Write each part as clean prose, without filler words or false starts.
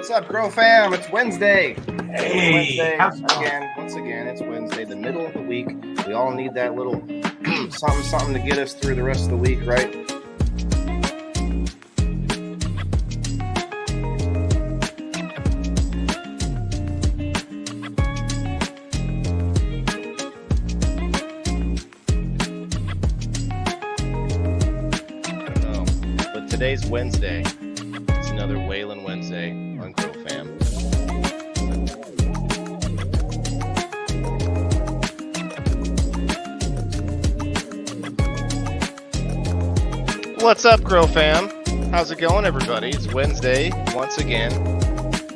What's up, Grow Fam? It's Wednesday. Hey, Wednesday how's it going? again. Once again, it's Wednesday, the middle of the week. We all need that little something to get us through the rest of the week, right? I don't know, but today's Wednesday. It's another Waylon Wednesday on Grow Fam. What's up, Grow Fam? How's it going, everybody? It's Wednesday once again.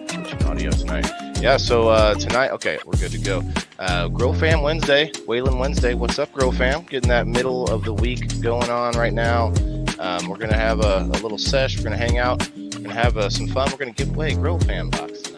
Switching audio tonight. Yeah, so tonight, okay, we're good to go. Grow Fam Wednesday, Waylon Wednesday. What's up, Grow Fam? Getting that middle of the week going on right now. We're going to have a little sesh. We're going to hang out. We're going to have some fun. We're going to give away Grow Fam box tonight.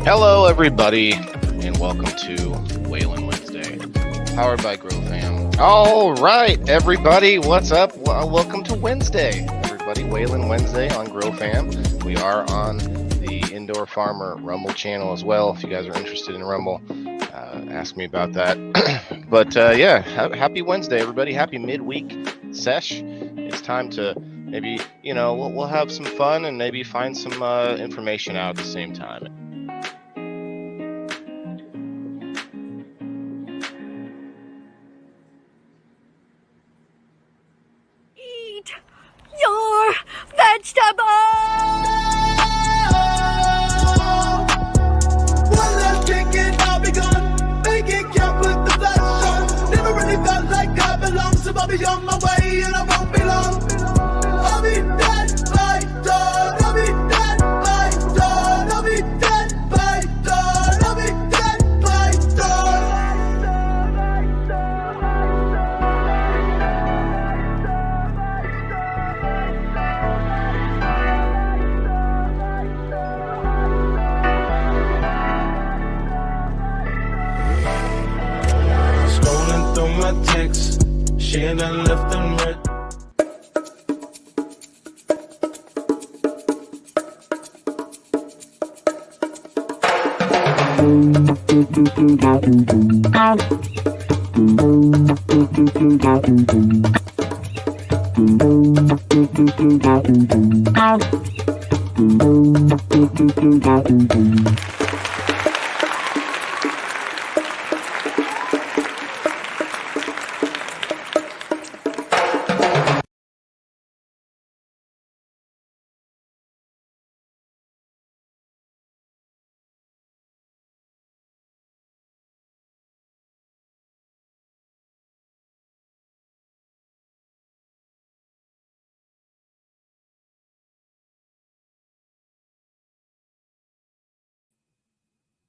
Hello, everybody, and welcome to Waylon Wednesday, powered by Grow Fam. All right, everybody, what's up? Welcome to Wednesday, everybody. Waylon Wednesday on Grow Fam. We are on the Indoor Farmer Rumble channel as well. If you guys are interested in Rumble, ask me about that. But yeah, happy Wednesday, everybody. Happy midweek sesh. It's time to maybe, we'll have some fun and maybe find some information out at the same time. Eat your vegetables! One last drink and I'll be gone. Make it count with the flash on. Never really felt like I belong, so I'll be on my way and I won't be long. I'll be dead by dawn. I'll be dead by dawn. I'll be dead by dawn. I'll be dead by dawn. Scrolling through my texts, she and I left them red.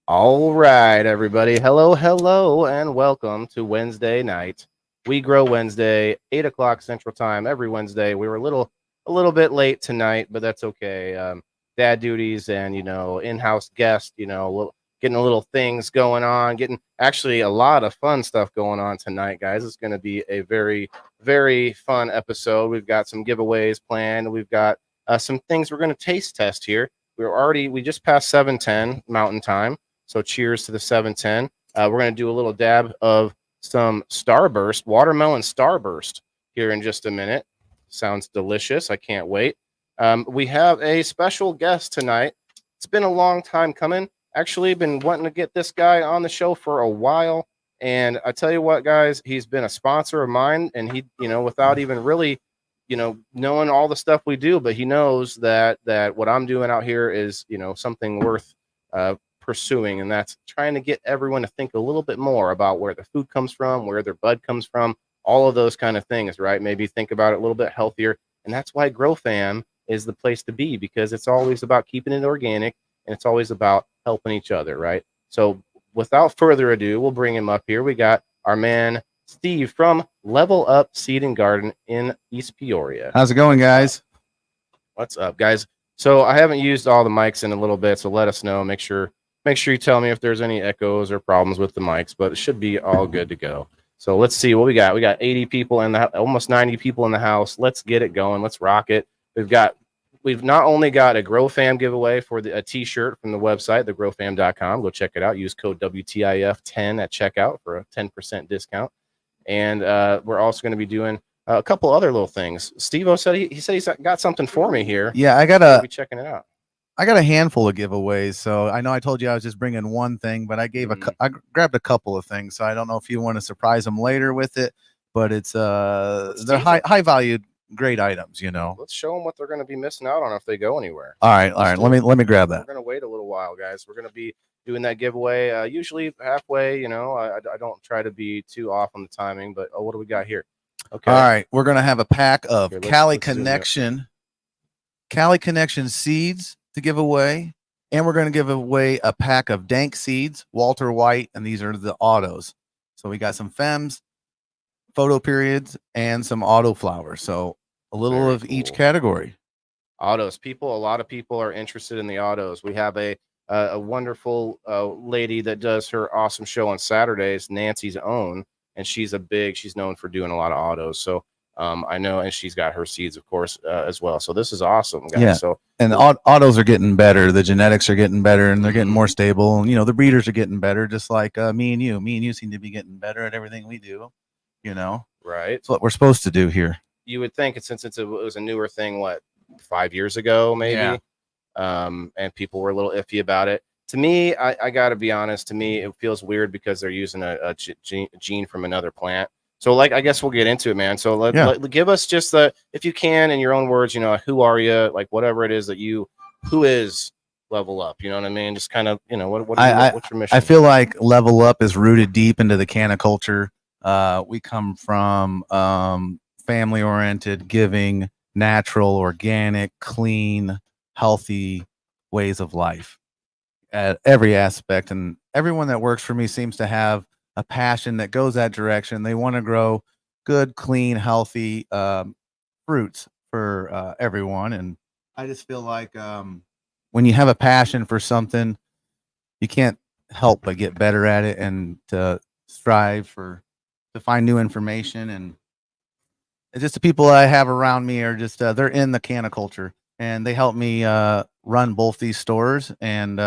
All right, everybody. Hello, and welcome to Wednesday night. We Grow Wednesday, 8 o'clock Central Time every Wednesday. We were a little bit late tonight, but that's okay. Dad duties and in-house guest. Getting a little things going on. Getting actually a lot of fun stuff going on tonight, guys. It's going to be a very, very fun episode. We've got some giveaways planned. We've got some things we're going to taste test here. We just passed 7:10 Mountain Time. So cheers to the 7:10. We're going to do a little dab of some Starburst, watermelon Starburst here in just a minute. Sounds delicious. I can't wait. We have a special guest tonight. It's been a long time coming. Actually, been wanting to get this guy on the show for a while. And I tell you what, guys, he's been a sponsor of mine, and he, without even really, knowing all the stuff we do, but he knows that what I'm doing out here is, something worth pursuing, and that's trying to get everyone to think a little bit more about where the food comes from, where their bud comes from, all of those kind of things, right? Maybe think about it a little bit healthier, and that's why GrowFam is the place to be, because it's always about keeping it organic, and it's always about helping each other, right? So without further ado, we'll bring him up here. We got our man Steve from Level Up Seed and Garden in East Peoria. How's it going, guys? What's up, guys? So I haven't used all the mics in a little bit, so let us know. Make sure you tell me if there's any echoes or problems with the mics, but it should be all good to go. So let's see what we got. We got 80 people in the almost 90 people in the house. Let's get it going. Let's rock it. We've not only got a GrowFam giveaway for a t-shirt from the website, thegrowfam.com. Go check it out. Use code WTIF10 at checkout for a 10% discount. And we're also going to be doing a couple other little things. Steve-O said he's got something for me here. Yeah, I'll be checking it out. I got a handful of giveaways. So I know I told you I was just bringing one thing, but I grabbed a couple of things. So I don't know if you want to surprise them later with it, but it's they're high valued, great items. Let's show them what they're going to be missing out on if they go anywhere. All right. Let me grab that. We're going to wait a little while, guys. We're going to be doing that giveaway usually halfway. I don't try to be too off on the timing, but what do we got here? Okay. All right. We're going to have a pack of Here, Cali Connection seeds to give away. And we're going to give away a pack of Dank seeds, Walter White, and these are the autos. So we got some Fems, photo periods, and some auto flowers. So a little Very of each cool. category. Autos. A lot of people are interested in the autos. We have a wonderful lady that does her awesome show on Saturdays, Nancy's Own, and she's known for doing a lot of autos. So I know, and she's got her seeds, of course, as well. So this is awesome, guys. Yeah. So And the autos are getting better. The genetics are getting better, and they're getting more stable. And, the breeders are getting better, just like me and you. Me and you seem to be getting better at everything we do. right. It's what we're supposed to do here. You would think since it was a newer thing, 5 years ago, maybe. Yeah. And people were a little iffy about it. To me, I got to be honest. To me, it feels weird because they're using a gene from another plant. So, I guess we'll get into it, man. So, give us just if you can, in your own words, who are you? Whatever it is that who is Level Up? You know what I mean? Just kind of, what's your mission? I feel like Level Up is rooted deep into the caniculture. We come from family-oriented, giving, natural, organic, clean, healthy ways of life at every aspect. And everyone that works for me seems to have a passion that goes that direction. They want to grow good, clean, healthy fruits for everyone. And I just feel like when you have a passion for something, you can't help but get better at it and to strive to find new information. And it's just the people I have around me are just they're in the caniculture, and they help me run both these stores. And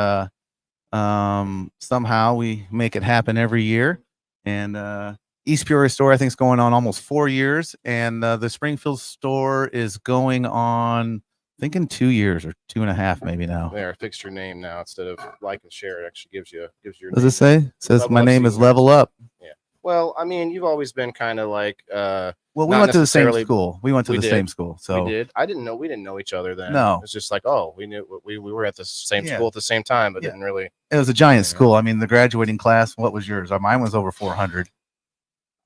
somehow we make it happen every year. And East Peoria store, I think, is going on almost 4 years, and the Springfield store is going on, I think, in 2 years or 2.5 maybe now. There, fix your name now instead of like and share. It actually gives your Does it say? It says Level my Up name is Seed. Level Up. Well, I mean, you've always been kind of like Well, we not went to the same necessarily- school. We went to we the did. same school. So we did. We didn't know each other then. No. It's just we knew we were at the same Yeah. school at the same time, but Yeah. didn't really. it was a giant Yeah. school. I mean, the graduating class, what was yours? Mine was over 400.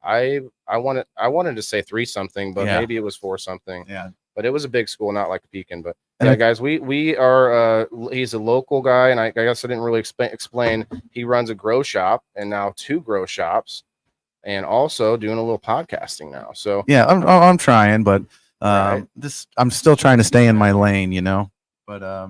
I wanted to say 3 something, but Yeah. maybe it was 4 something. Yeah. But it was a big school, not like Pekin. But And yeah, I- guys, we are. He's a local guy, and I guess I didn't really explain. He runs a grow shop, and now 2 grow shops, and also doing a little podcasting now. So Yeah, I'm trying, but Right. I'm still trying to stay in my lane, But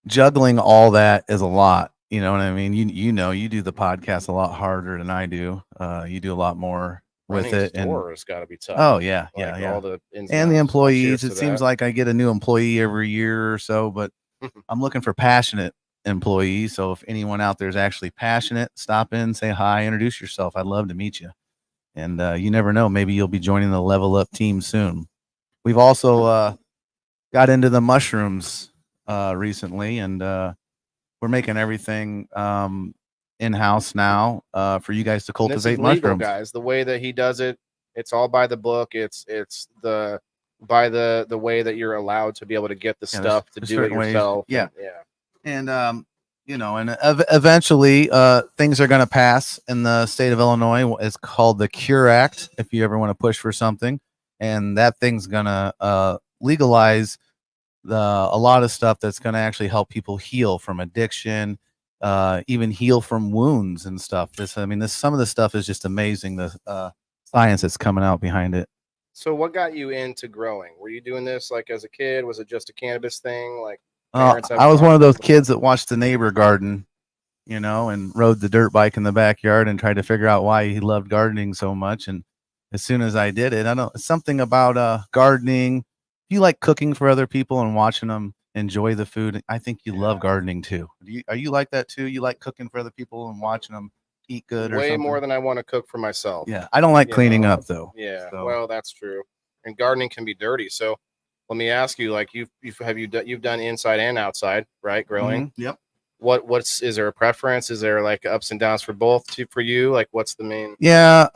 juggling all that is a lot. You know what I mean? You do the podcast a lot harder than I do. You do a lot more with running it, and store has got to be tough. oh yeah, Like, yeah. all the ins And the outs. employees. Cheers It to seems that. like I get a new employee every year or so, but I'm looking for passionate employees. So if anyone out there is actually passionate, stop in, say hi, introduce yourself. I'd love to meet you. And you never know, maybe you'll be joining the Level Up team soon. We've also got into the mushrooms recently, and we're making everything in house now for you guys to And this is cultivate legal, mushrooms. guys. The way that he does it, it's all by the book. It's the by the way that you're allowed to be able to get the Yeah, there's- stuff to there's do it certain ways. yourself. Yeah. And, yeah. And you know, and eventually things are going to pass in the state of Illinois. It's called the Cure Act, if you ever want to push for something, and that thing's going to legalize a lot of stuff that's going to actually help people heal from addiction, even heal from wounds and stuff. Some of the stuff is just amazing. The science that's coming out behind it. So what got you into growing? Were you doing this like as a kid? Was it just a cannabis thing? Like parents have I was one of farms those and kids that watched the neighbor garden, you know, and rode the dirt bike in the backyard and tried to figure out why he loved gardening so much. And as soon as I did it, something about gardening. If you like cooking for other people and watching them enjoy the food, I think you love gardening too. Are you like that too? You like cooking for other people and watching them eat good or way something? more than I want to cook for myself. Yeah, I don't like You cleaning know, up though. Yeah, So- well, that's true. And gardening can be dirty. So let me ask you, like you've done inside and outside, right? Growing. Mhm, Yep. Is there a preference? Is there like ups and downs for both for you? Like what's the main? Yeah,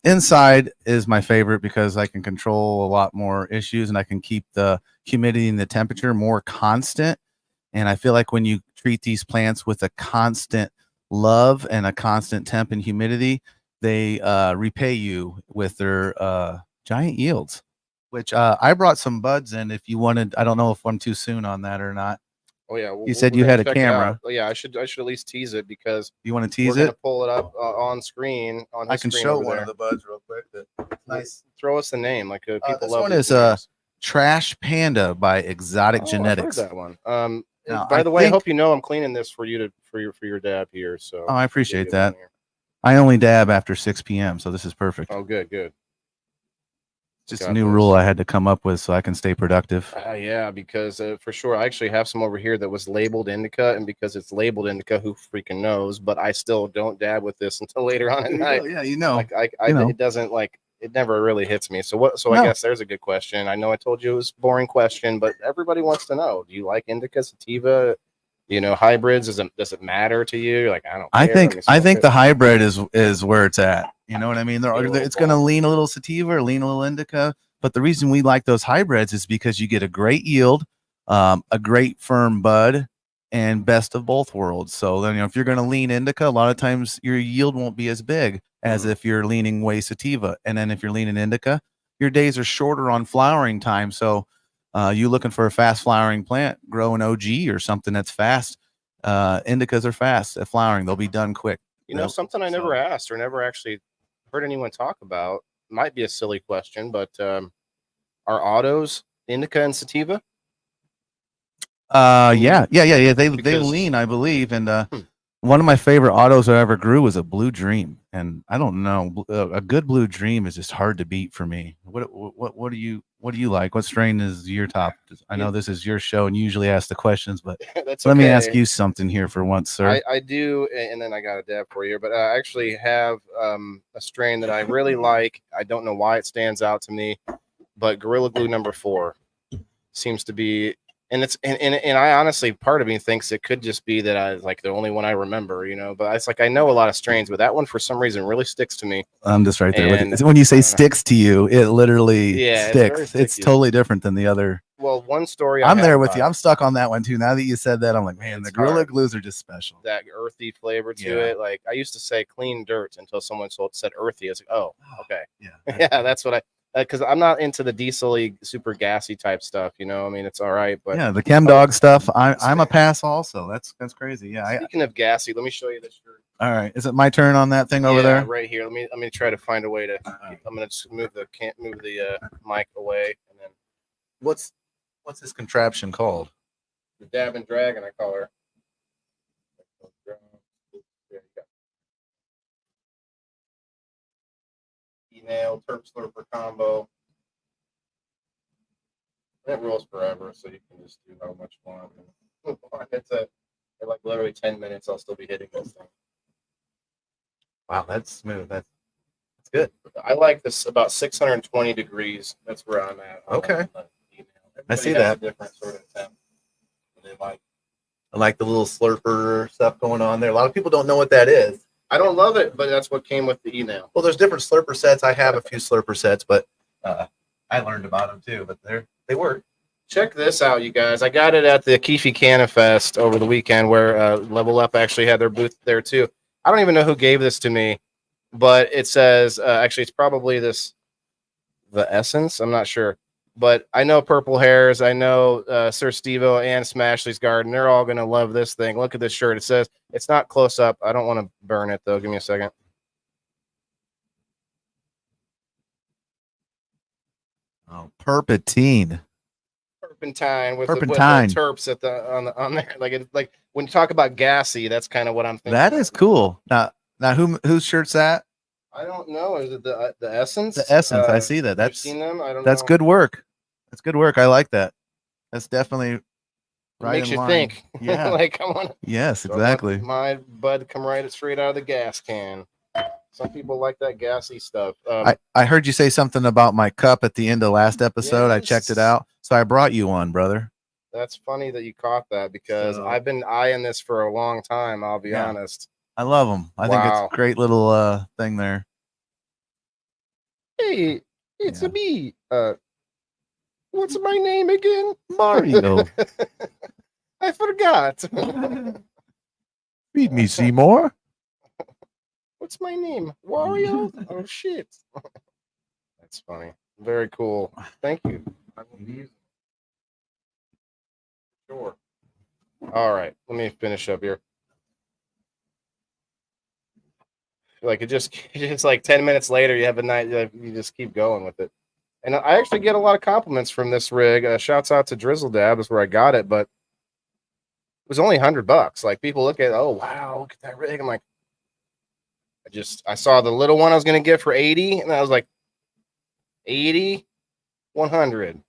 inside is my favorite because I can control a lot more issues and I can keep the humidity and the temperature more constant. And I feel like when you treat these plants with a constant love and a constant temp and humidity, they repay you with their giant yields. Which I brought some buds in if you wanted. I don't know if I'm too soon on that or not. Oh yeah, You said we're you gonna had a check it camera. out. Oh, yeah, I should at least tease it because You want to we're tease gonna it? pull it up on screen. On I his can screen show over one there. of the buds real quick. Nice. Throw us the name. Like people This love one these is names. Trash Panda by Exotic Oh, I've Genetics. heard that one. Now, By I the way, I think- hope you know I'm cleaning this for your dab here. So Oh, I appreciate get it on that. here. I only dab after 6 p.m., so this is perfect. Oh, good. Just a got new this. rule I had to come up with so I can stay productive. Yeah, because for sure, I actually have some over here that was labeled indica, and because it's labeled indica, who freaking knows? But I still don't dab with this until later on at night. Yeah, you know. Like you know. it doesn't like it never really hits me. So what? So No. I guess there's a good question. I know I told you it was a boring question, but everybody wants to know: do you like indica, sativa? You know, hybrids. Does it matter to you? You're like, I don't. I care. think Let me I smoke think it. the hybrid is where it's at. You know what I mean? Be a little It's going to bold. lean a little sativa or lean a little indica. But the reason we like those hybrids is because you get a great yield, a great firm bud, and best of both worlds. So then, if you're going to lean indica, a lot of times your yield won't be as big as if you're leaning way sativa. And then if you're leaning indica, your days are shorter on flowering time. So you looking for a fast flowering plant, grow an OG or something that's fast. Indicas are fast at flowering; they'll be done quick. You know, Yep. something I never asked or never actually heard anyone talk about. Might be a silly question, but are autos indica and sativa? Yeah. They Because- lean, I believe, and one of my favorite autos I ever grew was a Blue Dream, and I don't know, a good Blue Dream is just hard to beat for me. What do you like? What strain is your top? I know this is your show, and you usually ask the questions, but That's let me ask okay. you something here for once, sir. I do, and then I got a dab for you, but I actually have a strain that I really like. I don't know why it stands out to me, but Gorilla Glue number 4 seems to be, and it's and I honestly, part of me thinks it could just be that I like the only one I remember, you know. But it's like I know a lot of strains, but that one for some reason really sticks to me. I'm just right there with and, you. When you say sticks to you, it literally Yeah, it's very sticks. It's sticky. totally different than the other. Well, one story I'm I there have with about you. I'm stuck on that one too. Now that you said that, I'm like, man, It's the Gorilla hard. Glues are just special. that earthy flavor to Yeah. it. Like I used to say clean dirt until someone said earthy. I was like, oh, okay. Yeah. Yeah, that's what I because I'm not into the diesel super gassy type stuff, you know. I mean, it's all right, but Yeah, the Chem Dog stuff. I'm a pass also. That's crazy. Yeah. speaking of gassy, let me show you this shirt. All right. Is it my turn on that thing over Yeah, there? right here. Let me try to find a way to. I'm gonna just move the mic away, and then What's this contraption called? the Dab and Dragon, I call her. There you go. E-nail Terp Slurper combo. It rolls forever, so you can just do how much you want. It's in like literally 10 minutes. I'll still be hitting this thing. Wow, that's smooth. That's good. I like this about 620 degrees. That's where I'm at. Okay. On the E-nail. I see Everybody has that. a different sort of temp they like. I like the little slurper stuff going on there. A lot of people don't know what that is. I don't love it, but that's what came with the email. Well, there's different slurper sets. I have a few slurper sets, but I learned about them too. But they work. Check this out, you guys. I got it at the Keefe Canna Fest over the weekend where Level Up actually had their booth there too. I don't even know who gave this to me, but it says, actually, it's probably the Essence. I'm not sure. But I know Purple Hairs. I know Sir Steve-O and Smashley's Garden. They're all going to love this thing. Look at this shirt. It says, it's not close up. I don't want to burn it, though. Give me a second. Oh, Perpentine. Turpentine with Turpentine. The terps at on there. Like when you talk about gassy, that's kind of what I'm thinking. That is cool. Now whose shirt's that? I don't know. Is it the Essence? The Essence. I see that. You've That's seen them. I don't. that's know. good work. That's good work. I like that. That's definitely right. Makes in you line. think. Yeah. Like I want. Yes, exactly. My bud come right straight out of the gas can. Some people like that gassy stuff. I heard you say something about my cup at the end of last episode. I checked it Yes. out, so I brought you one, brother. That's funny that you caught that because So- I've been eyeing this for a long time. I'll be Yeah. honest. I love them. I think Wow. it's a great little thing there. Hey, it's Yeah. a me. What's my name again? Mario, I forgot. feed me, Seymour. What's my name? Wario? Oh shit. That's funny. Very cool. Thank you. I will be using it. Sure. All right. Let me finish up here. Like it's like 10 minutes later, you have a night, you just keep going with it. And I actually get a lot of compliments from this rig. Shouts out to Drizzle Dab is where I got it, but it was only $100. Like people look at, oh wow, look at that rig. I'm like, I saw the little one I was gonna get for 80, and I was like, 80, 100.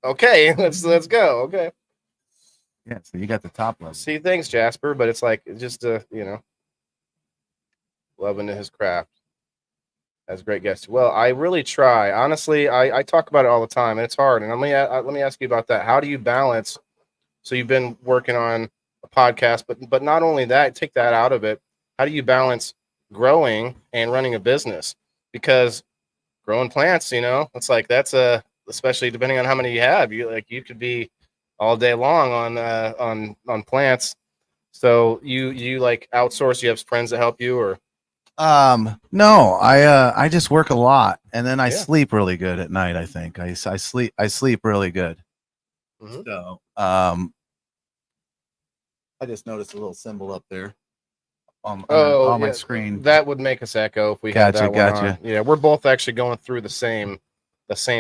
Okay, let's go. Okay. Yeah, so you got the top level. See, thanks, Jasper, but it's like just loving his craft. As a great guest. Well, I really try. Honestly, I talk about it all the time, and it's hard. And let me ask you about that. How do you balance? So you've been working on a podcast, but not only that, take that out of it. How do you balance growing and running a business? Because growing plants, it's like especially depending on how many you have. You could be all day long on plants. So you like outsource. You have friends that help you, or No, I just work a lot, and then I Yeah. sleep really good at night. I think I sleep really good. Mhm. So I just noticed a little symbol up there on my yeah, screen. that would make us echo if we had Gotcha, that one gotcha. on. Yeah, we're both actually going through the same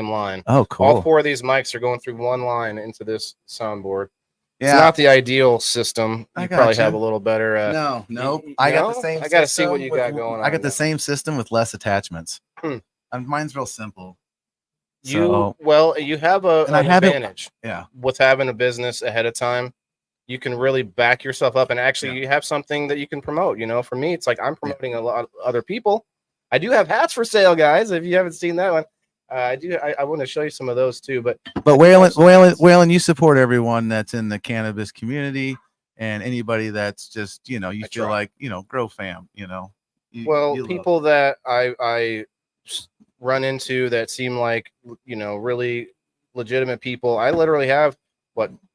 line. Oh, cool. All four of these mics are going through one line into this soundboard. It's Yeah. not the ideal system. I You probably gotcha. have a little better. No, nope. you I got the know? same. I gotta see system what you with- got going I on got the now. same system with less attachments. Hmm. Mine's real simple. You have And I an haven't- advantage Yeah. with having a business ahead of time. You can really back yourself up, and actually, Yeah. you have something that you can promote. For me, it's like I'm promoting a lot of other people. I do have hats for sale, guys. If you haven't seen that one, I do. I want to show you some of those too. But Waylon, you support everyone that's in the cannabis community and anybody that's just you I feel try. like grow fam. You love- people that I run into that seem like really legitimate people. I literally have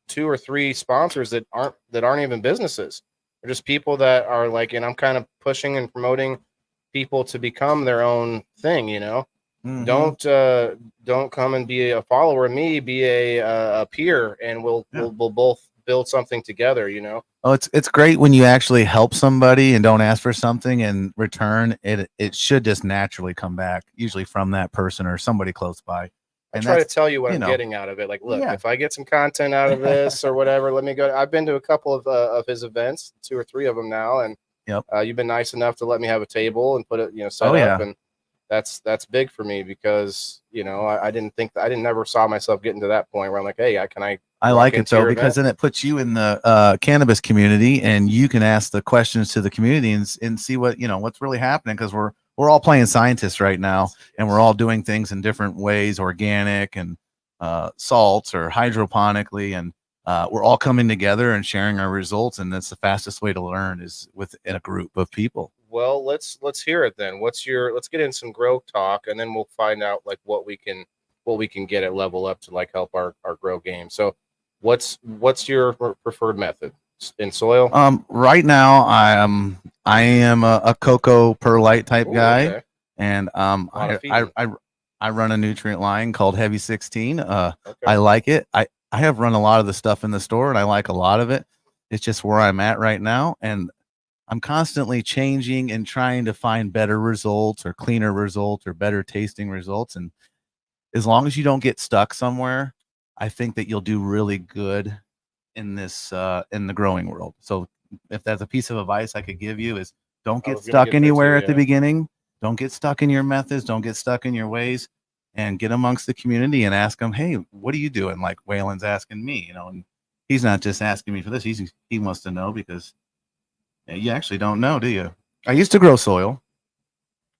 2 or 3 sponsors that aren't even businesses. They're just people that are like, and I'm kind of pushing and promoting people to become their own thing. Mhm. Don't come and be a follower of me. Be a peer, and we'll both build something together. Oh, it's great when you actually help somebody and don't ask for something in return. It should just naturally come back, usually from that person or somebody close by. I And try to that's- tell you what you I'm know. getting out of it. Like, look, Yeah. if I get some content out of this or whatever, let me go. I've been to a couple of his events, 2 or 3 of them now, and Yep. You've been nice enough to let me have a table and put it, set Oh, up, yeah. and that's big for me because I didn't never saw myself getting to that point where I'm like, hey, I I walk like it into though your because then it puts you in the cannabis community and you can ask the questions to the community and see what what's really happening because we're all playing scientists right now and we're all doing things in different ways, organic and salts or hydroponically, and we're all coming together and sharing our results, and that's the fastest way to learn is within a group of people. Well, let's hear it then. Let's get in some grow talk, and then we'll find out like what we can get at Level Up to like help our grow game. So, what's your preferred method in soil? Right now I am a cocoa perlite type Ooh, guy, okay. and Lot of feeding. I run a nutrient line called Heavy 16. Okay. I like it. I have run a lot of the stuff in the store, and I like a lot of it. It's just where I'm at right now, and I'm constantly changing and trying to find better results or cleaner results or better tasting results. And as long as you don't get stuck somewhere, I think that you'll do really good in this in the growing world. So if that's a piece of advice I could give you is don't I get was gonna stuck get there anywhere too, at the yeah. beginning. Don't get stuck in your methods. Don't get stuck in your ways, and get amongst the community and ask them, hey, what are you doing? Like Waylon's asking me, you know, and he's not just asking me for this. He wants to know because you actually don't know, do you? I used to grow soil.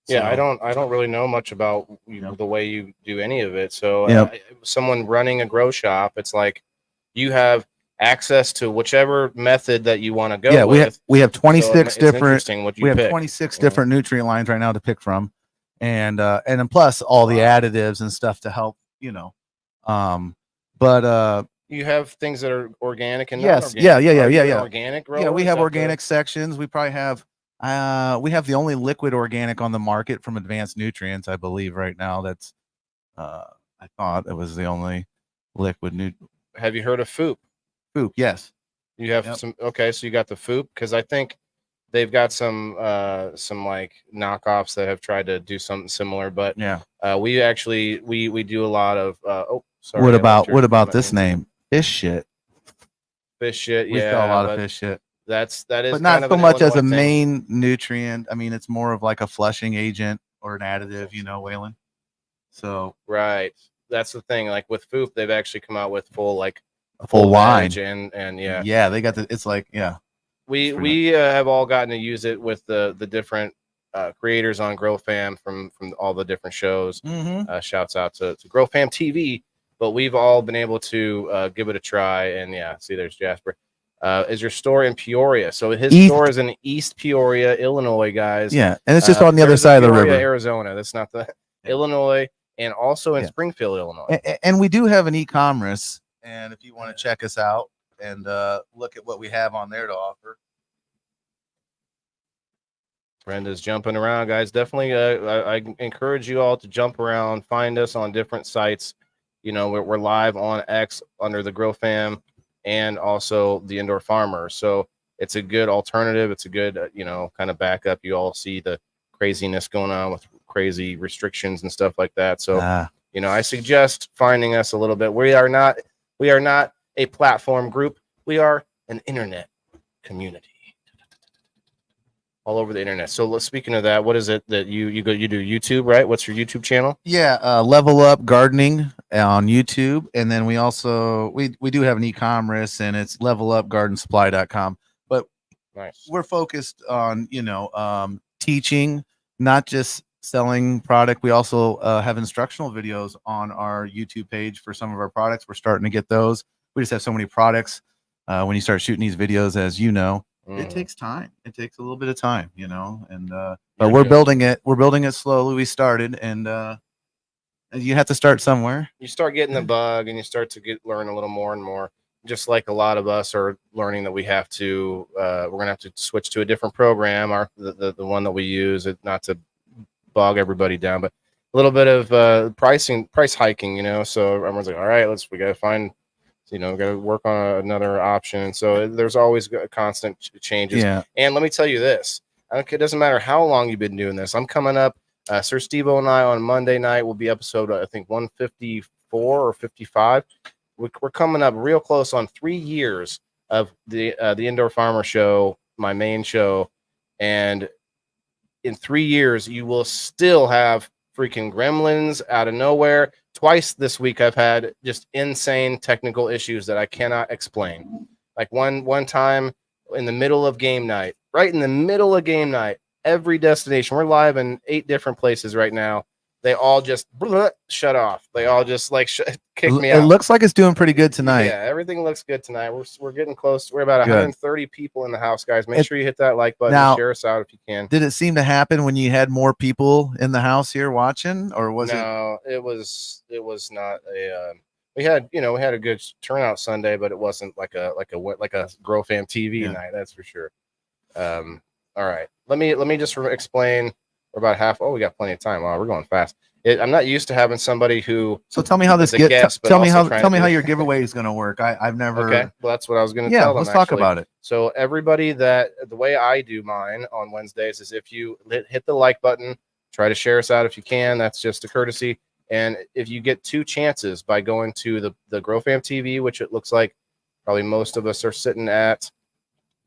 Yeah, So, I don't really know much about Yep. the way you do any of it. So, Yep. someone running a grow shop, it's like you have access to whichever method that you want to go Yeah, with. we have So 26 it's different interesting what you we have pick. 26 you know? different nutrient lines right now to pick from, and then plus all the Wow. additives and stuff to help, you know. But You have things that are organic and yes, non-organic. yeah, Are you an yeah. organic grower? Yeah, we Is have that the- organic sections. We probably have we have the only liquid organic on the market from Advanced Nutrients, I believe, right now. That's I thought it was the only liquid Have you heard of FOOP? food. Yes. You have Yep. some. Okay, so you got the FOOP because I think they've got some like knockoffs that have tried to do something similar, but Yeah. we actually we do a lot of sorry, What I left your- what about my- this name? Fish shit. fish shit? We Yeah, sell a lot of but fish shit. that is But kind not of so an much as a Illinois thing. main nutrient. I mean, it's more of like a flushing agent or an additive, you know, Waylon. So Right. That's the thing. Like with FOOP, they've actually come out with full like a full line. veg and yeah. Yeah, they got the. It's like We pretty we have all gotten to use it with the different creators on GrowFam from all the different shows. Shouts out to GrowFam TV, but we've all been able to give it a try. And yeah, see, there's Jasper. Is your store in Peoria? So his East- store is in East Peoria, Illinois, guys. Yeah, and it's just on the other there's side of the Peoria, river. Arizona. That's not the Illinois, and also in Yeah. Springfield, Illinois. And we do have an e-commerce, and if you want to check us out and look at what we have on there to offer. Brenda's jumping around, guys. Definitely, I encourage you all to jump around, find us on different sites. You know, we're live on X under the Grow Fam and also the Indoor Farmer. So it's a good alternative. It's a good, kind of backup. You all see the craziness going on with crazy restrictions and stuff like that. So, I suggest finding us a little bit. We are not a platform group. We are an internet community. All over the internet. So speaking of that, what is it that you do YouTube, right? What's your YouTube channel? Yeah, Level Up Gardening on YouTube, and then we also we do have an e-commerce, and it's levelupgardensupply.com. But Nice. we're focused on teaching, not just selling product. We also have instructional videos on our YouTube page for some of our products. We're starting to get those. We just have so many products. When you start shooting these videos, as you know, it takes time. It takes a little bit of time, and but we're building it. We're building it slowly. We started, and you have to start somewhere. You start getting the bug, and you start to learn a little more and more. Just like a lot of us are learning that we have to, we're gonna have to switch to a different program. The one that we use, not to bog everybody down, but a little bit of price hiking. So everyone's like, all right, we gotta find. Got to work on another option. And so there's always constant changes. Yeah. And let me tell you this. It doesn't matter how long you've been doing this. I'm coming up. Sir Steve-O and I on Monday night will be episode, I think, 154 or 55. We're coming up real close on 3 years of the Indoor Farmer Show, my main show. And in 3 years, you will still have freaking gremlins out of nowhere. Twice this week I've had just insane technical issues that I cannot explain. Like one time in the middle of game night, right in the middle of game night, every destination. We're live in 8 different places right now. they all just shut off. They all just like kick me It out. looks like it's doing pretty good tonight. Yeah, everything looks good tonight. We're getting close. We're about Good. 130 people in the house, guys. Make sure you hit that like button. Now- Share us out if you can. Did it seem to happen when you had more people in the house here watching, or was it? No, it was not a. We had a good turnout Sunday, but it wasn't like a Grow Fam TV Yeah. night. That's for sure. All right, let me just explain. We're about half. Oh, we got plenty of time. Wow, we're going fast. I'm not used to having somebody who. So tell me how this is a guest, but tell me also how trying tell to me do- how your giveaway is going to work. I've never. Okay, well that's what I was going to Yeah, tell them. let's talk actually. about it. So everybody the way I do mine on Wednesdays is if you hit the like button, try to share us out if you can. That's just a courtesy. And if you get 2 chances by going to the Grow Fam TV, which it looks like probably most of us are sitting at,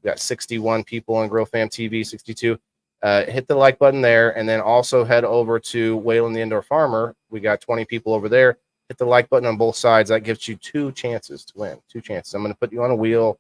we got 61 people on Grow Fam TV, 62. Hit the like button there, and then also head over to Waylon the Indoor Farmer. We got 20 people over there. Hit the like button on both sides. That gives you 2 chances to win. 2 chances. I'm going to put you on a wheel.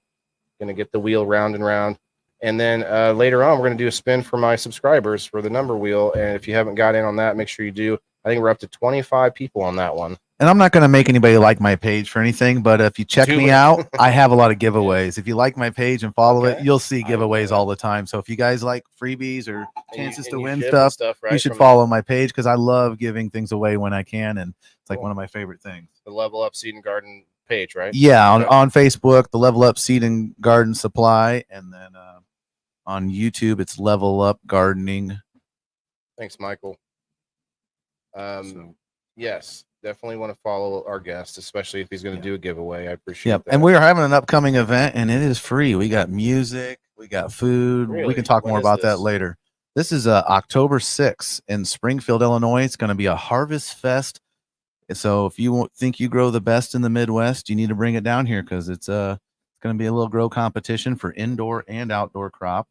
Going to get the wheel round and round. And then later on, we're going to do a spin for my subscribers for the number wheel. And if you haven't got in on that, make sure you do. I think we're up to 25 people on that one. And I'm not going to make anybody like my page for anything, but if you check Do me it. out, I have a lot of giveaways. If you like my page and follow it, Okay. you'll see I will do giveaways that. all the time. So if you guys like freebies or And chances you to win ship and stuff, right, you should from follow my page because I love giving things away when I can, and it's like Cool. one of my favorite things. the Level Up Seed and Garden page, right? Yeah, Okay. on Facebook, the Level Up Seed and Garden Supply, and then on YouTube, it's Level Up Gardening. Thanks, Michael. So- Yes, definitely want to follow our guest, especially if he's going to Yeah. do a giveaway. I appreciate Yep, that. and we're having an upcoming event, and it is free. We got music, we got food. We Really? can talk When more is about this? that later. This is October 6th in Springfield, Illinois. It's going to be a harvest fest. So if you think you grow the best in the Midwest, you need to bring it down here because it's going to be a little grow competition for indoor and outdoor crop.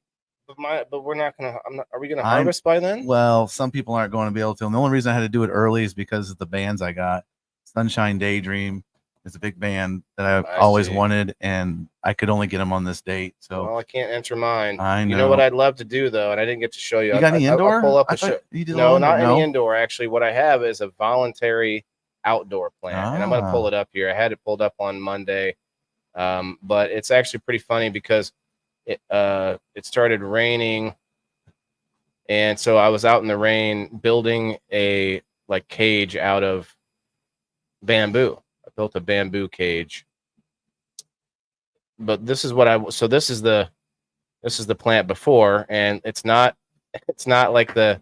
But we're not gonna. Are we gonna I'm- harvest by then? Well, some people aren't going to be able to. And the only reason I had to do it early is because of the bands I got. Sunshine Daydream is a big band that I've I always see. wanted, and I could only get them on this date. So Well, I can't enter mine. I You know what know. I'd love to do though, and I didn't get to show you. you got any indoor? I'll pull up I a show. thought you did a No, little not indoor. any indoor. Actually, what I have is a voluntary outdoor plant, and I'm going to pull Ah. it up here. I had it pulled up on Monday, but it's actually pretty funny because it started raining, and so I was out in the rain building a cage out of bamboo. I built a bamboo cage, but this is what this is the plant before, and it's not like the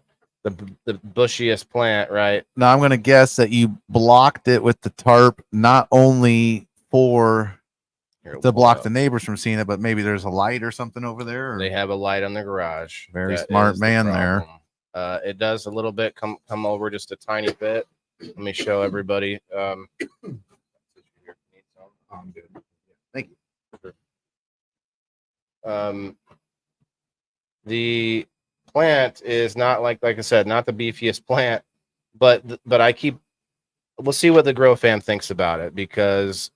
bushiest plant, right? Now I'm going to guess that you blocked it with the tarp, not only for Here, to we'll block pull the it neighbors from seeing it, but maybe there's a light or something over there. up. Or- They have a light on the garage. Very That smart is the man there. problem. It does a little bit come over just a tiny bit. Let me show everybody. Thank you. The plant is not like I said, not the beefiest plant, but we'll see what the Grow Fam thinks about it, because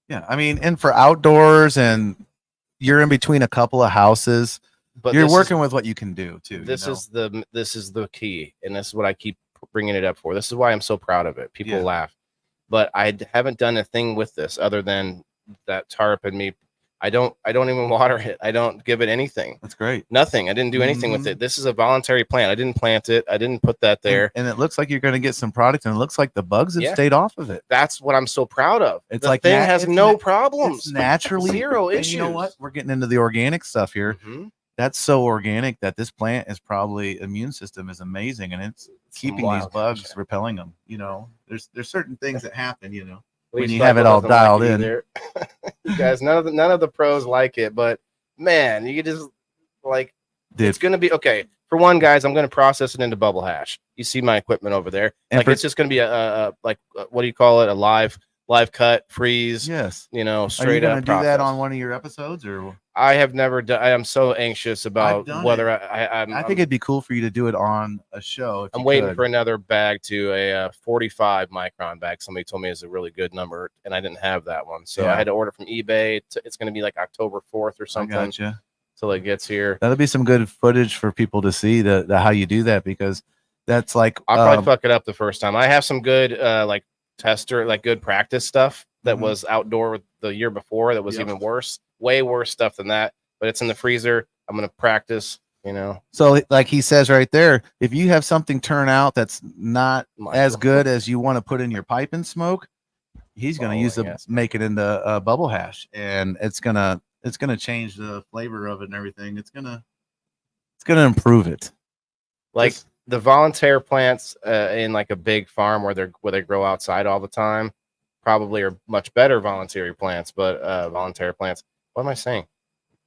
Yeah, I mean, and for outdoors, and you're in between a couple of houses. but You're this working with what you can do too. This you know? this is the key, and this is what I keep bringing it up for. This is why I'm so proud of it. People Yeah. laugh, but I haven't done a thing with this other than that tarp and me. I don't even water it. I don't give it anything. That's great. Nothing. I didn't do anything with Mhm. it. This is a voluntary plant. I didn't plant it. I didn't put that there. And it looks like you're going to get some product, and it looks like the bugs have Yeah. stayed off of it. That's what I'm so proud of. It's the like thing nat- has it's no nat- problems. It's naturally Zero and issues. you know what? We're getting into the organic stuff here. Mhm. That's so organic that this plant is probably immune system is amazing, and it's keeping these wild bugs, shit. repelling them. You know, there's certain things that happen. You know, Leaf when you have it cycle all doesn't like dialed it in. either. You guys, none of the pros like it, but man, you could just like Dude. it's gonna be okay. For one, guys, I'm gonna process it into bubble hash. You see my equipment over there. And Like for- it's just gonna be a what do you call it? A live cut, freeze. yes. You know, Are you straight going up. to do that process. on one of your episodes, or I have never done. I am so anxious about done whether it. I'm. I think it'd be cool for you to do it on a show. If I'm you waiting could. for another bag to a 45 micron bag. Somebody told me is a really good number, and I didn't have that one, so Yeah. I had to order from eBay. It's going to be like October 4th or I something gotcha. till it gets here. That'll be some good footage for people to see the how you do that, because That's like I'll probably fuck it up the first time. I have some good like tester, like good practice stuff that Mhm. was outdoor the year before that was Yep. even worse, way worse stuff than that. But it's in the freezer. I'm gonna practice. You know, so like he says right there, if you have something turn out that's not as Michael. good as you want to put in your pipe and smoke, he's going to use Following, the yes. make it into bubble hash, and it's gonna change the flavor of it and everything. It's gonna improve it. Like This- the volunteer plants in like a big farm where they grow outside all the time probably are much better voluntary plants, but voluntary plants. What am I saying?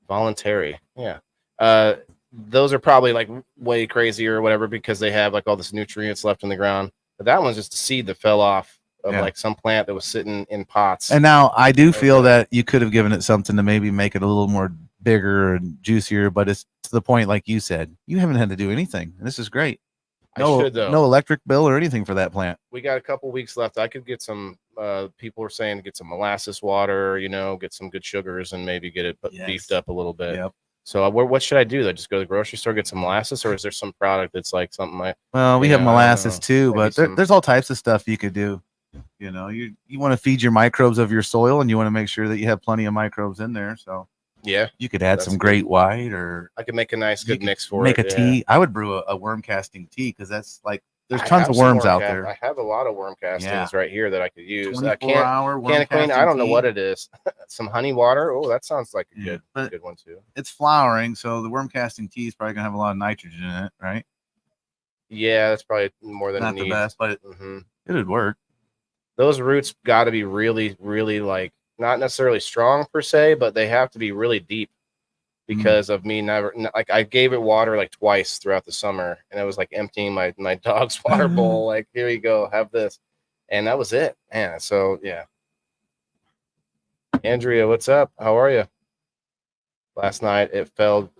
Voluntary, yeah. Those are probably like way crazier or whatever because they have like all this nutrients left in the ground. But that one's just a seed that fell off of Yeah. like some plant that was sitting in pots. And now I do feel Okay. that you could have given it something to maybe make it a little more bigger and juicier, but it's to the point, like you said, you haven't had to do anything. And this is great. I No, should though. no electric bill or anything for that plant. We got a couple weeks left. I could get some. People were saying to get some molasses water, get some good sugars, and maybe get it Yes. beefed up a little bit. Yep. So what should I do? Though? Just go to the grocery store, get some molasses, or is there some product that's like something like Well, we Yeah, have I don't molasses know. too, Maybe but some- there's all types of stuff you could do. You want to feed your microbes of your soil, and you want to make sure that you have plenty of microbes in there. So yeah? you could add That's some good. Great White, or I could make a nice you good could mix for make it. a yeah. tea. I would brew a worm casting tea because that's like there's I tons have of some worms worm out ca- there. I have a lot of worm castings right here that I could use. 24-hour worm Can of clean. I casting don't know tea. what it is. Some honey water. Oh, that sounds like a Yeah, but good one too. it's flowering, so the worm casting tea is probably gonna have a lot of nitrogen in it, right? Yeah, that's probably more than Not it the needs. best, but hmm it would work. Those roots got to be really, really like not necessarily strong per se, but they have to be really deep because of me like I gave it water like twice throughout the summer, and it was like emptying my dog's water bowl. Like, here you go, have this, and that was it, man. So yeah, Andrea, what's up? How are you? Last night it felt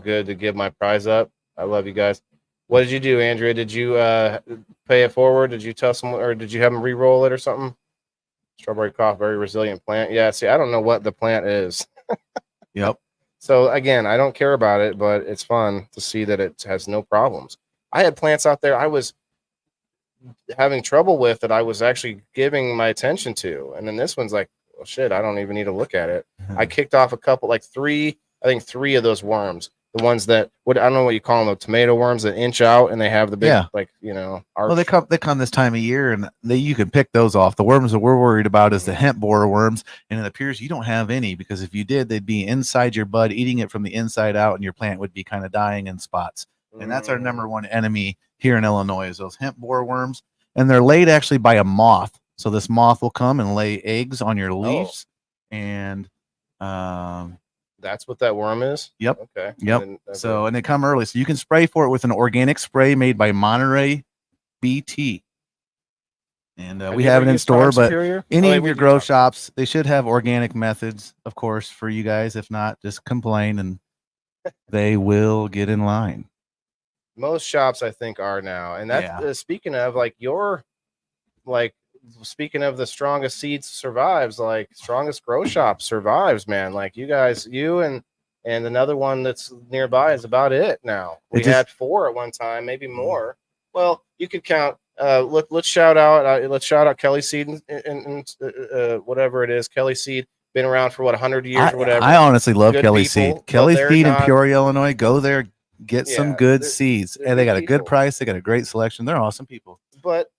good to give my prize up. I love you guys. What did you do, Andrea? Did you pay it forward? Did you tell someone, or did you have them re-roll it or something? Strawberry cough, very resilient plant. Yeah, see, I don't know what the plant is. Yep. So again, I don't care about it, but it's fun to see that it has no problems. I had plants out there I was having trouble with that I was actually giving my attention to. And then this one's like, well, shit, I don't even need to look at it. I kicked off a couple, like three of those worms. The ones that I don't know what you call them, the tomato worms that inch out and they have the big, Yeah. like, arch. Well, they come this time of year, and you can pick those off. The worms that we're worried about is the hemp borer worms, and it appears you don't have any, because if you did, they'd be inside your bud, eating it from the inside out, and your plant would be kind of dying in spots. And that's our number one enemy here in Illinois, is those hemp borer worms, and they're laid actually by a moth. So this moth will come and lay eggs on your leaves, and That's what that worm is? Yep. Okay. Yep. And and they come early, so you can spray for it with an organic spray made by Monterey BT. And we have it in store, but any of your grow shops, they should have organic methods, of course, for you guys. If not, just complain and they will get in line. Most shops, I think, are now. And that's speaking of speaking of the strongest seeds survives, like strongest grow shop survives, man. Like you guys, you and another one that's nearby is about it now. We had 4 at one time, maybe more. Well, you could count. Let's shout out Kelly Seed and whatever it is. Kelly Seed been around for 100 years or whatever. I honestly love Good Kelly people, Seed. Kelly but they're Seed in not- Peoria, Illinois. Go there, get some good they're- seeds, they're and they good got a good people. price. They got a great selection. They're awesome people. But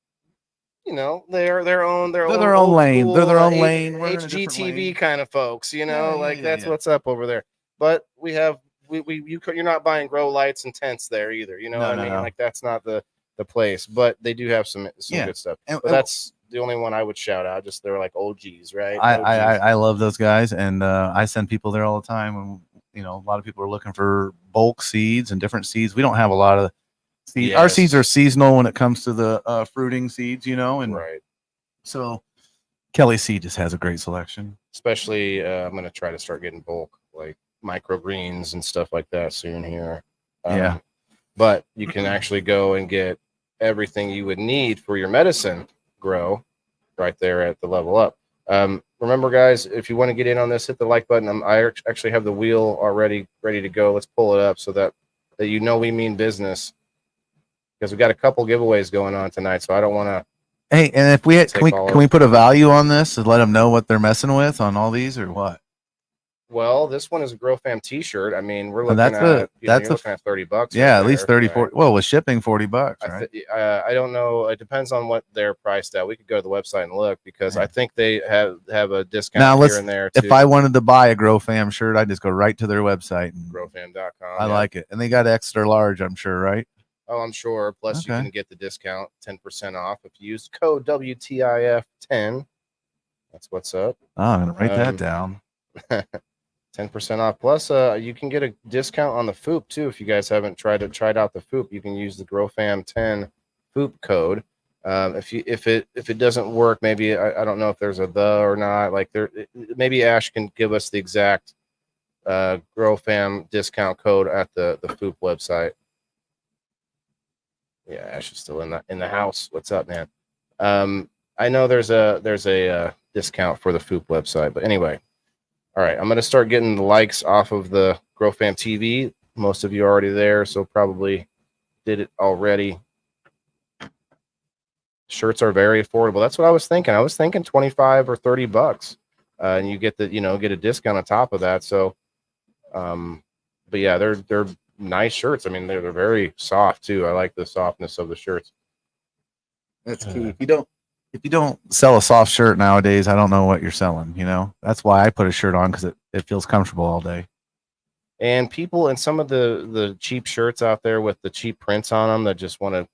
they're their own They're their own old lane. school, They're their own lane. We're in a different HGTV lane. kind of folks, Yeah, that's yeah. what's up over there. But you're not buying grow lights and tents there either. You know No, what no, I mean? no. Like that's not the place. But they do have some Yeah. good stuff. And- But that's the only one I would shout out. Just they're like OGs, right? I love those guys, and I send people there all the time. And a lot of people are looking for bulk seeds and different seeds. We don't have a lot of seeds. Our Yes. seeds are seasonal when it comes to the fruiting seeds, and right. so Kelly Seed just has a great selection. Especially, I'm gonna try to start getting bulk like microgreens and stuff like that soon here. Yeah. But you can actually go and get everything you would need for your medicine grow right there at the Level Up. Remember, guys, if you want to get in on this, hit the like button. I actually have the wheel already ready to go. Let's pull it up so that we mean business. because we got a couple giveaways going on tonight. So I don't want to. Hey, and if we had, Take all can of we it. put a value on this and let them know what they're messing with on all these or what? Well, this one is a Grow Fam T-shirt. I mean, we're And looking that's a- at that's you're a- looking at $30. Yeah, right at least there, 30, right? 40. Well, with shipping, $40, right? I don't know. It depends on what they're priced at. We could go to the website and look because Yeah. I think they have a discount Now, here and there too. If I wanted to buy a Grow Fam shirt, I'd just go right to their website. And growfam.com. I like it. And they got extra large, I'm sure, right? Oh, I'm sure. Plus, you Okay. can get the discount 10% off if you use code WTIF10. That's what's up. Oh, I'm going to write that Um, down. 10% off. Plus, you can get a discount on the FOOP too. If you guys haven't tried out the FOOP, you can use the GrowFam10 FOOP code. If it doesn't work, maybe I don't know if there's a the or not. Like maybe Ash can give us the exact GrowFam discount code at the FOOP website. Yeah, Ash is still in the house. What's up, man? I know there's a discount for the FOOP website, but anyway. All right, I'm going to start getting the likes off of the GrowFam TV. Most of you are already there, so probably did it already. Shirts are very affordable. That's what I was thinking. I was thinking 25 or 30 bucks, and you get get a discount on top of that. So, but yeah, they're nice shirts. I mean, they're very soft too. I like the softness of the shirts. That's key. If you don't sell a soft shirt nowadays, I don't know what you're selling. That's why I put a shirt on, because it feels comfortable all day. And people and some of the cheap shirts out there with the cheap prints on them that just want to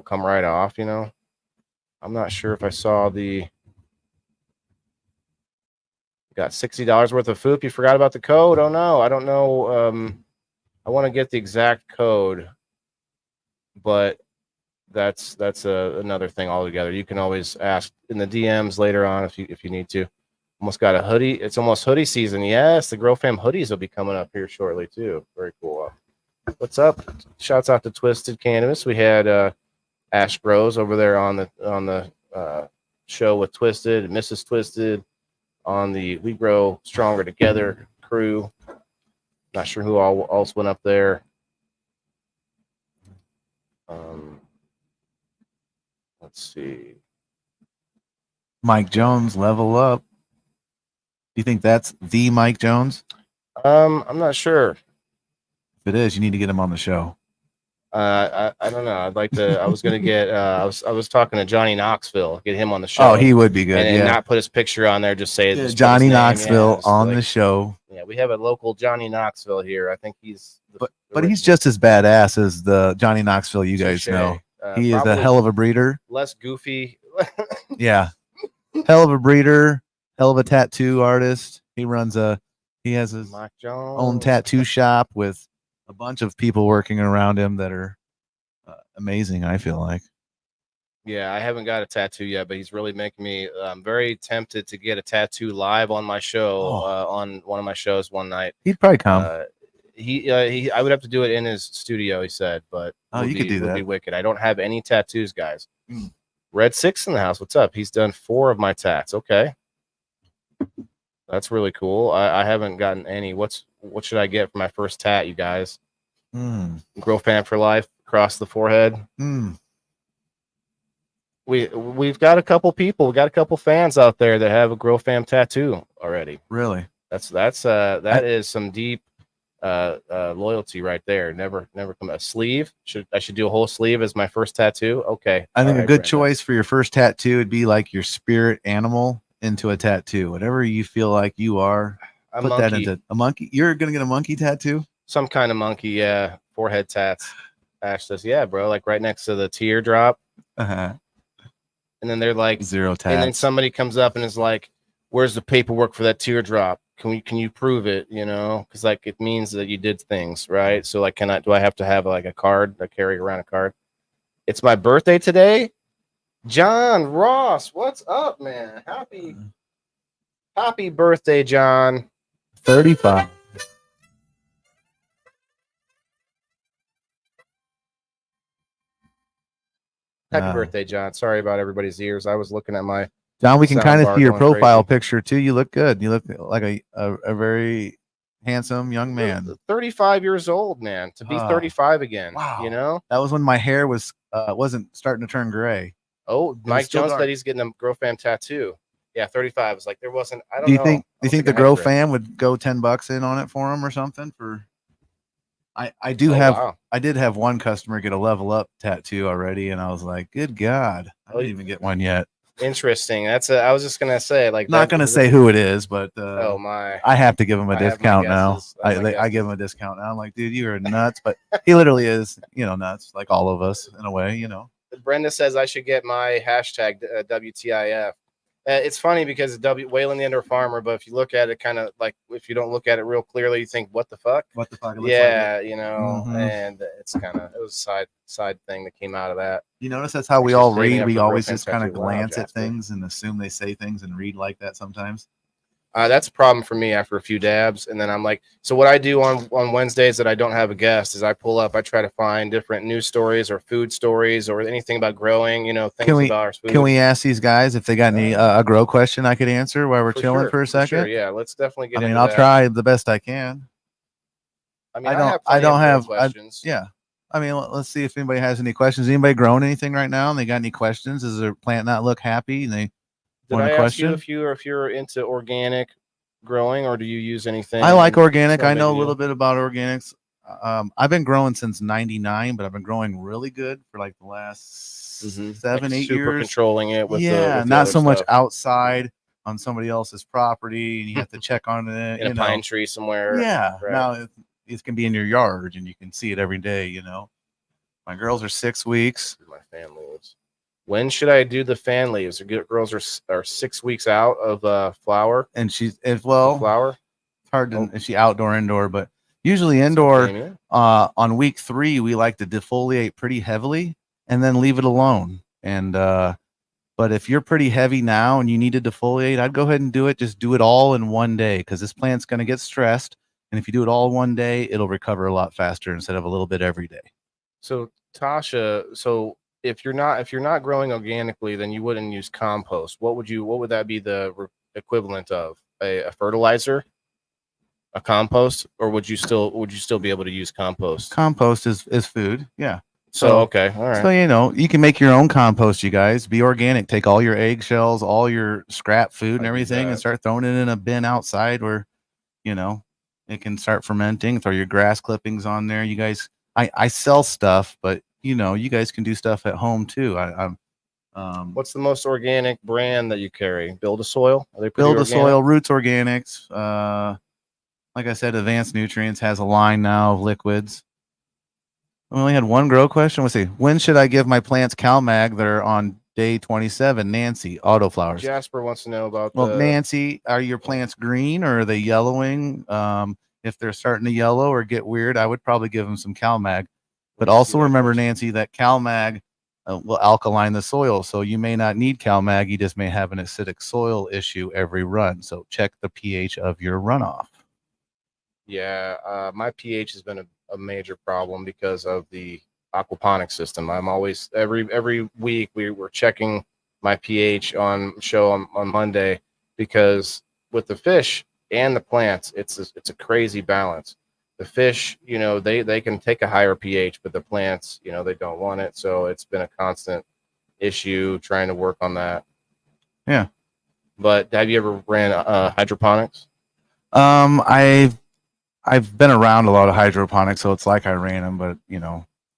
come right off, I'm not sure if I saw got $60 worth of FOOP. You forgot about the code. Oh no, I don't know. I want to get the exact code, but that's another thing altogether. You can always ask in the DMs later on if you need to. Almost got a hoodie. It's almost hoodie season. Yes, the Grow Fam hoodies will be coming up here shortly too. Very cool. What's up? Shouts out to Twisted Cannabis. We had Ash Bros over there on the show with Twisted, Mrs. Twisted, on the We Grow Stronger Together crew. Not sure who all else went up there. Let's see. Mike Jones, level up. Do you think that's the Mike Jones? I'm not sure. If it is, you need to get him on the show. I don't know. I'd like to. I was gonna get. I was talking to Johnny Knoxville. Get him on the show. Oh, he would be good. and yeah, not put his picture on there. Just say Yeah, just put Johnny his name. Knoxville just on like- the show. Yeah, we have a local Johnny Knoxville here. I think he's. But he's just as badass as the Johnny Knoxville you guys Touche. know. He is a Probably hell of a breeder. less goofy. Yeah, hell of a breeder. Hell of a tattoo artist. He has his Mike Jones. own tattoo shop with a bunch of people working around him that are amazing. I feel like. Yeah, I haven't got a tattoo yet, but he's really making me. I'm very tempted to get a tattoo live on my show, Oh. on one of my shows one night. He'd probably come. I would have to do it in his studio, he said, but Oh, you could do would that. be wicked. I don't have any tattoos, guys. Mm. Red 6 in the house. What's up? He's done 4 of my tats. Okay. That's really cool. I haven't gotten any. What should I get for my first tat, you guys? Grow Fam for life across the forehead. We've got a couple people. We got a couple fans out there that have a Grow Fam tattoo already. Really? That is some deep loyalty right there. Never come a sleeve. I should do a whole sleeve as my first tattoo. Okay. I think All a right, good Brandon. choice for your first tattoo would be like your spirit animal into a tattoo. Whatever you feel like you are, A put monkey, that into a monkey. You're gonna get a monkey tattoo? some kind of monkey. Yeah, forehead tats. Ash says, yeah, bro, like right next to the teardrop. Uh-huh. And then they're like, Zero and then tats. somebody comes up and is like, where's the paperwork for that teardrop? Can you prove it? Because like it means that you did things, right? So like, do I have to have like a card? I carry around a card. It's my birthday today. John Ross, what's up, man? Happy birthday, John. 35. Happy birthday, John. Sorry about everybody's ears. I was looking at my John, we can kind of Soundbar see your going profile crazy. picture too. You look good. You look like a very handsome young man. 35 years old, man. To be Oh, 35 again. wow. You know? That was when my hair was wasn't starting to turn gray. Oh, Mike still Jones dark. said he's getting a Grow Fam tattoo. Yeah, 35. It's like there wasn't. I don't Do you know. think? I Do you don't think the I had Grow gray. Fam would go $10 in on it for him or something? For I do Oh, have wow. I did have one customer get a Level Up tattoo already, and I was like, good God, I Oh, didn't even get one yet. Interesting. I was just gonna say like Not that. gonna say who it is, but Oh my. I have to give him a I have my discount now. guesses. I have my I give him guesses. a discount now. I'm like, dude, you are nuts, but he literally is, nuts, like all of us in a way, Brenda says I should get my hashtag WTIF. It's funny because Wayland the Indoor Farmer, but if you look at it kind of like if you don't look at it real clearly, you think, what the fuck? What the fuck? It looks Yeah, like and it's kind of it was a side thing that came out of that. You notice that's how we Actually all saving read. up We for always girlfriend just kind of tattoo. Wow, glance at Jasper. things and assume they say things and read like that sometimes. That's a problem for me after a few dabs, and then I'm like, so what I do on Wednesdays that I don't have a guest is I pull up, I try to find different news stories or food stories or anything about growing, things about our food. Can we ask these guys if they got any a grow question I could answer while we're chilling for a second? Sure, yeah, let's definitely get. I mean, into I'll that. try the best I can. I mean, I don't have questions. Yeah. I mean, let's see if anybody has any questions. Anybody growing anything right now and they got any questions? Does their plant not look happy? And they Did want I a ask question? you if you're into organic growing or do you use anything? I like organic. It's no I know big a little deal. bit about organics. I've been growing since '99, but I've been growing really good for like the last 7, Like 8 super years. controlling it with the not other so much stuff. outside on somebody else's property, and you have to check on it. in a pine tree somewhere. Yeah. Right. Now it can be in your yard, and you can see it every day. My girls are 6 weeks. My fan leaves. When should I do the fan leaves? The girls are 6 weeks out of flower. And she's Flower. It's hard to is she outdoor, indoor, but usually indoor. Jamie. On week 3, we like to defoliate pretty heavily and then leave it alone. And but if you're pretty heavy now and you need to defoliate, I'd go ahead and do it. Just do it all in one day because this plant's going to get stressed. And if you do it all one day, it'll recover a lot faster instead of a little bit every day. So Tasha, if you're not growing organically, then you wouldn't use compost. What would that be the equivalent of? A fertilizer, a compost, or would you still be able to use compost? Compost is food. Yeah. So okay, all right. So you can make your own compost, you guys. Be organic. Take all your eggshells, all your scrap food and everything and start throwing it in a bin outside where, it can start fermenting. Throw your grass clippings on there. You guys, I sell stuff, but you guys can do stuff at home too. What's the most organic brand that you carry? Build a Soil? Are they pretty Build a organic? Soil, Roots Organics. Like I said, Advanced Nutrients has a line now of liquids. We only had one grow question. Let's see. When should I give my plants CalMag? They're on day 27. Nancy, Autoflowers. Jasper wants to know about Nancy, are your plants green or are they yellowing? If they're starting to yellow or get weird, I would probably give them some CalMag. But also remember, Nancy, that CalMag will alkaline the soil. So you may not need CalMag. You just may have an acidic soil issue every run. So check the pH of your runoff. Yeah, my pH has been a major problem because of the aquaponics system. I'm always every week we're checking my pH on Monday because with the fish and the plants, it's a crazy balance. The fish, they can take a higher pH, but the plants, they don't want it. So it's been a constant issue trying to work on that. Yeah. But have you ever ran hydroponics? I've been around a lot of hydroponics, so it's like I ran them, but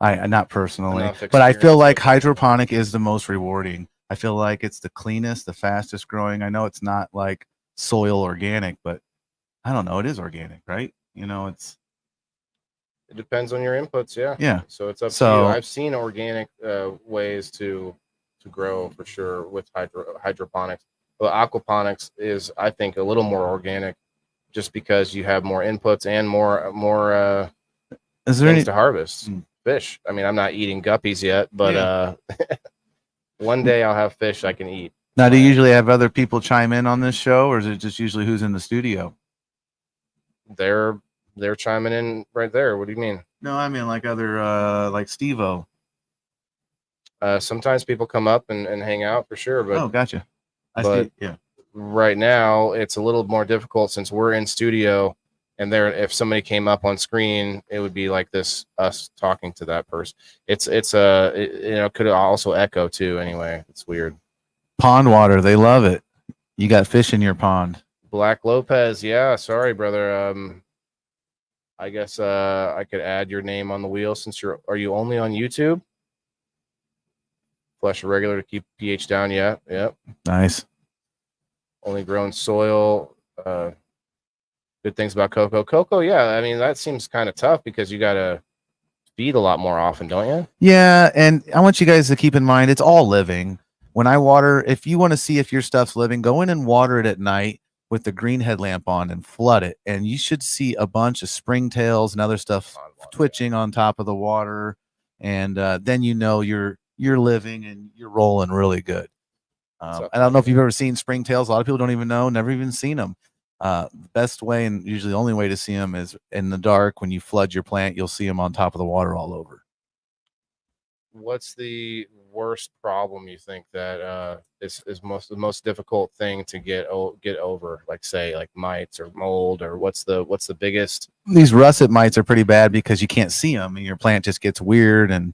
I not personally. But I feel like hydroponic is the most rewarding. I feel like it's the cleanest, the fastest growing. I know it's not like soil organic, but I don't know. It is organic, right? It depends on your inputs, yeah. Yeah. So it's up to you. I've seen organic ways to grow for sure with hydroponics. But aquaponics is, I think, a little more organic, just because you have more inputs and more things to harvest. Fish. I mean, I'm not eating guppies yet, but one day I'll have fish I can eat. Now, do you usually have other people chime in on this show, or is it just usually who's in the studio? They're chiming in right there. What do you mean? No, I mean like other like Steve-O. Sometimes people come up and hang out for sure, but gotcha. Yeah. Right now it's a little more difficult since we're in studio and there, if somebody came up on screen, it would be like this, us talking to that person. Could also echo too. Anyway, it's weird. Pond water, they love it. You got fish in your pond. Black Lopez, yeah. Sorry, brother. I guess I could add your name on the wheel since are you only on YouTube? Flesh a regular to keep pH down. Yeah, yep. Nice. Only grown soil. Good things about cocoa. Cocoa, yeah. I mean, that seems kind of tough because you got to feed a lot more often, don't you? Yeah, and I want you guys to keep in mind it's all living. When I water, if you want to see if your stuff's living, go in and water it at night with the green headlamp on and flood it, and you should see a bunch of springtails and other stuff twitching on top of the water, and then you know you're living and you're rolling really good. I don't know if you've ever seen springtails. A lot of people don't even know, never even seen them. The best way and usually the only way to see them is in the dark. When you flood your plant, you'll see them on top of the water all over. What's the worst problem you think that is the most difficult thing to get over? Like say like mites or mold, or what's the biggest? These russet mites are pretty bad because you can't see them and your plant just gets weird, and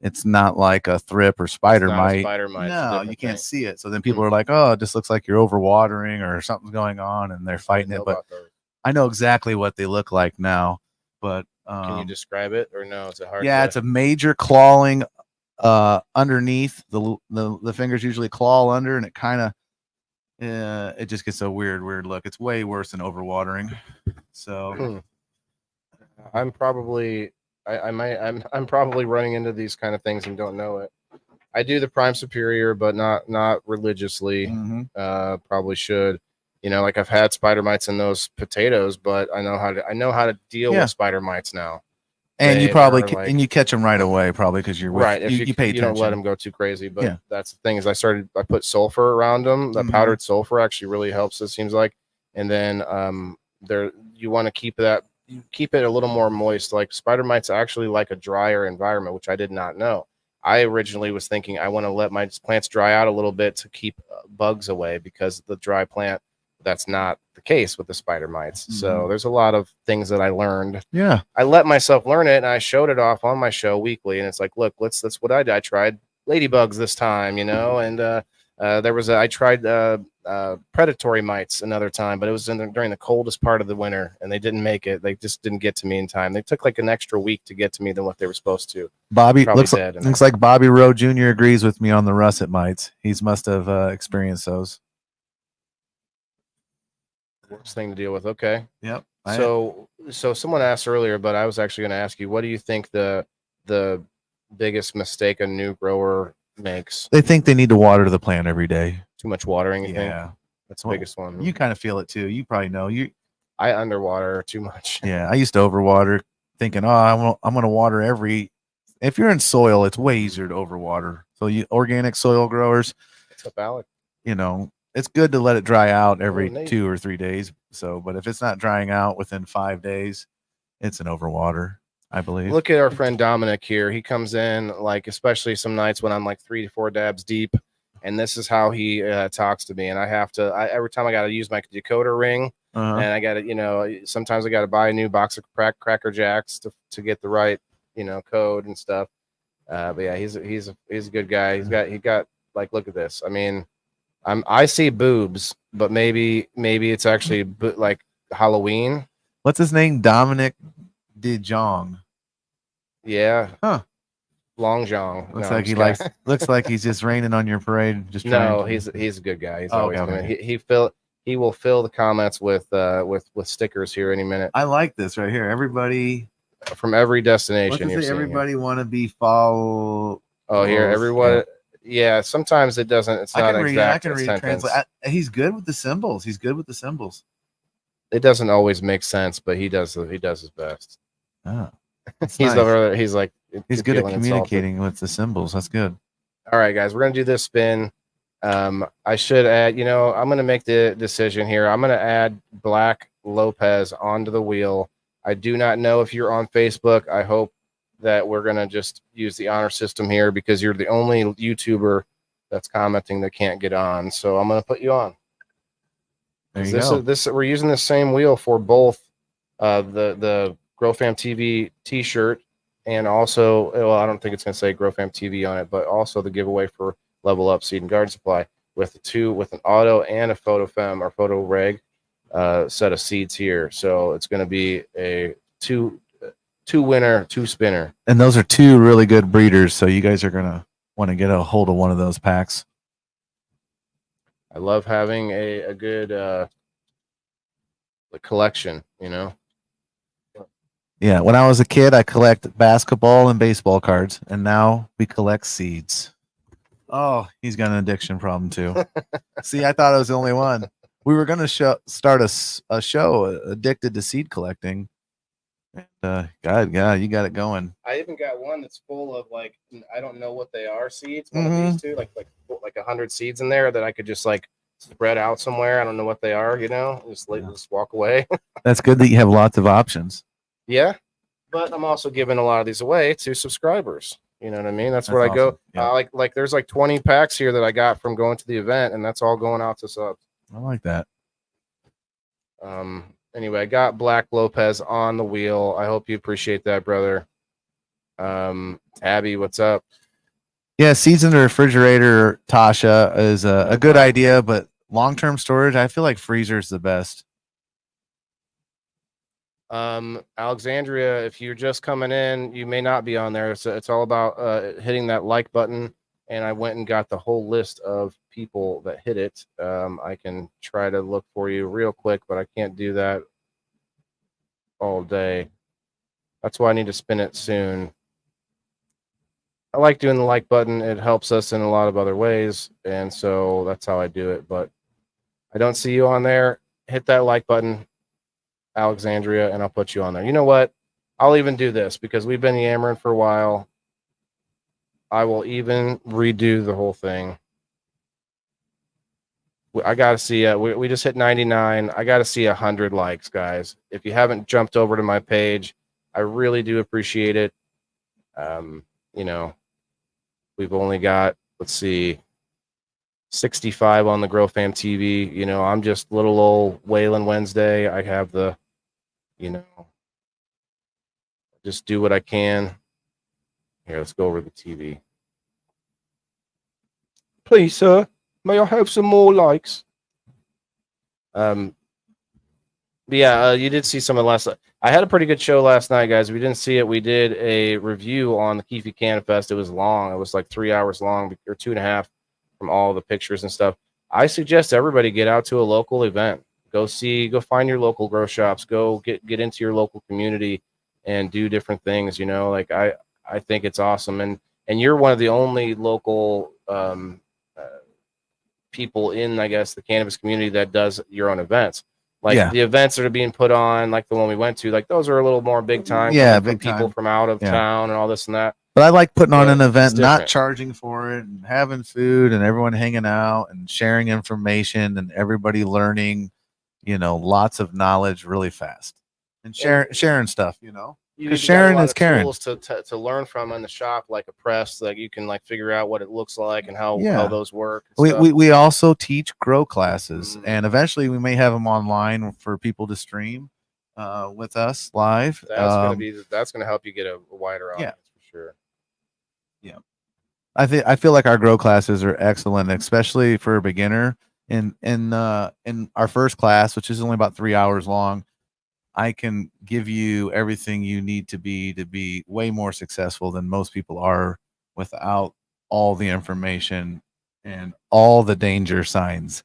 it's not like a thrip or spider mite. Spider mite. No, you can't see it. So then people are like, "Oh, it just looks like you're overwatering or something's going on," and they're fighting it. But I know exactly what they look like now. But can you describe it, or no? Is it hard? Yeah, it's a major clawing underneath the fingers usually claw under, and it kind of it just gets a weird look. It's way worse than overwatering. So I'm probably I'm probably running into these kind of things and don't know it. I do the Prime Superior, but not religiously. Probably should. You know, like I've had spider mites in those potatoes, but I know how to deal with spider mites now. And you probably and you catch them right away, probably because you're right. If you pay attention. You don't let them go too crazy. But that's the thing is I put sulfur around them. The powdered sulfur actually really helps. It seems like, and then you want to keep it a little more moist. Like spider mites actually like a drier environment, which I did not know. I originally was thinking I want to let my plants dry out a little bit to keep bugs away, because the dry plant, that's not the case with the spider mites. So there's a lot of things that I learned. Yeah. I let myself learn it, and I showed it off on my show weekly. And it's like, look, that's what I did. I tried ladybugs this time, and I tried predatory mites another time, but it was during the coldest part of the winter, and they didn't make it. They just didn't get to me in time. They took like an extra week to get to me than what they were supposed to. Bobby looks like Bobby Rowe Jr. agrees with me on the russet mites. He's must have experienced those. Worst thing to deal with. Okay. Yep. So someone asked earlier, but I was actually going to ask you, what do you think the biggest mistake a new grower makes? They think they need to water the plant every day. Too much watering, you think? That's the Well, biggest one. You kind of feel it too. You probably know. I underwater too much. Yeah, I used to overwater, thinking, I'm going to water every. If you're in soil, it's way easier to overwater. So you organic soil growers, What's up, Alec? It's good to let it dry out every 2 or 3 days. So, but if it's not drying out within 5 days, it's an overwater, I believe. Look at our friend Dominic here. He comes in, like, especially some nights when I'm like 3 to 4 dabs deep, and this is how he talks to me. And I have to, every time I got to use my decoder ring, and I got to, sometimes I got to buy a new box of Cracker Jacks to get the right, code and stuff. But yeah, he's a good guy. He got like, look at this. I mean, I see boobs, but maybe it's actually like Halloween. What's his name? Dominic DeJong. Yeah. Huh. Long Jong. Looks like he's just raining on your parade. Just he's a good guy. He's always he will fill the comments with stickers here any minute. I like this right here. Everybody from every destination. Everybody want to be follow. Oh, here everyone. Yeah, sometimes it doesn't. It's not exact. I can read translate. He's good with the symbols. It doesn't always make sense, but he does his best. Oh, he's nice. He's good at communicating with the symbols. That's good. All right, guys, we're gonna do this spin. I should add. I'm gonna make the decision here. I'm gonna add Black Lopez onto the wheel. I do not know if you're on Facebook. I hope that we're going to just use the honor system here, because you're the only YouTuber that's commenting that can't get on. So I'm going to put you on. There you go. We're using the same wheel for both the GrowFam TV T-shirt, and also, well, I don't think it's gonna say GrowFam TV on it, but also the giveaway for Level Up Seed and Garden Supply with an auto and a photo fem or photo reg set of seeds here. So it's gonna be a two winner, two spinner. And those are two really good breeders, so you guys are gonna want to get a hold of one of those packs. I love having a good collection, you know. Yeah, when I was a kid, I collect basketball and baseball cards, and now we collect seeds. Oh, he's got an addiction problem too. See, I thought I was the only one. We were gonna start a show addicted to seed collecting. And God, yeah, you got it going. I even got one that's full of like I don't know what they are seeds. One of these two, like 100 seeds in there that I could just like spread out somewhere. I don't know what they are, you know. Just walk away. That's good that you have lots of options. Yeah, but I'm also giving a lot of these away to subscribers. You know what I mean? That's where I go. Yeah. Like there's like 20 packs here that I got from going to the event, and that's all going out to subs. I like that. Anyway, I got Black Lopez on the wheel. I hope you appreciate that, brother. Abby, what's up? Yeah, seeds in the refrigerator, Tasha, is a good idea, but long-term storage, I feel like freezer is the best. Alexandria, if you're just coming in, you may not be on there. So it's all about hitting that like button. And I went and got the whole list of people that hit it. I can try to look for you real quick, but I can't do that all day. That's why I need to spin it soon. I like doing the like button. It helps us in a lot of other ways. And so that's how I do it. But I don't see you on there. Hit that like button, Alexandria, and I'll put you on there. You know what? I'll even do this because we've been yammering for a while. I will even redo the whole thing. I got to see we just hit 99. I got to see 100 likes, guys. If you haven't jumped over to my page, I really do appreciate it. You know, we've only got, let's see, 65 on the GrowFam TV. You know, I'm just little old Waylon Wednesday. I have the, you know, just do what I can. Here, let's go over the TV. Please, sir, may I have some more likes? But yeah, you did see some of the last. I had a pretty good show last night, guys. If you didn't see it, we did a review on the Keefe Can Fest. It was long. It was like 3 hours long, or 2.5, from all the pictures and stuff. I suggest everybody get out to a local event. Go find your local grow shops. Go get into your local community and do different things. You know, like I think it's awesome. And you're one of the only local people in, I guess, the cannabis community that does your own events. Like the events that are being put on, like the one we went to, like those are a little more big time. Yeah, big people from out of town and all this and that. But I like putting on an event, not charging for it, and having food and everyone hanging out and sharing information and everybody learning, you know, lots of knowledge really fast and sharing stuff, you know. Because sharing is caring. Tools to learn from in the shop, like a press, like you can like figure out what it looks like and how those work. We also teach grow classes, and eventually we may have them online for people to stream with us live. That's gonna help you get a wider audience for sure. Yeah, I feel like our grow classes are excellent, especially for a beginner. In our first class, which is only about 3 hours long, I can give you everything you need to be way more successful than most people are without all the information and all the danger signs.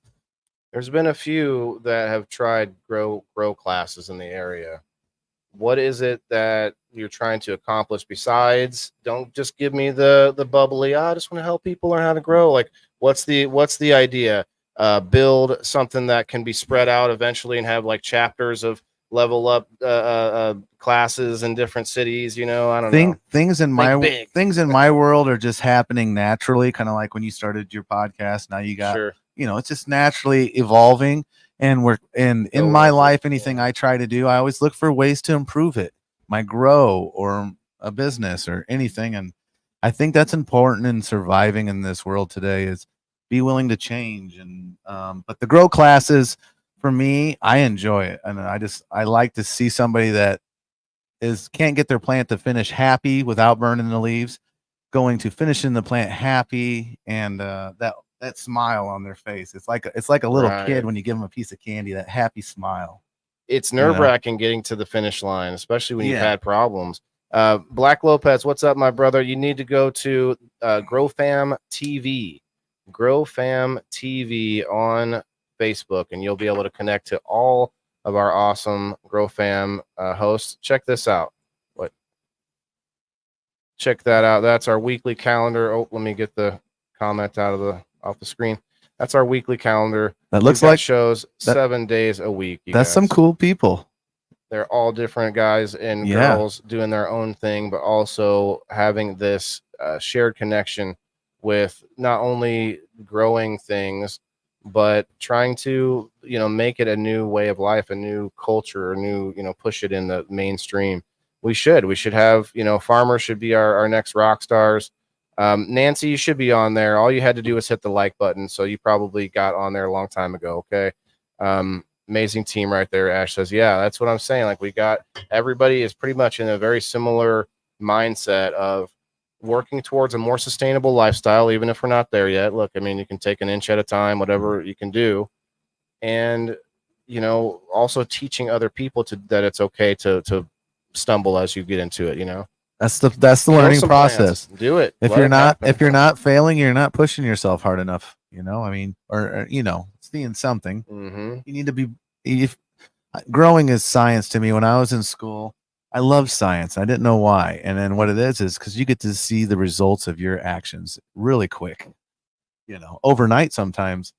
There's been a few that have tried grow classes in the area. What is it that you're trying to accomplish besides don't just give me the bubbly, I just want to help people learn how to grow? Like what's the idea? Build something that can be spread out eventually and have like chapters of Level Up classes in different cities, you know. I don't know. Things in my world are just happening naturally, kind of like when you started your podcast. Now you got, you know, it's just naturally evolving. And in my life, anything I try to do, I always look for ways to improve it, my grow or a business or anything. And I think that's important in surviving in this world today, is be willing to change. And but the grow classes, for me, I enjoy it, and I like to see somebody that can't get their plant to finish happy without burning the leaves, going to finishing the plant happy, and that smile on their face. It's like a little Right. kid when you give them a piece of candy, that happy smile. It's know? nerve-wracking getting to the finish line, especially when you've Yeah. had problems. Black Lopez, what's up, my brother? You need to go to GrowFam TV. GrowFam TV on Facebook, and you'll be able to connect to all of our awesome GrowFam hosts. Check this out. Check that out. That's our weekly calendar. Oh, let me get the comment off the screen. That's our weekly calendar. That looks We've got like shows 7 days a week. that's some guys. cool people. They're all different guys and Yeah. girls doing their own thing, but also having this shared connection with not only growing things, but trying to, make it a new way of life, a new culture, a new, push it in the mainstream. We should have, farmers should be our next rock stars. Nancy, you should be on there. All you had to do was hit the like button. So you probably got on there a long time ago. Okay. Amazing team right there. Ash says, yeah, that's what I'm saying. Like everybody is pretty much in a very similar mindset of working towards a more sustainable lifestyle, even if we're not there yet. Look, I mean, you can take an inch at a time, whatever you can do. And, also teaching other people that it's okay to stumble as you get into it, That's the Grow learning some plants. process. Do it. If Let you're it not happen. failing, you're not pushing yourself hard enough. I mean, or seeing something. Mhm. You need to be. Growing is science to me. When I was in school, I loved science. I didn't know why, and then what it is because you get to see the results of your actions really quick. Overnight sometimes.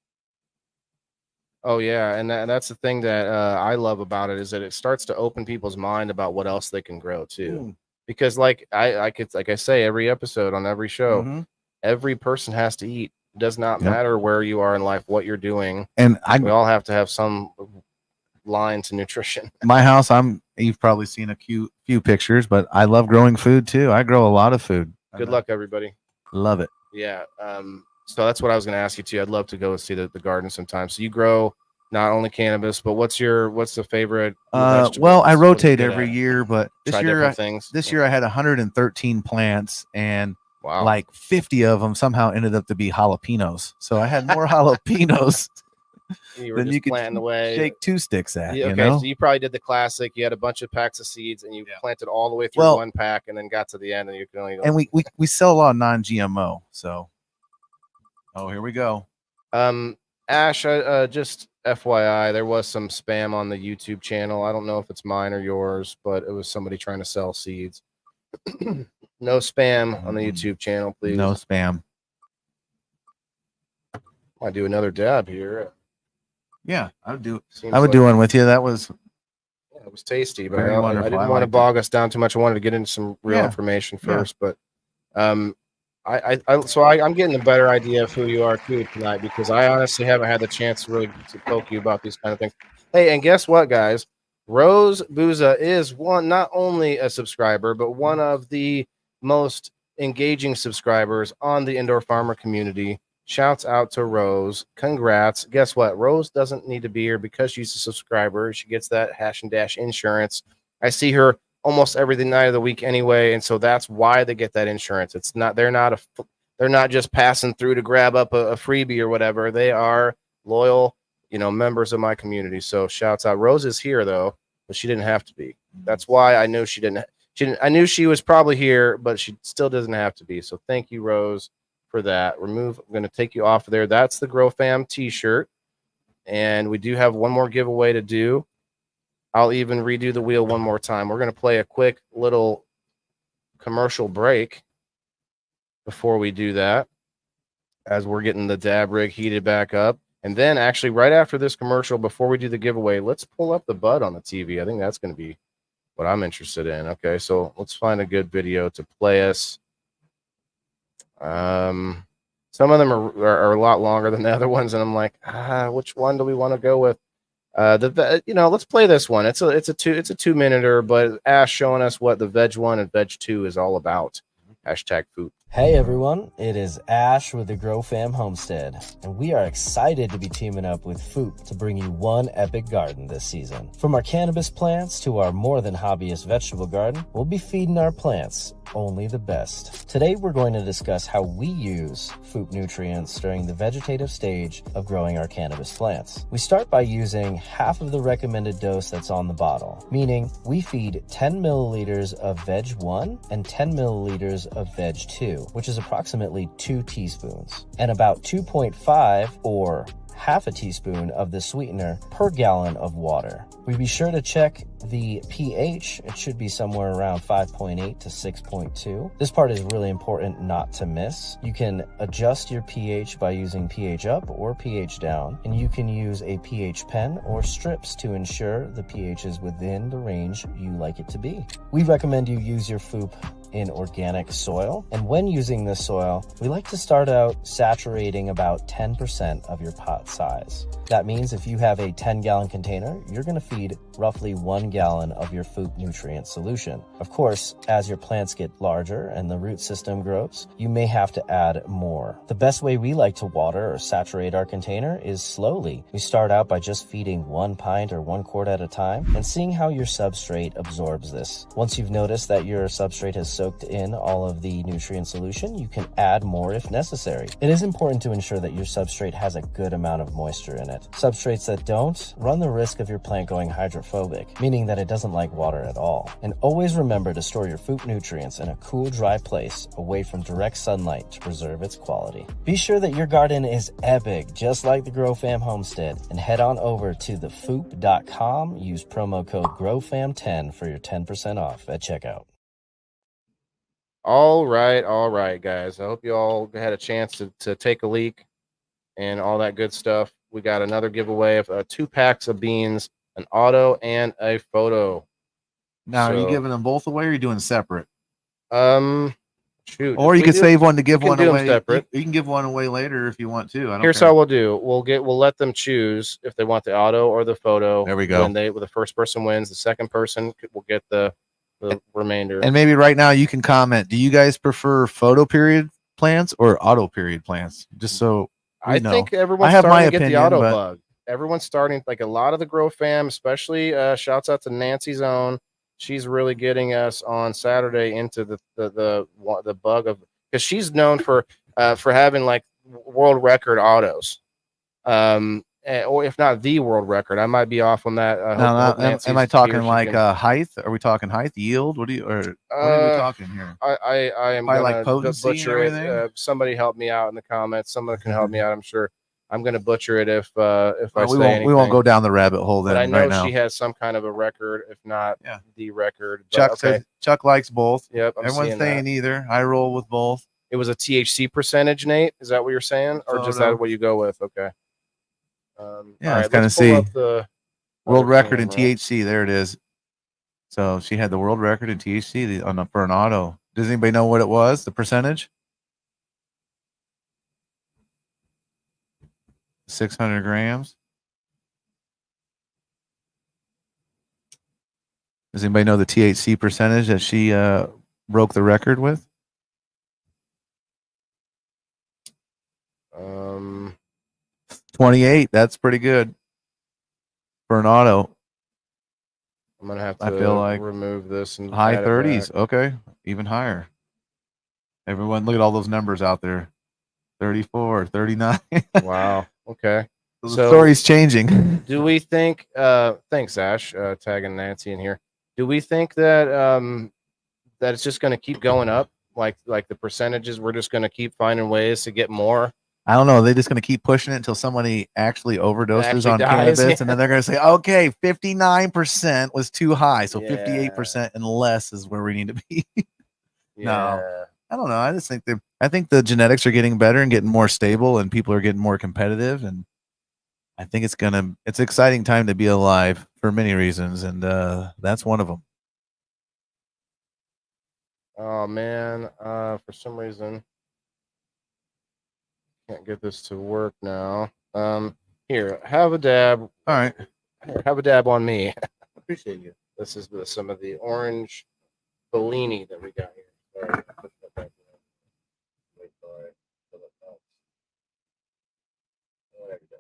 Oh yeah, and that's the thing that I love about it is that it starts to open people's mind about what else they can grow too. Because like I say every episode on every show, Mhm. every person has to eat. It does not Yep. matter where you are in life, what you're doing. And We all have to have some line to nutrition. my house, you've probably seen a few pictures, but I love growing food too. I grow a lot of food. Good luck, everybody. Love it. Yeah. So that's what I was going to ask you too. I'd love to go see the garden sometime. So you grow not only cannabis, but what's the favorite? Well, I What are you rotate good every at? year, but Try different things. this year I had 113 plants, and Wow. like 50 of them somehow ended up to be jalapenos. So I had more jalapenos You were than just you could planting away. shake 2 sticks at. Yeah, okay, so you probably did the classic. You had a bunch of packs of seeds, and you planted all the way through Well, one pack, and then got to the end, and you can only. And we sell a lot of non-GMO. So, here we go. Ash, just FYI, there was some spam on the YouTube channel. I don't know if it's mine or yours, but it was somebody trying to sell seeds. No spam on the YouTube channel, please. No spam. I do another dab here. Yeah, I would do. Seems I would like- do one with you. That was It was tasty, but Very I wonderful. didn't I want to liked it. bog us down too much. I wanted to get into some real Yeah. information Yeah. first, but I'm getting a better idea of who you are too tonight, because I honestly haven't had the chance to really to poke you about these kind of things. Hey, and guess what, guys? Rose Booza is not only a subscriber, but one of the most engaging subscribers on the Indoor Farmer community. Shouts out to Rose. Congrats. Guess what? Rose doesn't need to be here because she's a subscriber. She gets that Hash and Dash insurance. I see her almost every night of the week anyway, and so that's why they get that insurance. It's not they're not just passing through to grab up a freebie or whatever. They are loyal, members of my community. So shouts out. Rose is here though, but she didn't have to be. That's why I knew she didn't. I knew she was probably here, but she still doesn't have to be. So thank you, Rose, for that. I'm going to take you off of there. That's the Grow Fam t-shirt, and we do have one more giveaway to do. I'll even redo the wheel one more time. We're going to play a quick little commercial break before we do that, as we're getting the dab rig heated back up. And then actually right after this commercial, before we do the giveaway, let's pull up the bud on the TV. I think that's going to be what I'm interested in. Okay, so let's find a good video to play us. Some of them are a lot longer than the other ones, and I'm like, which one do we want to go with? Let's play this one. It's a 2-minute, but Ash showing us what the veg 1 and veg 2 is all about. #food. Hey everyone, it is Ash with the Grow Fam Homestead, and we are excited to be teaming up with Foop to bring you one epic garden this season. From our cannabis plants to our more than hobbyist vegetable garden, we'll be feeding our plants only the best. Today we're going to discuss how we use Foop nutrients during the vegetative stage of growing our cannabis plants. We start by using half of the recommended dose that's on the bottle, meaning we feed 10 milliliters of Veg 1 and 10 milliliters of Veg 2, which is approximately 2 teaspoons, and about 2.5 or half a teaspoon of the sweetener per gallon of water. We be sure to check the pH. It should be somewhere around 5.8 to 6.2. This part is really important not to miss. You can adjust your pH by using pH up or pH down, and you can use a pH pen or strips to ensure the pH is within the range you like it to be. We recommend you use your Foop in organic soil, and when using this soil, we like to start out saturating about 10% of your pot size. That means if you have a 10-gallon container, you're going to feed roughly 1 gallon of your Foop nutrient solution. Of course, as your plants get larger and the root system grows, you may have to add more. The best way we like to water or saturate our container is slowly. We start out by just feeding 1 pint or 1 quart at a time and seeing how your substrate absorbs this. Once you've noticed that your substrate has soaked in all of the nutrient solution, you can add more if necessary. It is important to ensure that your substrate has a good amount of moisture in it. Substrates that don't run the risk of your plant going hydrophobic, meaning that it doesn't like water at all. And always remember to store your Foop nutrients in a cool, dry place away from direct sunlight to preserve its quality. Be sure that your garden is epic, just like the Grow Fam Homestead, and head on over to thefoop.com. Use promo code GROWFAM10 for your 10% off at checkout. All right, guys. I hope you all had a chance to take a leak and all that good stuff. We got another giveaway of 2 packs of beans, an auto, and a photo. Now, are you So, giving them both away, or are you doing separate? Shoot. Or if you we could do- save one to give we can one do 'em away. separate. You can give one away later if you want to. I don't Here's care. how we'll do. We'll let them choose if they want the auto or the photo. There we go. When the first person wins, the second person will get the remainder. And maybe right now you can comment. Do you guys prefer photo period plants or auto period plants? Just so we I know. think everyone's I have starting my to get the opinion, auto but- bug. Everyone's starting, like a lot of the Grow Fam, especially shouts out to Nancy's Own. She's really getting us on Saturday into the bug of, because she's known for having like world record autos, or if not the world record. I might be off on that. Am I talking like height? Are we talking height, yield? What are we talking here? I am By, gonna like, potency and butcher it. everything? Somebody help me out in the comments. Someone can help me out. I'm sure I'm gonna butcher it if I we say anything. won't. We won't go down the rabbit hole then. But I know right now. she has some kind of a record, if not the record. But Chuck okay. says Chuck likes both. Yep, I'm Everyone's seeing saying that. either. I roll with both. It was a THC percentage, Nate. Is that what you're saying, or just Photo. that what you go with? Okay. Yeah, all let's right, kind of let's pull see. up the World other record in camera. THC. There it is. So she had the world record in THC for an auto. Does anybody know what it was? The percentage? 600 grams. Does anybody know the THC percentage that she broke the record with? 28. That's pretty good for an auto. I'm gonna have to I feel like remove this and high add it 30s. back. Okay, even higher. Everyone, look at all those numbers out there. 34, 39. Wow. Okay. So the story's changing. Do we think? Thanks, Ash, tagging Nancy in here. Do we think that that it's just going to keep going up? Like the percentages, we're just going to keep finding ways to get more. I don't know. They're just going to keep pushing it until somebody actually overdoses Actually on dies, cannabis, yeah. and then they're going to say, "Okay, 59% was too high, so Yeah. 58% and less is where we need to be." No. Yeah. I don't know. I just think I think the genetics are getting better and getting more stable, and people are getting more competitive, and I think it's an exciting time to be alive for many reasons, and that's one of them. Oh man, for some reason can't get this to work now. Here, have a dab. All right. Here, have a dab on me. Appreciate you. This is some of the orange Bellini that we got here. Sorry, put that back there. right. There we go.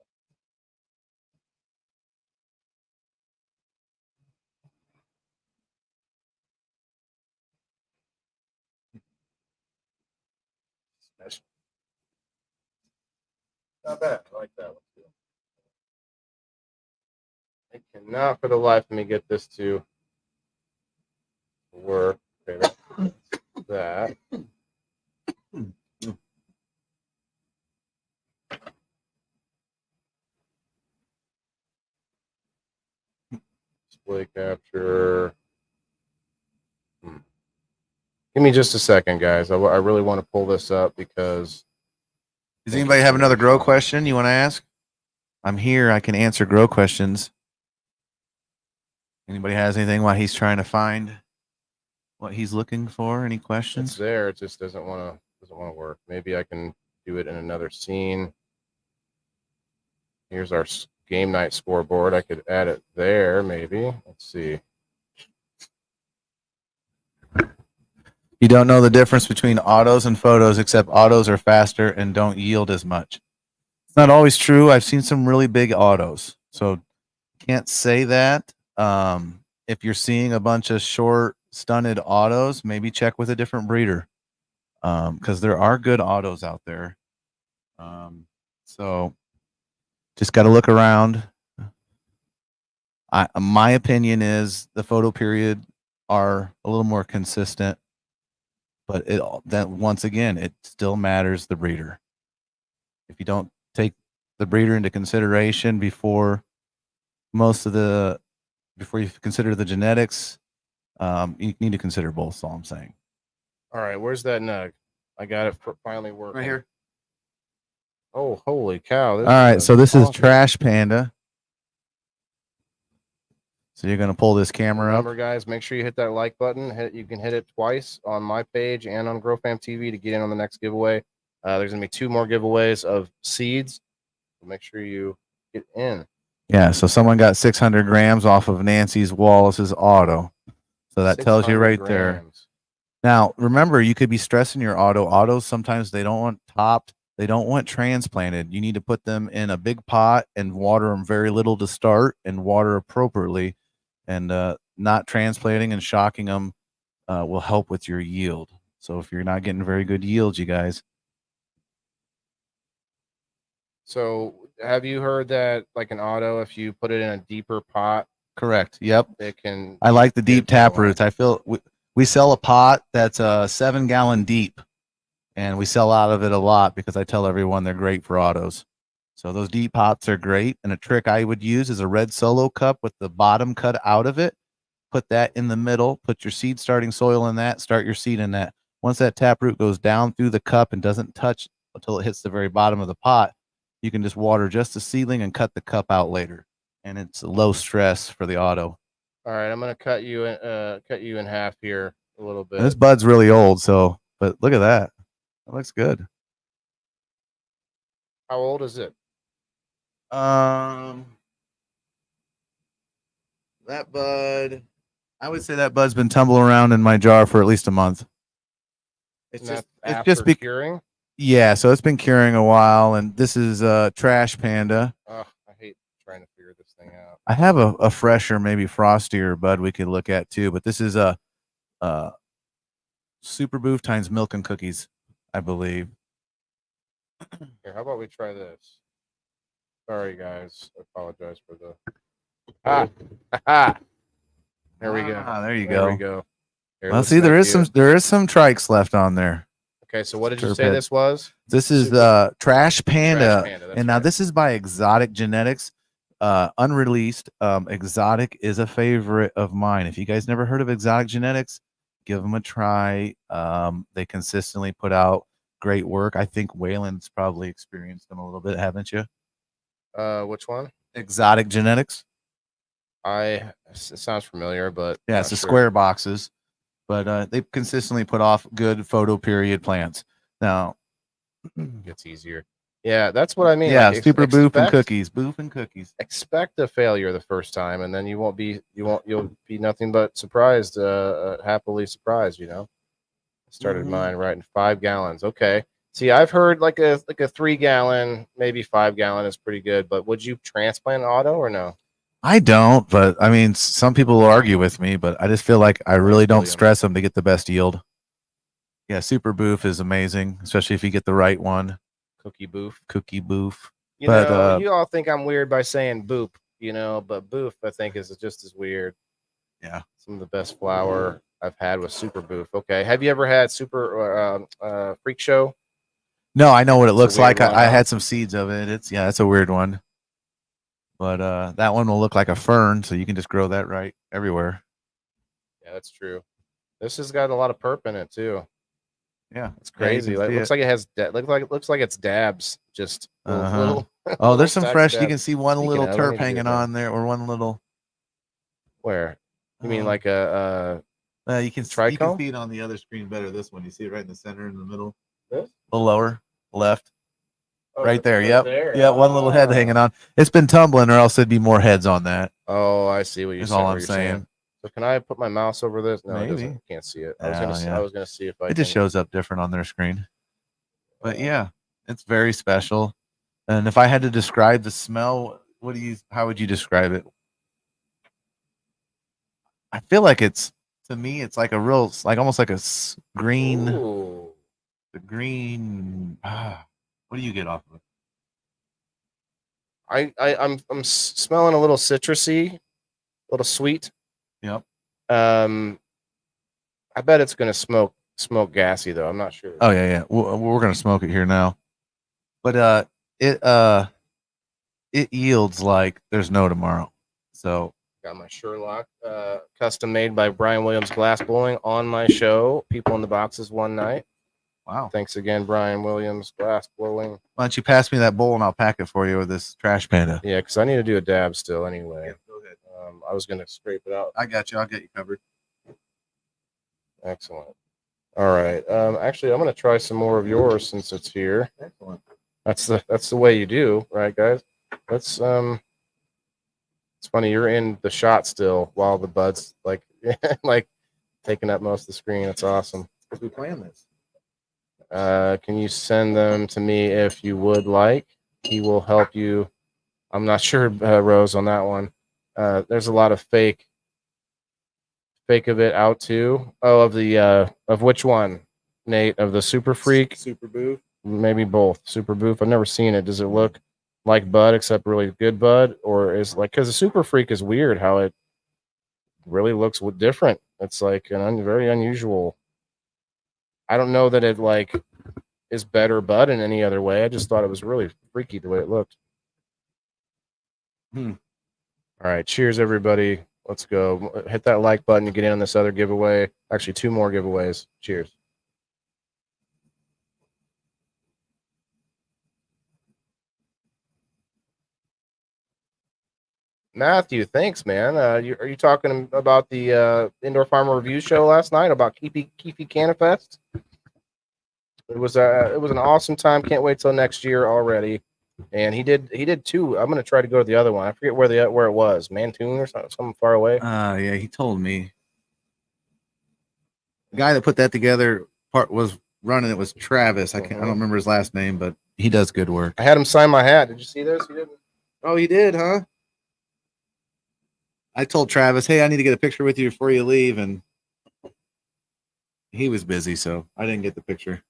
Not bad. I like that one too. I cannot for the life of me get this to work. Okay, that's that. Display capture. Give me just a second, guys. I really want to pull this up because. Does anybody have another grow question you want to ask? I'm here. I can answer grow questions. Anybody has anything while he's trying to find what he's looking for? Any It's questions? there. It just doesn't want to work. Maybe I can do it in another scene. Here's our game night scoreboard. I could add it there. Maybe. Let's see. You don't know the difference between autos and photos, except autos are faster and don't yield as much. It's not always true. I've seen some really big autos, so can't say that. If you're seeing a bunch of short, stunted autos, maybe check with a different breeder, because there are good autos out there. So just got to look around. My opinion is the photo period are a little more consistent. But once again, it still matters the breeder. If you don't take the breeder into consideration before you consider the genetics, you need to consider both. That's all I'm saying. All right, where's that nug? I got it finally working. Right here. Oh, holy cow! All right, so this is awesome. Trash Panda. So you're going to pull this camera up. Remember, guys, make sure you hit that like button. You can hit it twice on my page and on GrowFam TV to get in on the next giveaway. There's going to be 2 more giveaways of seeds. So make sure you get in. Yeah, so someone got 600 grams off of Nancy's Wallace's auto. So that tells you 600 right there. grams. Now, remember, you could be stressing your auto. Autos, sometimes they don't want topped. They don't want transplanted. You need to put them in a big pot and water them very little to start and water appropriately. And not transplanting and shocking them will help with your yield. So if you're not getting very good yields, you guys. So have you heard that, like an auto, if you put it in a deeper pot, Correct. Yep. it can. I like the deep tap more. roots. I feel we sell a pot that's 7-gallon deep, and we sell out of it a lot because I tell everyone they're great for autos. So those deep pots are great. And a trick I would use is a red Solo cup with the bottom cut out of it. Put that in the middle. Put your seed starting soil in that. Start your seed in that. Once that taproot goes down through the cup and doesn't touch until it hits the very bottom of the pot, you can just water just the seedling and cut the cup out later. And it's low stress for the auto. All right, I'm gonna cut you in half here a little bit. And this bud's really old, but look at that. That looks good. How old is it? That bud, I would say that bud's been tumbling around in my jar for at least a month. It's And just, that's it's just after be curing. yeah. So it's been curing a while, and this is Trash Panda. Oh, I hate trying to figure this thing out. I have a fresher, maybe frostier bud we could look at too, but this is a Super Boof times Milk and Cookies, I believe. Here, how about we try this? Sorry, guys. I apologize for the. There we go. There you There go. we go. Here, Well, let's see, there not is some trikes left on there. Okay, so what did you say Turped. this was? This is Super- Trash Panda. Trash Panda, that's And now right. this is by Exotic Genetics, unreleased. Exotic is a favorite of mine. If you guys never heard of Exotic Genetics, give them a try. They consistently put out great work. I think Waylon's probably experienced them a little bit, haven't you? Which one? Exotic Genetics. It sounds familiar, but Yeah, not it's the sure. square boxes, but they consistently put off good photo period plants. Now, Gets easier. Yeah, that's what I mean. yeah, like, Super Boof and expect- Cookies, Boof and Cookies. Expect a failure the first time, and then you'll be nothing but surprised, happily surprised. I started Mhm. mine right in 5 gallons. Okay, See, I've heard like a 3-gallon, maybe 5-gallon is pretty good. But would you transplant auto or no? I don't, but I mean, some people will argue with me, but I just feel like I really don't Williams. stress them to get the best yield. Yeah, Super Boof is amazing, especially if you get the right one. Cookie Boof. Cookie Boof. You But, know, you all think I'm weird by saying boop, you know, but boof I think is just as weird. Yeah. Some of the best flour I've had was Super Boof. Okay, have you ever had Super Freak Show? No, I know what it It's a looks weird like. one, I huh? had some seeds of it. It's a weird one. But that one will look like a fern, so you can just grow that right everywhere. Yeah, that's true. This has got a lot of perp in it too. Yeah, It's crazy. Like, looks like it has looks like it's dabs. Just little, Uh-huh. little Oh, little there's some stacks of fresh. You dabs. can see one Speaking little of, I terp need to get hanging that. on there, or one little. Where? You mean uh, like a you can trichome? see it on the other screen better. This one, you see it right in the center, in the middle, this? a little lower left, Oh, right it's there. right Yep, there. yeah, one little head Ah. hanging on. It's been tumbling, or else there'd be more heads on that. Oh, I see what you're Is saying. all what I'm you're saying. So can I put my mouse over this? No, it Maybe. doesn't. I can't see it. Yeah. I was gonna see if I. It just can- shows up different on their screen. But yeah, it's very special. And if I had to describe the smell, how would you describe it? I feel like to me, it's like a real, like almost like a green, Ooh. the green. What do you get off of it? I'm smelling a little citrusy, a little sweet. Yep. I bet it's gonna smoke gassy though. I'm not sure. Oh yeah. We're gonna smoke it here now. But it yields like there's no tomorrow. So Got my Sherlock, custom made by Brian Williams Glass Blowing on my show. People in the Boxes one night. wow. Thanks again, Brian Williams Glass Blowing. Why don't you pass me that bowl and I'll pack it for you with this trash panda? Yeah, because I need to do a dab still anyway. Go ahead. I was gonna scrape it out. I got you. I'll get you covered. Excellent. All right. Actually, I'm gonna try some more of yours since it's here. Excellent. That's the way you do, right, guys? Let's It's funny you're in the shot still while the bud's like like taking up most of the screen. That's awesome. Because we planned this. Can you send them to me if you would like? He will help you. I'm not sure, Rose, on that one. There's a lot of fake of it out too. Oh, of which one, Nate? Of the Super Freak? Super Boof. Maybe both. Super Boof. I've never seen it. Does it look like Bud except really good Bud, or is like because the Super Freak is weird how it really looks different. It's like very unusual. I don't know that it like is better Bud in any other way. I just thought it was really freaky the way it looked. All right, cheers everybody. Let's go. Hit that like button to get in on this other giveaway. Actually, 2 more giveaways. Cheers. Matthew, thanks, man. Are you talking about the Indoor Farmer Review show last night about Keefe Canifest? It was an awesome time. Can't wait till next year already. And he did 2. I'm gonna try to go to the other one. I forget where it was, Mantoon or something far away. Yeah, he told me. The guy that put that together was running it was Travis. I don't remember his last name, but he does good work. I had him sign my hat. Did you see this? He didn't. Oh, he did, huh? I told Travis, hey, I need to get a picture with you before you leave, and he was busy, so I didn't get the picture.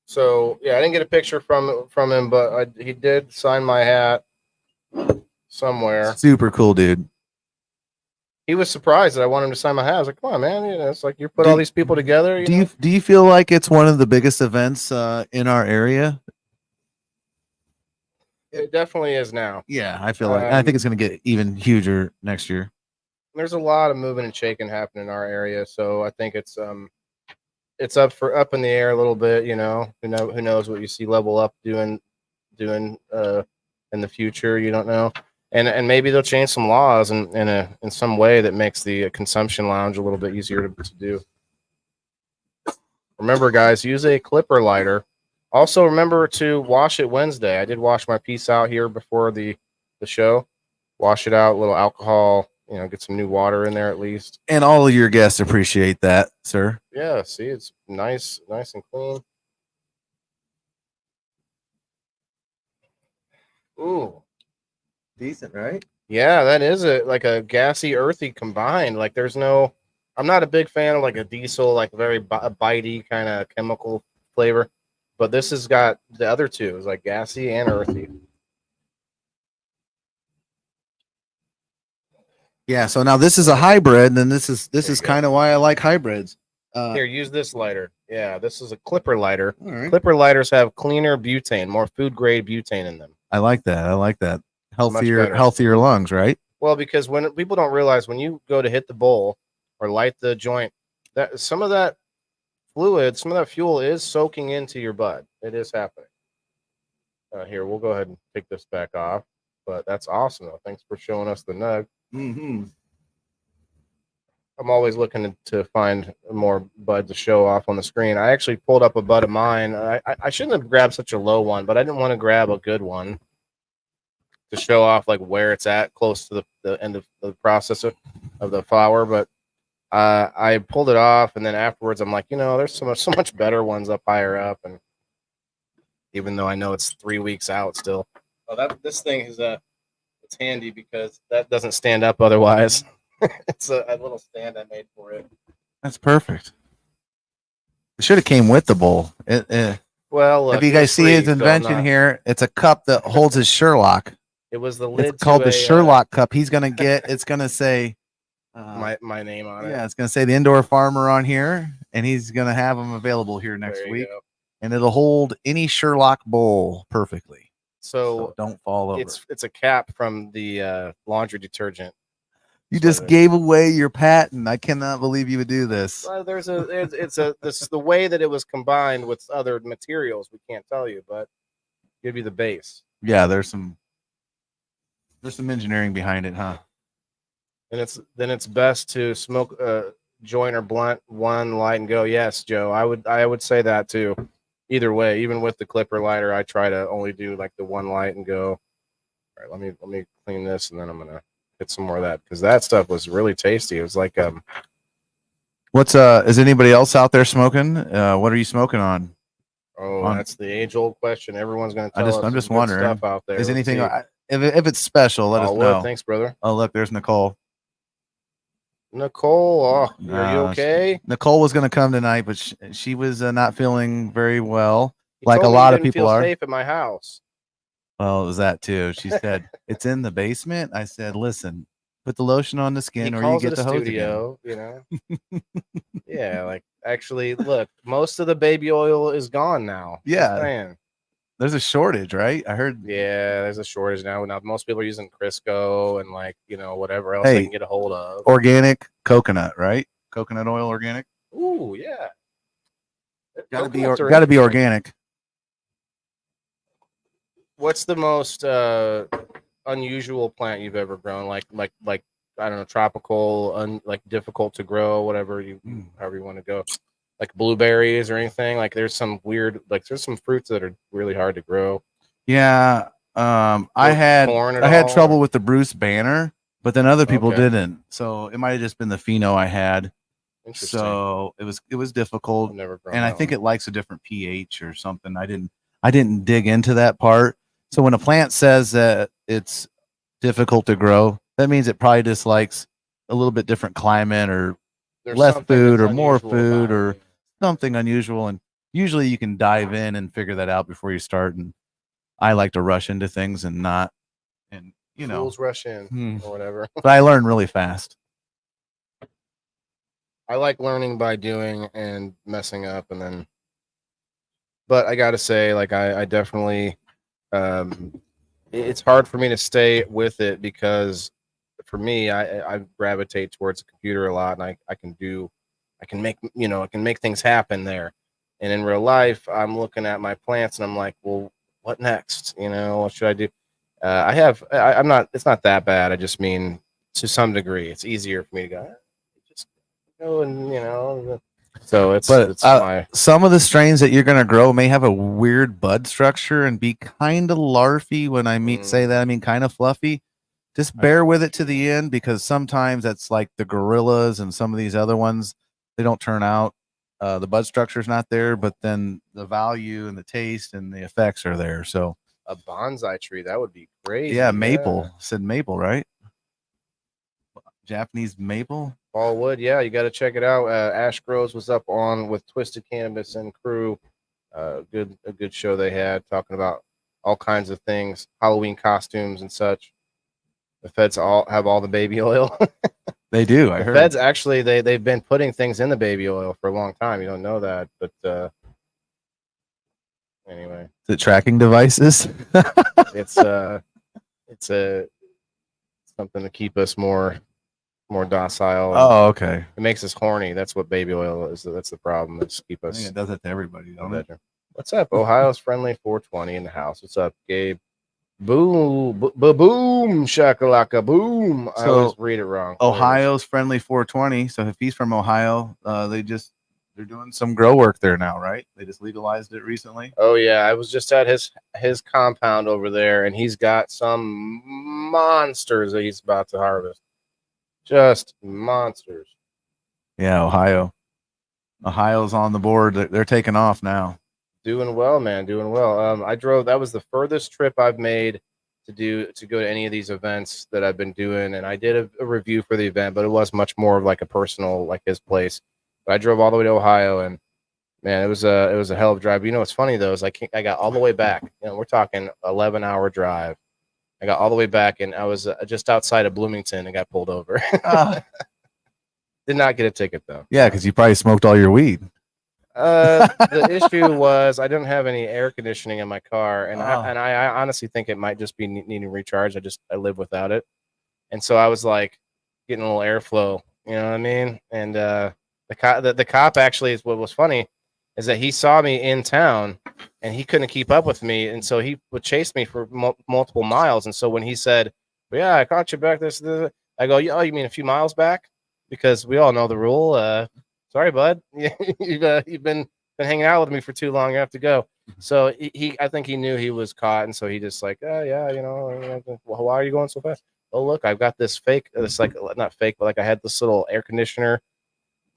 So yeah, I didn't get a picture from him, but he did sign my hat somewhere. Super cool, dude. He was surprised that I wanted him to sign my hat. I was like, "Come on, man! You know, it's like you put all these people together." Do you feel like it's one of the biggest events in our area? It definitely is now. Yeah, I feel like I think it's going to get even huger next year. There's a lot of moving and shaking happening in our area, so I think it's up in the air a little bit. You know, who knows what you see Level Up doing in the future? You don't know, and maybe they'll change some laws in some way that makes the consumption lounge a little bit easier to do. Remember, guys, use a clipper lighter. Also, remember to wash it Wednesday. I did wash my piece out here before the show. Wash it out, a little alcohol, get some new water in there at least. And all of your guests appreciate that, sir. Yeah, see, it's nice and clean. Ooh. Decent, right? Yeah, that is like a gassy, earthy combined. Like there's no, I'm not a big fan of like a diesel, like very bitey kind of chemical flavor, but this has got the other two. It's like gassy and earthy. Yeah. So now this is a hybrid, and this is There you go. kind of why I like hybrids. Here, use this lighter. Yeah, this is a clipper lighter. All right. Clipper lighters have cleaner butane, more food grade butane in them. I like that. I like that. better. Healthier lungs, right? Well, because when people don't realize when you go to hit the bowl or light the joint, that some of that fluid, some of that fuel is soaking into your bud. It is happening. Here, we'll go ahead and take this back off. But that's awesome, though. Thanks for showing us the nug. Mm-hmm. I'm always looking to find more bud to show off on the screen. I actually pulled up a bud of mine. I shouldn't have grabbed such a low one, but I didn't want to grab a good one to show off like where it's at, close to the end of the process of the flower. But I pulled it off, and then afterwards, I'm like, there's so much better ones up higher up, and even though I know it's 3 weeks out still. Oh, this thing is it's handy because that doesn't stand up otherwise. It's a little stand I made for it. That's perfect. It should have came with the bowl. Well, look, if you it guys was see free, his so I'm invention not- here, it's a cup that holds his Sherlock. It was the lid. It's called to the a, Sherlock cup. He's gonna get. It's gonna say. My name on it. Yeah, it's gonna say the indoor farmer on here, and he's gonna have them available here next There you week, go. and it'll hold any Sherlock bowl perfectly. So don't fall over. it's a cap from the laundry detergent. You just so gave away your patent. I cannot believe you would do this. Well, this is the way that it was combined with other materials. We can't tell you, but give you the base. Yeah, there's some engineering behind it, huh? And it's best to smoke joint or blunt one light and go. Yes, Joe, I would say that too. Either way, even with the clipper lighter, I try to only do like the one light and go. All right, let me clean this, and then I'm gonna get some more of that because that stuff was really tasty. It was like What's is anybody else out there smoking? What are you smoking on? That's the age old question. Everyone's gonna tell us. I'm just some good wondering. stuff out there. Is Let's anything see. if it's special, let us know. Thanks, brother. Oh, look, there's Nicole. Nicole, are you okay? Nicole was going to come tonight, but she was not feeling very well, You like a told me lot you of didn't people feel are. safe at my house. Well, it was that too. She said it's in the basement. I said, listen, put the lotion on the skin, He or calls you it get a the hose again. studio, Yeah, like actually, look, most of the baby oil is gone now. Yeah. Just saying. There's a shortage, right? I heard. Yeah, there's a shortage now. Now most people are using Crisco and like whatever else Hey, they can get a hold of. Organic coconut, right? Coconut oil, organic. Ooh, yeah. Got to be Coconuts are got to be interesting. organic. What's the most unusual plant you've ever grown? Like I don't know, tropical, like difficult to grow, whatever however you want to go. Like blueberries or anything. Like there's some weird, like there's some fruits that are really hard to grow. Yeah. I Or had corn at I had all, trouble or- with the Bruce Banner, but then other people Okay. didn't. So it might have just been the pheno I had. Interesting. So it was difficult. I've never grown And I that think one. it likes a different pH or something. I didn't dig into that part. So when a plant says that it's difficult to grow, that means it probably dislikes a little bit different climate or There's less something food that's or more unusual food about or it. something unusual. And usually you can dive in and figure that out before you start. And I like to rush into things and not, and Fools rush in Hmm. or whatever. but I learn really fast. I like learning by doing and messing up, and then. But I gotta say, like I definitely, it's hard for me to stay with it because, for me, I gravitate towards the computer a lot, and I can make things happen there, and in real life, I'm looking at my plants and I'm like, well, what next? What should I do? I'm not. It's not that bad. I just mean to some degree, it's easier for me to go. Just go and. So it's my Some of the strains that you're going to grow may have a weird bud structure and be kind of larfy. When I say that, I mean kind of fluffy. Just bear with it to the end, because sometimes that's like the gorillas and some of these other ones, they don't turn out. The bud structure is not there, but then the value and the taste and the effects are there. So a bonsai tree. That would be crazy. Yeah, maple. Said maple, right? Japanese maple. Fall wood. Yeah, you got to check it out. Ash Grows was up on with Twisted Cannabis and crew. A good show they had talking about all kinds of things, Halloween costumes and such. The feds all have all the baby oil. They do. I The heard. feds actually they've been putting things in the baby oil for a long time. You don't know that, but anyway, The tracking devices. it's it's a something to keep us more docile. Oh, okay. It makes us horny. That's what baby oil is. That's the problem. It's keep I us think it does that to everybody, in don't the it? bedroom. What's up? Ohio's friendly 420 in the house. What's up, Gabe? Boom, boom, shakalaka, boom. I So, always read it wrong. Ohio's friendly 420. So if he's from Ohio, they're doing some grow work there now, right? They just legalized it recently. Oh yeah, I was just at his compound over there, and he's got some monsters that he's about to harvest. Just monsters. Yeah, Ohio. Ohio's on the board. They're taking off now. Doing well, man. Doing well. I drove. That was the furthest trip I've made to go to any of these events that I've been doing, and I did a review for the event, but it was much more of like a personal, like his place. But I drove all the way to Ohio, and man, it was a hell of a drive. But you know what's funny though is I got all the way back. You know, we're talking 11-hour drive. I got all the way back, and I was just outside of Bloomington and got pulled over. Did not get a ticket though. Yeah, because you probably smoked all your weed. The issue was I didn't have any air conditioning in my car, and Oh. I honestly think it might just be needing recharge. I live without it, and so I was like getting a little airflow. You know what I mean? And the cop actually is what was funny is that he saw me in town and he couldn't keep up with me, and so he would chase me for multiple miles. And so when he said, well, "Yeah, I caught you back," this, I go, "Oh, you mean a few miles back?" Because we all know the rule. Sorry, bud. You've been hanging out with me for too long. You have to go. So I think he knew he was caught, and so he just like, oh yeah, you know, well, why are you going so fast? Oh look, I've got this fake. It's like not fake, but like I had this little air conditioner,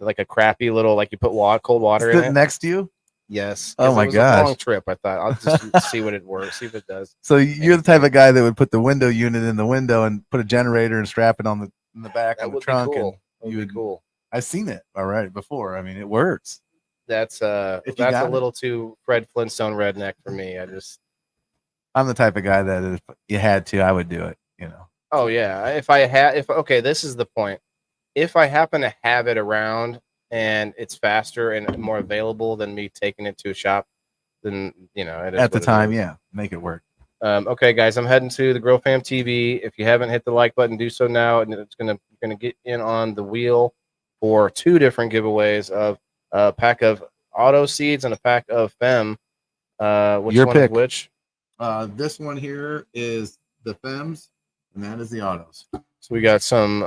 like a crappy little like you put cold water in Sitting it. next to you. Yes. Oh 'Cause my it was gosh. a long trip. I thought I'll just see what it works, see if it does. So you're the type of guy that would put the window unit in the window and put a generator and strap it in the back That of the would be trunk. cool. And That would you be would. cool. I've seen it already before. I mean, it works. That's If you that's got a it. little too Fred Flintstone redneck for me. I'm the type of guy that if you had to, I would do it. You know. Oh yeah. Okay, this is the point. If I happen to have it around and it's faster and more available than me taking it to a shop, then you know it is At the what it time, is. yeah, make it work. Okay, guys, I'm heading to the Grow Fam TV. If you haven't hit the like button, do so now, and it's gonna get in on the wheel for 2 different giveaways of a pack of auto seeds and a pack of Fem. Which Your one is pick. which? This one here is the Fems, and that is the autos. So we got some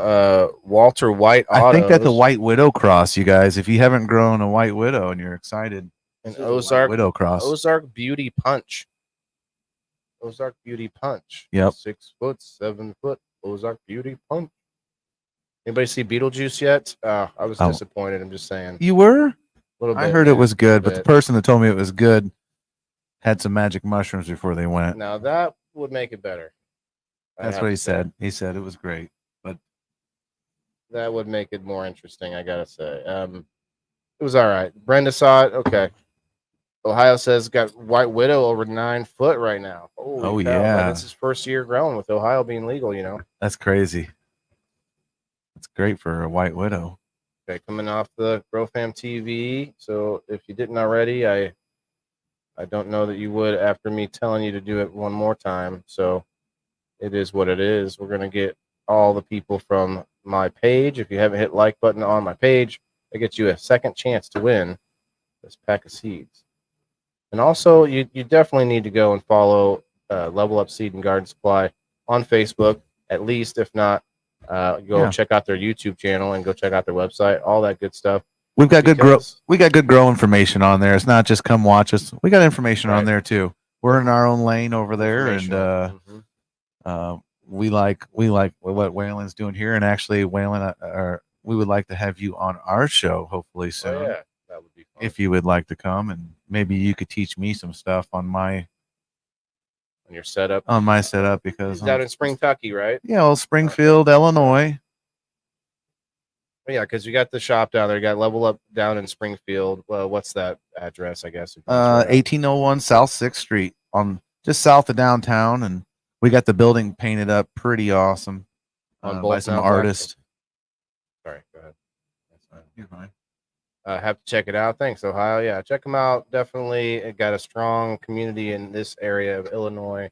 Walter White autos. I think that's a White Widow cross, you guys. If you haven't grown a White Widow and you're excited, an this is a White Ozark Widow cross. Ozark Beauty Punch. Ozark Beauty Punch. Yep. 6 foot, 7 foot. Ozark Beauty Punch. Anybody see Beetlejuice yet? I was Oh. disappointed. I'm just saying. You were? Little I bit, heard it man. was good, but the bit. person that told me it was good had some magic mushrooms before they went. Now that would make it better. I That's have what he to say. said. He said it was great. But That would make it more interesting, I gotta say. It was all right. Brenda saw it. Okay. Ohio says got White Widow over 9 foot right now. Holy Oh, cow. yeah. That's his first year growing with Ohio being legal, you know. that's crazy. It's great for a White Widow. Okay, coming off the Grow Fam TV. So if you didn't already, I don't know that you would after me telling you to do it one more time. So it is what it is. We're gonna get all the people from my page. If you haven't hit like button on my page, it gets you a second chance to win this pack of seeds. And also, you definitely need to go and follow Level Up Seed and Garden Supply on Facebook, at least. If not, go Yeah. check out their YouTube channel and go check out their website. All that good stuff. We've got good grow. Because- We got good grow information on there. It's not just come watch us. We got information on Right. there too. We're in our own lane over there, and Informational. Mhm. we like what Waylon's doing here. And actually, Waylon, we would like to have you on our show hopefully soon. Oh, yeah, that would be fun. If you would like to come, and maybe you could teach me some stuff on my on your setup. on my setup because It's out in Spring Tucky, right? yeah, well, Springfield, Illinois. Yeah, because you got the shop down there. You got Level Up down in Springfield. Well, what's that address? I guess. 1801 South 6th Street, on just south of downtown, and we got the building painted up pretty awesome On by both some now, Black- artists. Sorry, go ahead. That's fine. You're fine. Have to check it out. Thanks, Ohio. Yeah, check them out. Definitely, it got a strong community in this area of Illinois,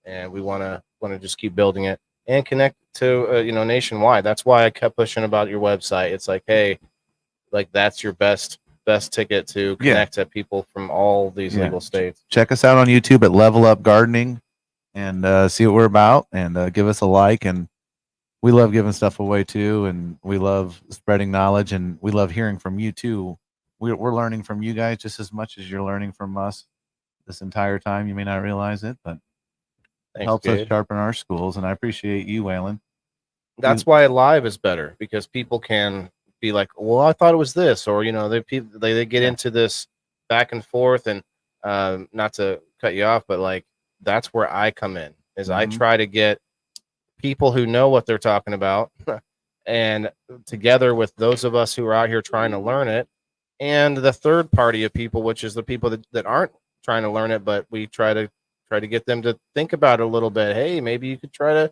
and we want to just keep building it and connect to nationwide. That's why I kept pushing about your website. It's like, hey, like that's your best ticket to connect to people from all these Yeah. legal states. Check us out on YouTube at Level Up Gardening and see what we're about, and give us a like. And we love giving stuff away too, and we love spreading knowledge, and we love hearing from you too. We're learning from you guys just as much as you're learning from us this entire time. You may not realize it, but Thanks, helps us Gabe. sharpen our schools, and I appreciate you, Waylon. That's why live is better, because people can be like, well, I thought it was this, or they get into this back and forth, and not to cut you off, but like that's where I come in, is I Mhm. try to get people who know what they're talking about and together with those of us who are out here trying to learn it, and the third party of people, which is the people that aren't trying to learn it, but we try to get them to think about it a little bit. Hey, maybe you could try to,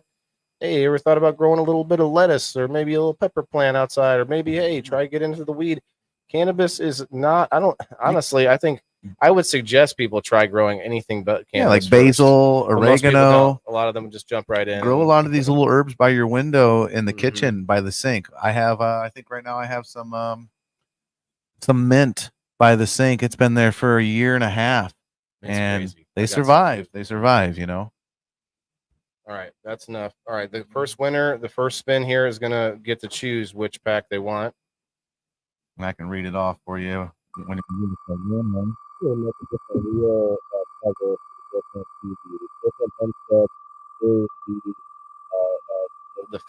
hey, you ever thought about growing a little bit of lettuce, or maybe a little pepper plant outside, or maybe, hey, try to get into the weed. Cannabis is not, I think I would suggest people try growing anything but cannabis. Yeah, like first. basil, But most people oregano. don't. A lot of them just jump right in. Grow a lot of these little herbs by your window in the Mhm. kitchen by the sink. I have I think right now I have some mint by the sink. It's been there for a year and a half, It's and crazy. I they got some survive. too. They survive, you know. All right, that's enough. All right, the first winner, the first spin here is gonna get to choose which pack they want. And I can read it off for you when you do this again.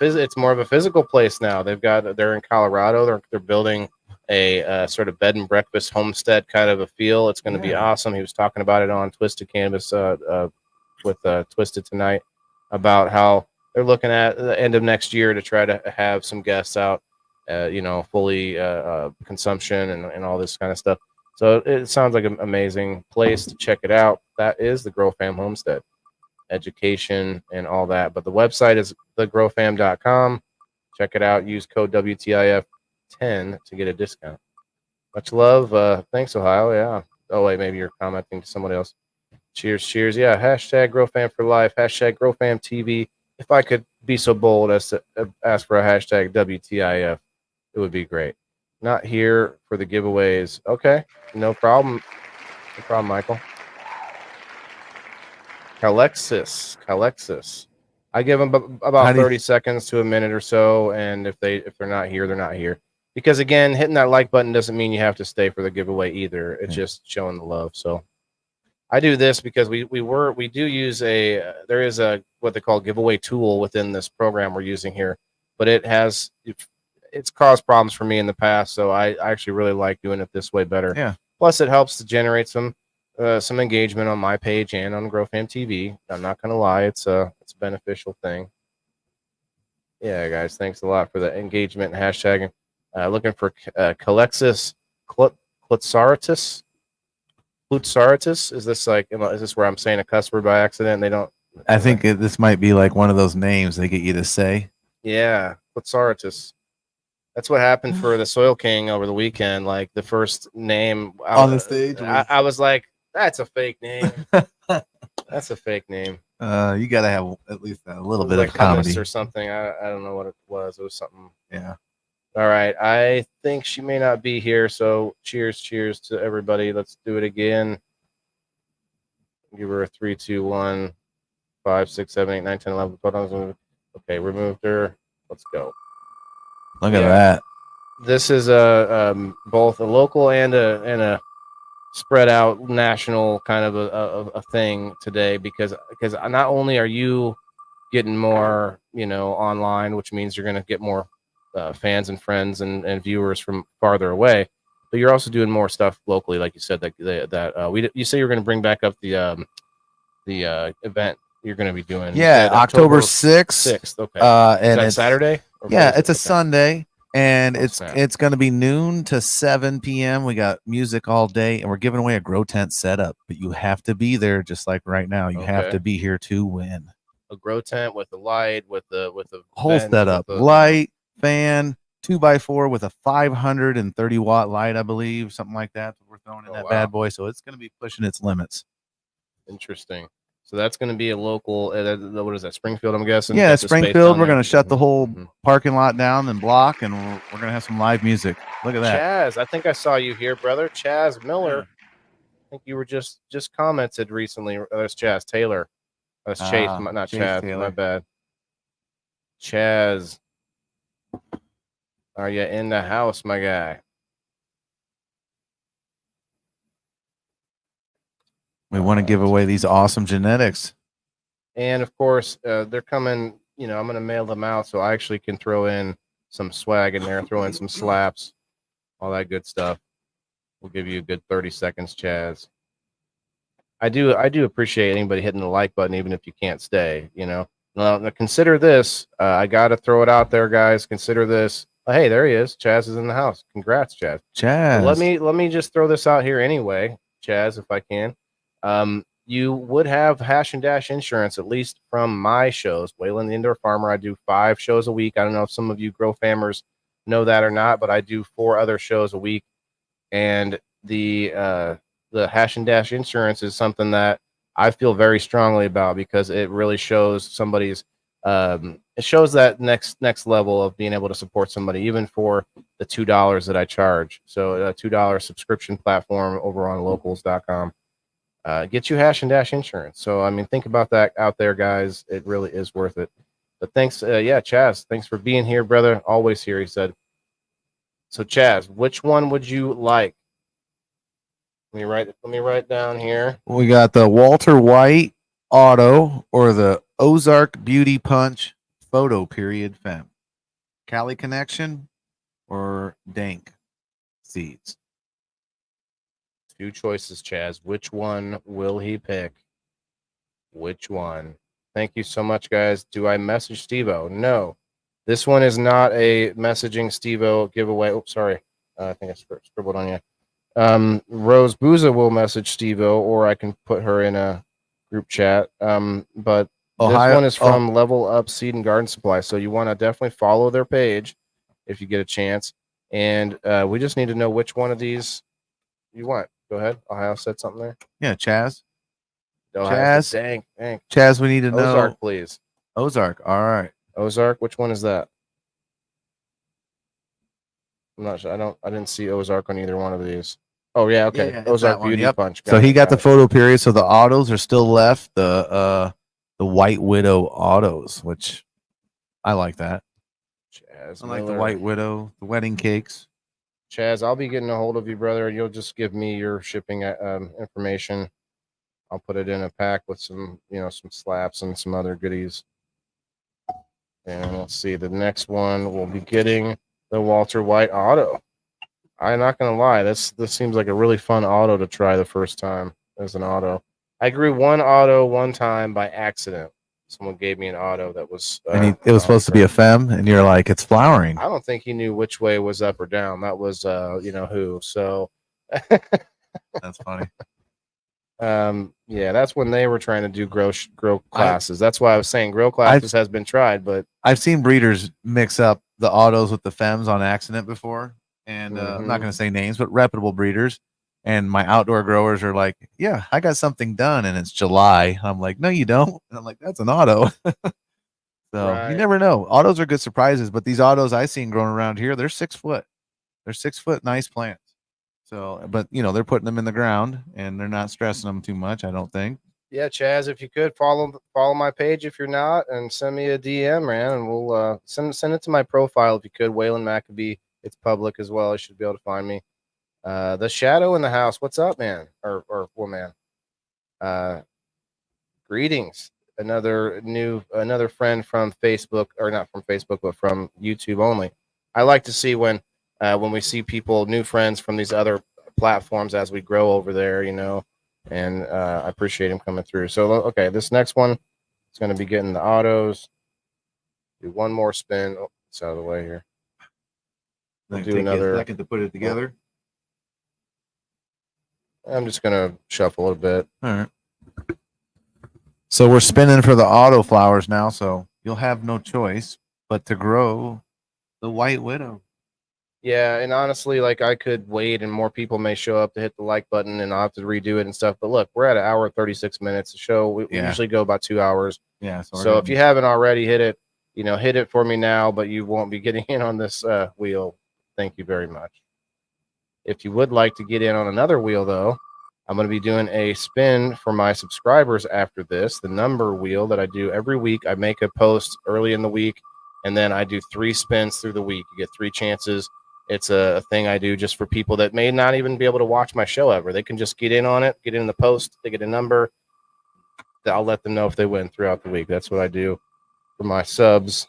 It's more of a physical place now. They're in Colorado. They're building a sort of bed and breakfast homestead kind of a feel. It's going to be Yeah. awesome. He was talking about it on Twisted Cannabis with Twisted tonight, about how they're looking at the end of next year to try to have some guests out, fully consumption and all this kind of stuff. So it sounds like an amazing place to check it out. That is the Grow Fam Homestead. Education and all that. But the website is thegrowfam.com. Check it out. Use code WTIF10 to get a discount. Much love. Thanks, Ohio. Yeah. Oh, wait, maybe you're commenting to somebody else. Cheers. Yeah. Hashtag GrowFam for life. Hashtag GrowFam TV. If I could be so bold as to ask for a hashtag WTIF, it would be great. Not here for the giveaways. Okay. No problem. No problem, Michael. Calexis. I give them about How do you- 30 seconds to a minute or so, and if they're not here, they're not here. Because again, hitting that like button doesn't mean you have to stay for the giveaway either. It's just showing the love. So I do this because we do use there is a what they call giveaway tool within this program we're using here, but it's caused problems for me in the past, so I actually really like doing it this way better. Yeah. Plus, it helps to generate some engagement on my page and on GrowFam TV. I'm not gonna lie, it's a beneficial thing. Yeah, guys, thanks a lot for the engagement and hashtagging. Looking for Calexis Klutsaratus. Is this where I'm saying a cuss word by accident? And they don't. I think this might be like one of those names they get you to say. Yeah, Klutsaratus. That's what happened for the Soil King over the weekend. Like the first name On the stage was- I was like, "That's a fake name. That's a fake name." You got to have at least a little It was bit like of comedy. hummus or something. I don't know what it was. It was something. Yeah. All right. I think she may not be here. So cheers to everybody. Let's do it again. Give her a 3, 2, 1, 5, 6, 7, 8, 9, 10, 11, 12. Okay, removed her. Let's go. Look at Yeah. that. This is both a local and a spread out national kind of a thing today, because not only are you getting more online, which means you're going to get more fans and friends and viewers from farther away, but you're also doing more stuff locally, like you said. You say you're going to bring back up the event you're going to be doing? You Yeah, said October 6th. 6th. Okay. And Is that it's Saturday? or Yeah, Thursday? it's a Okay. Sunday, and Oh, snap. it's going to be noon to 7 p.m. We got music all day, and we're giving away a grow tent setup. But you have to be there, just like right now. You have Okay. to be here to win. A grow tent with a light, with the Whole vent, setup, with the, light, fan, 2x4 with a 530-watt light, I believe, something like that. We're throwing in Oh, that wow. bad boy, so it's going to be pushing its limits. Interesting. So that's going to be a local. What is that? Springfield, I'm guessing. Yeah, That's the space Springfield. down We're there? going to shut the whole Mhm. parking lot down and block, and we're going to have some live music. Look at that. Chaz, I think I saw you here, brother. Chaz Miller. I think you were just commented recently. That's Chaz Taylor. That's Chase, not Chase Chaz. Taylor. My bad. Chaz, are you in the house, my guy? We want to give away these awesome genetics. And of course, they're coming. I'm going to mail them out, so I actually can throw in some swag in there, throw in some slaps, all that good stuff. We'll give you a good 30 seconds, Chaz. I do appreciate anybody hitting the like button, even if you can't stay. Now consider this. I got to throw it out there, guys. Consider this. Oh, hey, there he is. Chaz is in the house. Congrats, Chaz. Chaz. Well, let me just throw this out here anyway, Chaz, if I can. You would have Hash and Dash insurance, at least from my shows. Waylon the Indoor Farmer. I do 5 shows a week. I don't know if some of you grow farmers know that or not, but I do 4 other shows a week. And the Hash and Dash insurance is something that I feel very strongly about because it really shows somebody's it shows that next level of being able to support somebody, even for the $2 that I charge. So a $2 subscription platform over on locals.com. Get you Hash and Dash insurance. So, I mean, think about that out there, guys. It really is worth it. But thanks. Chaz, thanks for being here, brother. Always here, he said. So, Chaz, which one would you like? Let me write down here. We got the Walter White Auto or the Ozark Beauty Punch Photo Period Fem. Cali Connection or Dank Seeds. 2 choices, Chaz. Which one will he pick? Which one? Thank you so much, guys. Do I message Steve-O? No. This one is not a messaging Steve-O giveaway. Oops, sorry. I think I scribbled on you. Rose Booza will message Steve-O, or I can put her in a group chat. But Ohio- this one is from Level Up Seed and Garden Supply. So you want to definitely follow their page if you get a chance. And we just need to know which one of these you want. Go ahead. Ohio said something there. Yeah, Chaz. Ohio Chaz. said, dang. Chaz, we need to know. Ozark, please. Ozark. All right. Ozark, which one is that? I'm not sure. I didn't see Ozark on either one of these. Oh yeah, okay. Yeah, it's Ozark that one, Beauty yep. Punch. So he got the it. photo period. So the autos are still left. The White Widow autos, which I like that. Chaz I like the Miller. White Widow, the wedding cakes. Chaz, I'll be getting a hold of you, brother, and you'll just give me your shipping information. I'll put it in a pack with some slaps and some other goodies. And let's see, the next one we'll be getting the Walter White auto. I'm not gonna lie, this seems like a really fun auto to try the first time as an auto. I grew one auto one time by accident. Someone gave me an auto that was And it was supposed to be a fem, and you're like, it's flowering. I don't think he knew which way was up or down. That was who. So That's funny. that's when they were trying to do grow classes. That's why I was saying grow classes has been tried, but I've seen breeders mix up the autos with the fems on accident before, and I'm not going to say names, but reputable breeders. And my outdoor growers are like, yeah, I got something done, and it's July. I'm like, no, you don't. And I'm like, that's an auto. So Right. you never know. Autos are good surprises, but these autos I've seen growing around here, they're 6 foot. They're 6 foot nice plants. So, but they're putting them in the ground and they're not stressing them too much, I don't think. yeah, Chaz, if you could follow my page if you're not, and send me a DM, man, and we'll send it to my profile if you could. Waylon Maccabee, it's public as well. You should be able to find me. The Shadow in the house. What's up, man? Or woman? Greetings. Another friend from Facebook, or not from Facebook, but from YouTube only. I like to see when we see people, new friends from these other platforms as we grow over there. and I appreciate him coming through. So okay, this next one is going to be getting the autos. Do one more spin. Oh, it's out of the way here. We'll do another. second to put it together. I'm just going to shuffle a bit. All right. So we're spinning for the auto flowers now, so you'll have no choice but to grow the White Widow. Yeah, and honestly, like I could wait, and more people may show up to hit the like button, and I'll have to redo it and stuff. But look, we're at an hour 36 minutes. The show we usually go about 2 hours. Yeah. So if you haven't already hit it, hit it for me now. But you won't be getting in on this wheel. Thank you very much. If you would like to get in on another wheel, though, I'm going to be doing a spin for my subscribers after this. The number wheel that I do every week. I make a post early in the week, and then I do 3 spins through the week. You get 3 chances. It's a thing I do just for people that may not even be able to watch my show ever. They can just get in on it, get in the post, they get a number. I'll let them know if they win throughout the week. That's what I do for my subs.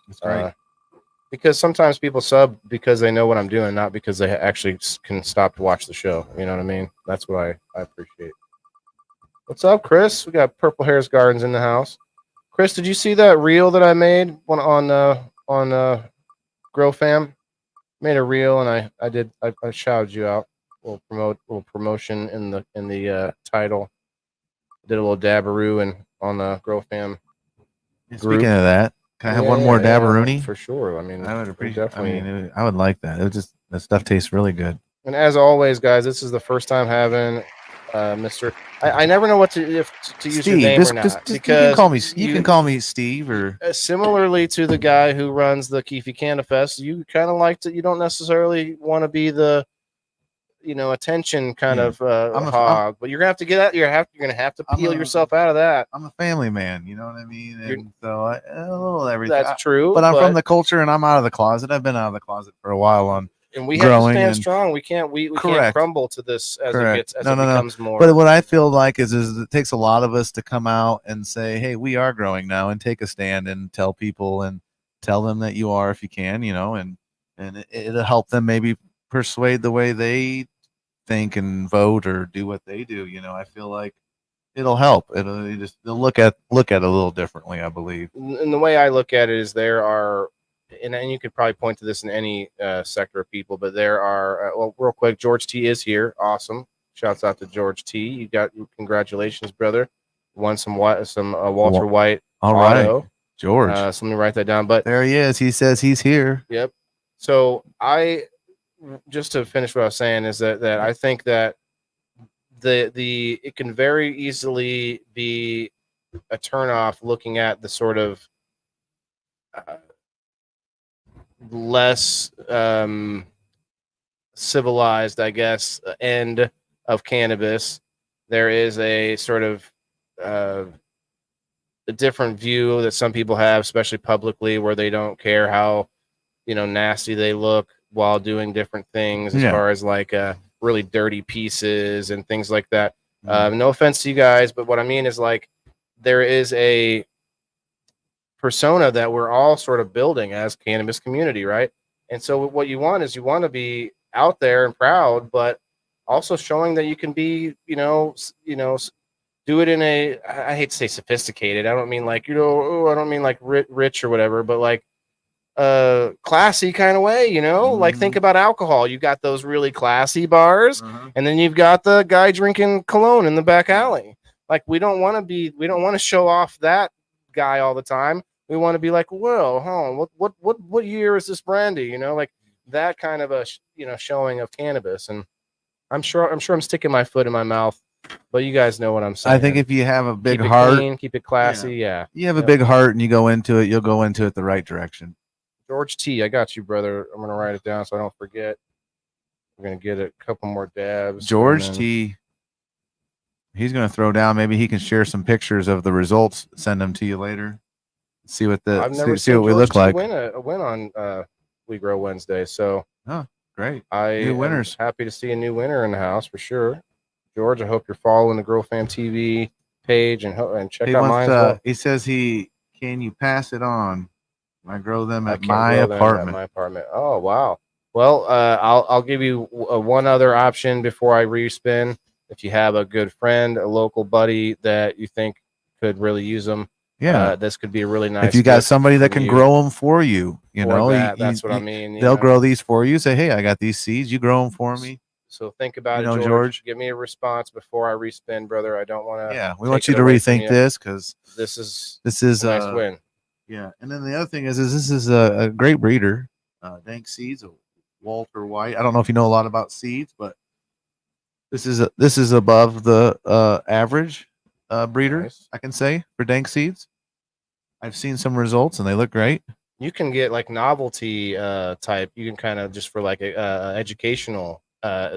Because sometimes people sub because they know what I'm doing, not because they actually can stop to watch the show. You know what I mean? That's what I appreciate. What's up, Chris? We got Purple Hairs Gardens in the house. Chris, did you see that reel that I made on Grow Fam? Made a reel, and I shouted you out. Little promotion in the title. Did a little dabberoo and on the Grow Fam. Speaking of that, can I have one more dabberoony? For sure. I mean, I would appreciate. definitely. I would like that. That stuff tastes really good. And as always, guys, this is the first time having Mr. I never know what to use Steve, your name or not, because you can call me Steve, or similarly to the guy who runs the Keefe Canada Fest, you kind of like to. You don't necessarily want to be the, attention kind of hog, but you're gonna have to get out. You're gonna have to peel yourself out of that. I'm a family man, you know what I mean, and so a little everything. That's true, but I'm from the culture, and I'm out of the closet. I've been out of the closet for a while and we have to stand strong. We can't can't crumble to this as it gets it becomes more. But what I feel like is it takes a lot of us to come out and say, hey, we are growing now, and take a stand and tell people and tell them that you are if you can, and it'll help them maybe persuade the way they think and vote or do what they do. I feel like it'll help. They'll look at it a little differently, I believe. And the way I look at it is there are, and you could probably point to this in any sector of people, but there are, real quick, George T is here. Awesome. Shouts out to George T. You got, congratulations, brother. Won some Walter White. All auto. right, George. So let me write that down. But there he is. He says he's here. Yep. So just to finish what I was saying is that I think that it can very easily be a turnoff looking at the sort of less civilized, I guess, end of cannabis. There is a sort of a different view that some people have, especially publicly, where they don't care how nasty they look while doing different things, as far as like really dirty pieces and things like that. No offense to you guys, but what I mean is, like, there is a persona that we're all sort of building as cannabis community, right? And so what you want is you want to be out there and proud, but also showing that you can be, do it in a, I hate to say sophisticated. I don't mean like, I don't mean like rich or whatever, but like classy kind of way, like think about alcohol. You got those really classy bars, and then you've got the guy drinking cologne in the back alley. Like, we don't want to show off that guy all the time. We want to be like, well, what year is this brandy? Like that kind of a showing of cannabis. And I'm sure I'm sticking my foot in my mouth, but you guys know what I'm saying. I think if you have a big keep it heart, clean, keep it classy, you have a big heart and you go into it, you'll go into it the right direction. George T, I got you, brother. I'm gonna write it down so I don't forget. We're gonna get a couple more dabs. George T, he's gonna throw down. Maybe he can share some pictures of the results. Send them to you later. See what see what we look like. Win on We Grow Wednesday. So great. New winners. Happy to see a new winner in the house for sure. George, I hope you're following the Grow Fam TV page and check out mine. He says can you pass it on? I grow them at my apartment. Oh wow. Well, I'll give you one other option before I respin. If you have a good friend, a local buddy that you think could really use them, Yeah. this could be a really nice. If you got gift somebody that from can you grow them for you, you for know, that. That's what I mean. they'll grow these for you. Say, hey, I got these seeds. You grow them for me. So think about You it, know, George. George. Give me a response before I respin, brother. I don't want to. Yeah, we want you to rethink this because this is a nice win. Yeah, and then the other thing is this is a great breeder. Dank Seeds, Walter White. I don't know if you know a lot about seeds, but this is above the average breeder. Nice. I can say for Dank Seeds. I've seen some results and they look great. You can get like novelty type. You can kind of just for like educational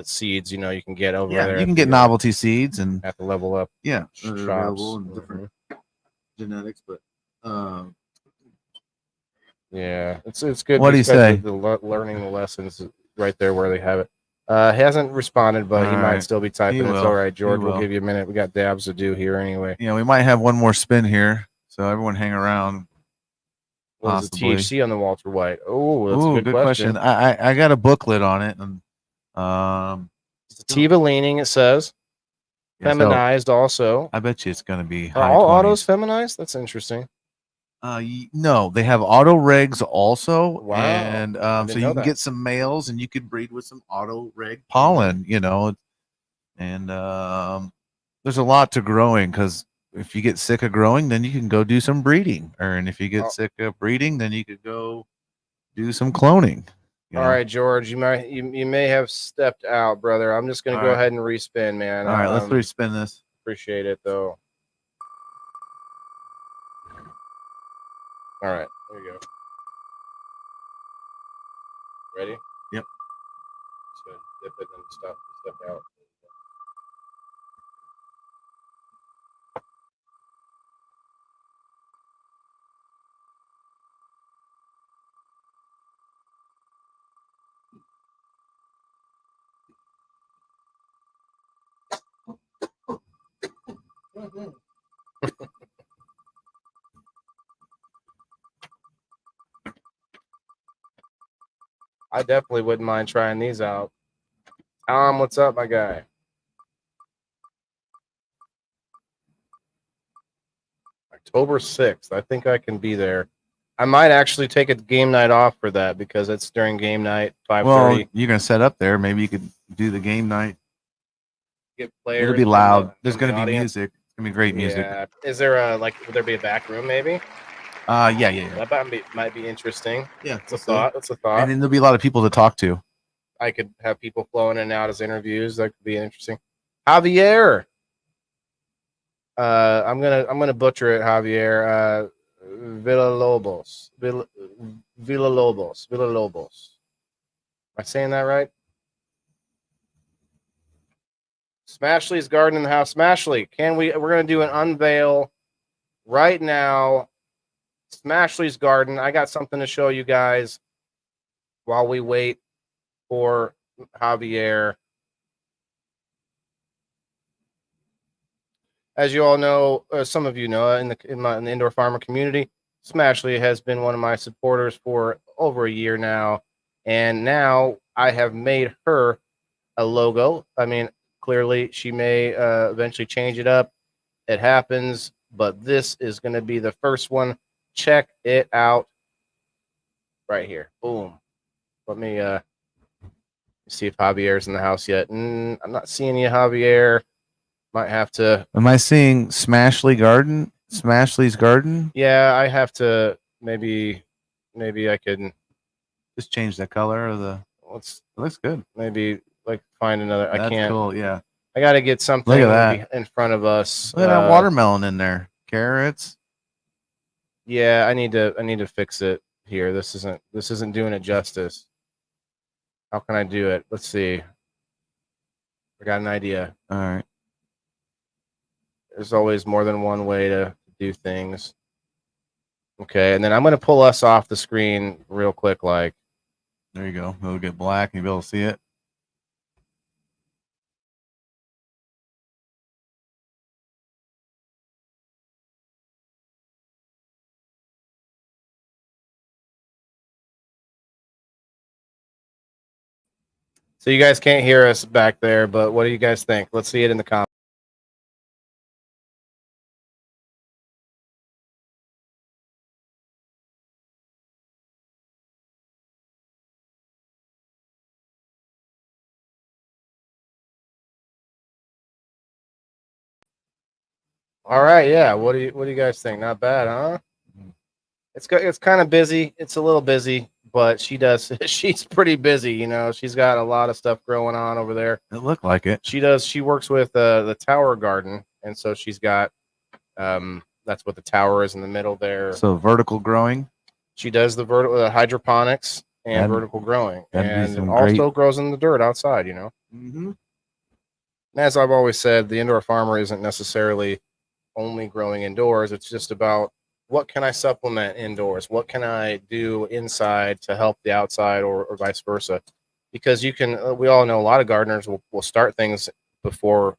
seeds. You know, you can get over there. You can get novelty seeds and have to level up. Yeah, shops. available in different genetics, but. Yeah, it's good. What do you say? Learning the lessons right there where they have it. Hasn't responded, but he might still be typing. It's all right, George. We'll give you a minute. We got dabs to do here anyway. Yeah, we might have one more spin here, so everyone hang around. What is the THC on the Walter White? Oh, that's a good question. I got a booklet on it, and sativa leaning. It says feminized. Also, I bet you it's going to be. Are all autos feminized? That's interesting. No, they have auto regs also. Wow. And so you can get some males and you could breed with some auto reg pollen, you know. And there's a lot to growing because if you get sick of growing, then you can go do some breeding. And if you get sick of breeding, then you could go do some cloning. All right, George, you may have stepped out, brother. I'm just going to go ahead and respin, man. All right, let's respin this. Appreciate it, though. All right, there you go. Ready? Yep. Just gonna dip it and step out. I definitely wouldn't mind trying these out. Tom, what's up, my guy? October 6th. I think I can be there. I might actually take a game night off for that because it's during game night, 5:30. Well, you're going to set up there. Maybe you could do the game night. Get players. It'll be loud. There's going to be music. It's going to be great music. Yeah. Is there would there be a back room maybe? Yeah. That might be interesting. Yeah. It's a thought. It's a thought. And then there'll be a lot of people to talk to. I could have people flowing in and out as interviews. That could be interesting. Javier. I'm gonna butcher it, Javier. Villalobos. Villalobos. Am I saying that right? Smashley's garden in the house. Smashley, we're gonna do an unveil right now. Smashley's garden. I got something to show you guys while we wait for Javier. As you all know, some of you know, in the indoor farmer community, Smashley has been one of my supporters for over a year now, and now I have made her a logo. I mean, clearly she may eventually change it up. It happens, but this is going to be the first one. Check it out right here. Boom. Let me see if Javier's in the house yet. I'm not seeing you, Javier. Might have to. Am I seeing Smashley's garden? Yeah, I have to. Maybe I can just change the color of the. It looks good. Maybe like find another. That's I can't. Cool. Yeah. I got to get something Look at that. In front of us. Look at that watermelon in there. Carrots. Yeah, I need to fix it here. This isn't doing it justice. How can I do it? Let's see. I got an idea. All right. There's always more than one way to do things. Okay, and then I'm going to pull us off the screen real quick. Like, there you go. It'll get black and you'll be able to see it. So you guys can't hear us back there, but what do you guys think? Let's see it in the comments. All right, yeah. What do you guys think? Not bad, huh? It's kind of busy. It's a little busy, but she's pretty busy, you know. She's got a lot of stuff growing on over there. It looked like it. She works with the tower garden, and so she's got that's what the tower is in the middle there. So vertical growing. She does the vertical hydroponics and That'd- vertical growing, that'd be and some also grows in the dirt outside, you know. Mm-hmm. As I've always said, the indoor farmer isn't necessarily only growing indoors. It's just about what can I supplement indoors? What can I do inside to help the outside or vice versa? Because you can, we all know a lot of gardeners will start things before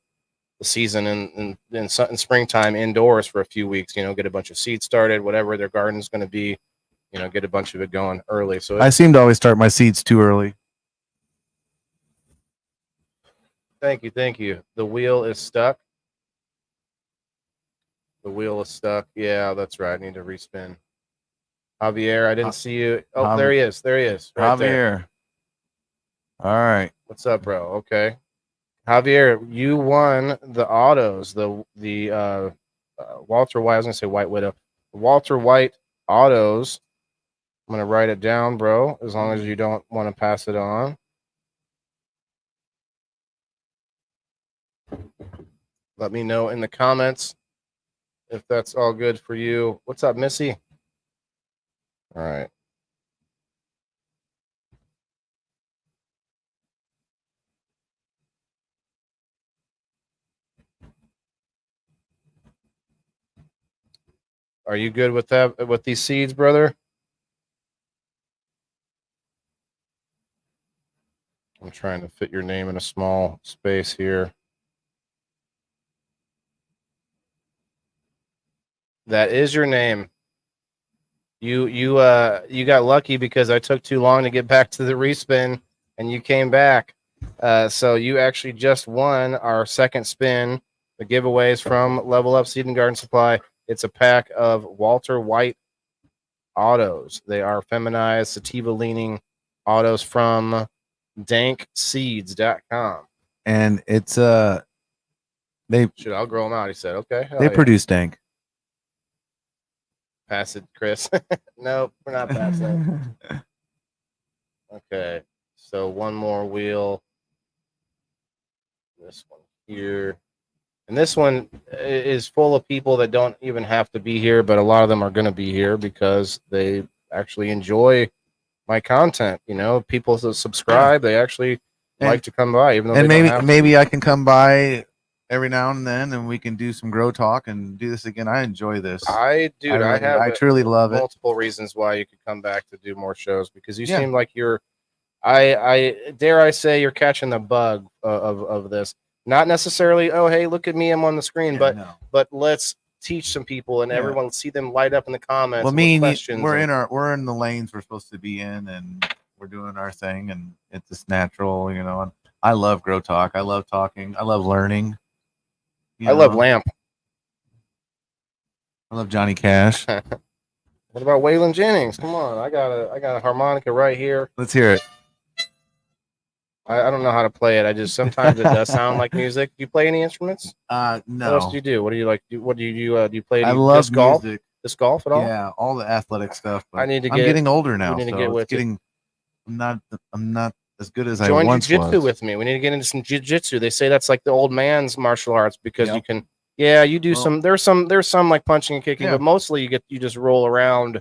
the season in springtime indoors for a few weeks, you know, get a bunch of seeds started, whatever their garden's going to be, you know, get a bunch of it going early. So I seem to always start my seeds too early. Thank you. The wheel is stuck. The wheel is stuck. Yeah, that's right. I need to respin. Javier, I didn't see you. Oh, there he is. There he is. Right there. Javier. All right. What's up, bro? Okay. Javier, you won the autos, the Walter White. I was gonna say White Widow. Walter White autos. I'm gonna write it down, bro, as long as you don't want to pass it on. Let me know in the comments if that's all good for you. What's up, Missy? All right. Are you good with that, with these seeds, brother? I'm trying to fit your name in a small space here. That is your name. You got lucky because I took too long to get back to the respin and you came back. So you actually just won our second spin. The giveaways from Level Up Seed and Garden Supply. It's a pack of Walter White autos. They are feminized, sativa leaning autos from dankseeds.com. And it's I'll grow them out. He said, okay. They produce dank. Pass it, Chris. Nope, we're not passing. Okay, so one more wheel. This one here. And this one is full of people that don't even have to be here, but a lot of them are going to be here because they actually enjoy my content. You know, people that subscribe, they actually like to come by, even though and they don't have to. maybe I can come by every now and then, and we can do some grow talk and do this again. I enjoy this. I truly love it. Multiple reasons why you could come back to do more shows because you seem like you're. I dare I say you're catching the bug of this. Not necessarily, oh hey, look at me, I'm on the screen, but let's teach some people and everyone see them light up in the comments. Well, me and questions we're in the lanes we're supposed to be in, and we're doing our thing, and it's just natural, you know. And I love grow talk. I love talking. I love learning. I love Lamp. I love Johnny Cash. What about Waylon Jennings? Come on, I got a harmonica right here. Let's hear it. I don't know how to play it. I just sometimes it does sound like music. Do you play any instruments? No. What else do you do? What do you like? What do you do? Do you play? I love disc golf? music. Disc golf at all? Yeah, all the athletic stuff. But I need to I'm get. getting older now. We need to So get it's with getting. I'm not as good as Join I once jiu-jitsu was. with me. We need to get into some jiu-jitsu. They say that's like the old man's martial arts because you can. Yeah, you do some. There's some like punching and kicking, but mostly you just roll around.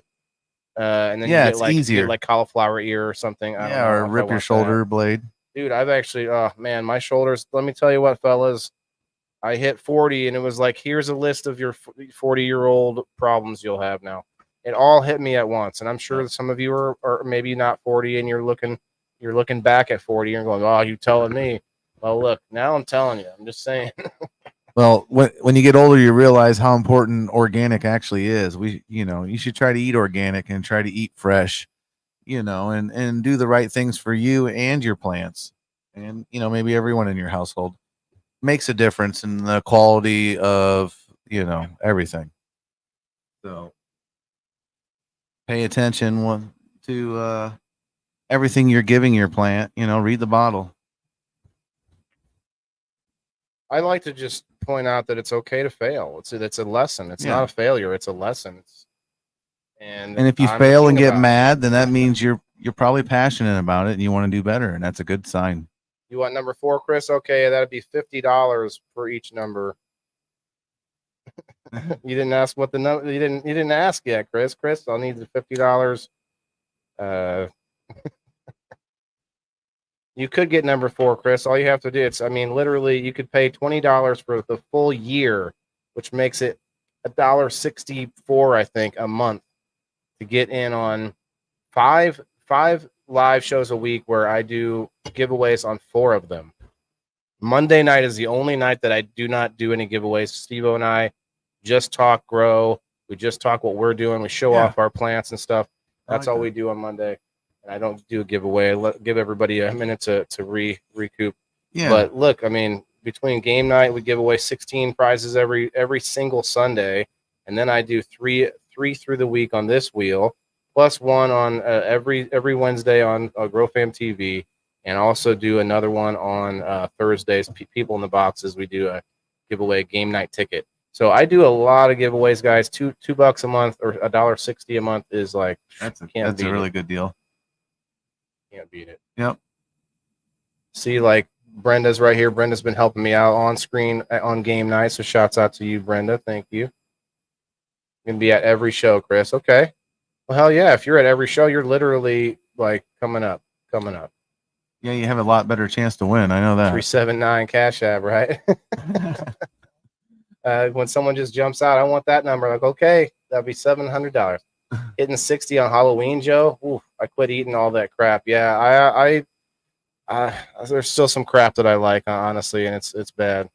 And then you get it's like easier. You get like cauliflower ear or something. I don't know or if I rip your want shoulder that. blade. Dude, I've actually, oh man, my shoulders. Let me tell you what, fellas. I hit 40 and it was like, here's a list of your 40-year-old problems you'll have now. It all hit me at once. And I'm sure that some of you are maybe not 40 and you're looking back at 40 and going, oh, you telling me. Well, look, now I'm telling you. I'm just saying. Well, when you get older, you realize how important organic actually is. You should try to eat organic and try to eat fresh, and do the right things for you and your plants. and maybe everyone in your household, makes a difference in the quality of everything. So pay attention to everything you're giving your plant. Read the bottle. I like to just point out that it's okay to fail. It's a lesson. It's Yeah. not a failure. It's a lesson. And And if you I'm the fail and king get about it. mad, then that means you're probably passionate about it and you want to do better, and that's a good sign. You want number 4, Chris? Okay, that'd be $50 for each number. You didn't ask what the number. You didn't ask yet, Chris. Chris, I'll need the $50. You could get number 4, Chris. All you have to do, literally, you could pay $20 for the full year, which makes it $1.64, I think, a month to get in on five live shows a week where I do giveaways on 4 of them. Monday night is the only night that I do not do any giveaways. Steve-O and I just talk grow. We just talk what we're doing. We show off our plants and stuff. That's all we do on Monday. And I don't do a giveaway. Give everybody a minute to recoup. Yeah. But look, between game night, we give away 16 prizes every single Sunday, and then I do three through the week on this wheel, plus one on every Wednesday on Grow Fam TV, and also do another one on Thursdays. People in the boxes, we do a giveaway game night ticket. So I do a lot of giveaways, guys. $2 a month or $1.60 a month is like That's a really good deal. Can't beat it. Yep. See, like Brenda's right here. Brenda's been helping me out on screen on game night. So shouts out to you, Brenda. Thank you. You're gonna be at every show, Chris. Okay. Well, hell yeah. If you're at every show, you're literally like coming up. Yeah, you have a lot better chance to win. I know that. 379 Cash App, right? When someone just jumps out, I want that number. Like, okay, that'd be $700. Hitting 60 on Halloween, Joe. Ooh, I quit eating all that crap. Yeah, I there's still some crap that I like, honestly, and it's bad.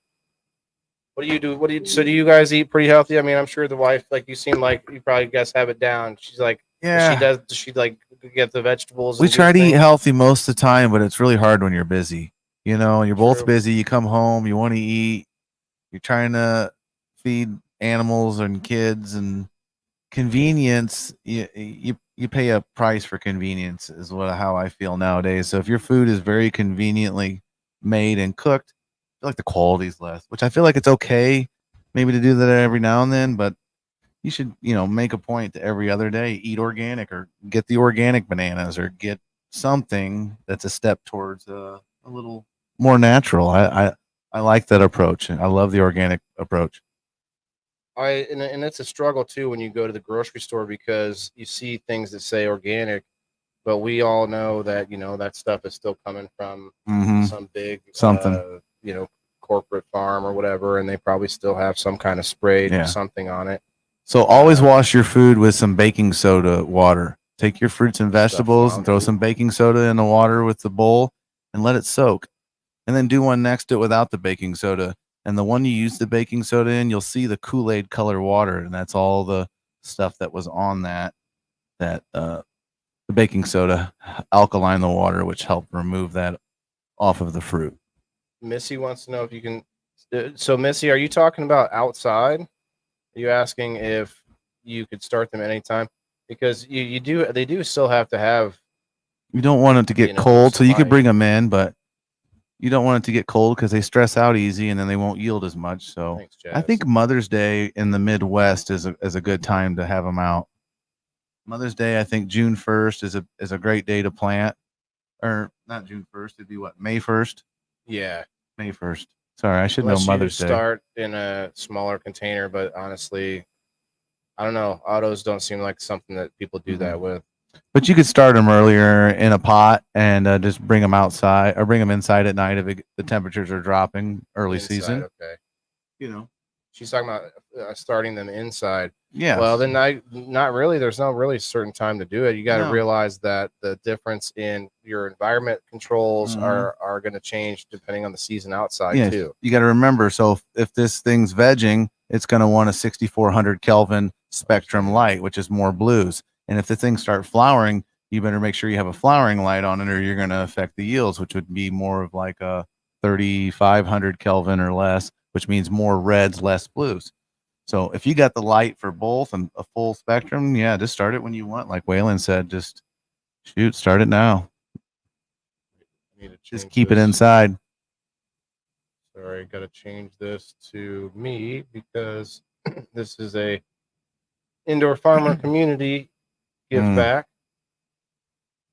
What do you do? So do you guys eat pretty healthy? I'm sure the wife, like, you seem like you probably guys have it down. She's like, yeah. Does she like get the vegetables? We and try to things? eat healthy most of the time, but it's really hard when you're busy. You're both True. busy. You come home, you want to eat. You're trying to feed animals and kids, and convenience. You pay a price for convenience, is how I feel nowadays. So if your food is very conveniently made and cooked, I feel like the quality's less. Which I feel like it's okay, maybe to do that every now and then, but you should, make a point to every other day eat organic, or get the organic bananas, or get something that's a step towards a little more natural. I like that approach. I love the organic approach. And it's a struggle too when you go to the grocery store, because you see things that say organic, but we all know that that stuff is still coming from some big something, corporate farm or whatever, and they probably still have some kind of sprayed or something on it. So always wash your food with some baking soda water. Take your fruits and vegetables and throw some baking soda in the water with the bowl and let it soak. And then do one next to it without the baking soda. And the one you use the baking soda in, you'll see the Kool-Aid color water. And that's all the stuff that was on the baking soda alkaline the water, which helped remove that off of the fruit. Missy wants to know if you can. So Missy, are you talking about outside? Are you asking if you could start them anytime? Because they do still have to have. You don't want it to get cold, so you could bring them in, but you don't want it to get cold because they stress out easy and then they won't yield as much. So thanks, I think Mother's Day in the Midwest is a good time to have them out. Mother's Day, I think June 1st is a great day to plant, or not June 1st. It'd be what, May 1st? Yeah, May 1st. Sorry, I should Unless know Mother's Day. Start in a smaller container, but honestly, I don't know. Autos don't seem like something that people do that with. But you could start them earlier in a pot and just bring them outside or bring them inside at night if the temperatures are dropping early season. Okay. She's talking about starting them inside. Yeah. Well, then not really. There's no really certain time to do it. You got to realize that the difference in your environment controls are going to change depending on the season outside too. You got to remember. So if this thing's vegging, it's going to want a 6400 Kelvin spectrum light, which is more blues. And if the things start flowering, you better make sure you have a flowering light on it, or you're going to affect the yields, which would be more of like a 3,500 Kelvin or less, which means more reds, less blues. So if you got the light for both and a full spectrum, yeah, just start it when you want. Like Waylon said, just shoot, start it now. I need to Just change keep it this. inside. Sorry, got to change this to me because this is a indoor farmer community give Mm. back.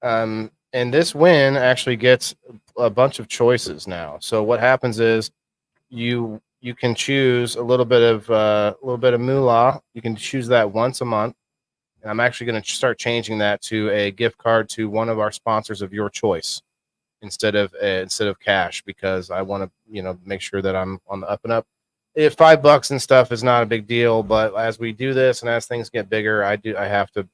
And this win actually gets a bunch of choices now. So what happens is you can choose a little bit of moolah. You can choose that once a month. And I'm actually going to start changing that to a gift card to one of our sponsors of your choice instead of cash, because I want to make sure that I'm on the up and up. If $5 and stuff is not a big deal, but as we do this and as things get bigger, I have to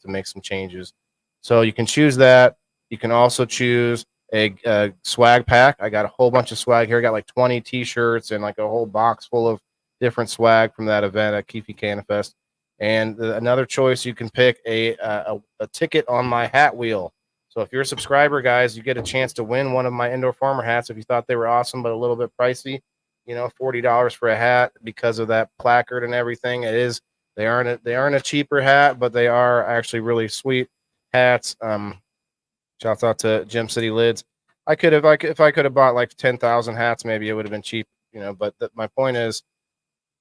make some changes. So you can choose that. You can also choose a swag pack. I got a whole bunch of swag here. I got like 20 t-shirts and like a whole box full of different swag from that event at Keefe Canifest. And another choice, you can pick a ticket on my hat wheel. So if you're a subscriber, guys, you get a chance to win one of my indoor farmer hats if you thought they were awesome but a little bit pricey. $40 for a hat because of that placard and everything. They aren't a cheaper hat, but they are actually really sweet hats. Shouts out to Gem City Lids. If I could have bought like 10,000 hats, maybe it would have been cheap, but my point is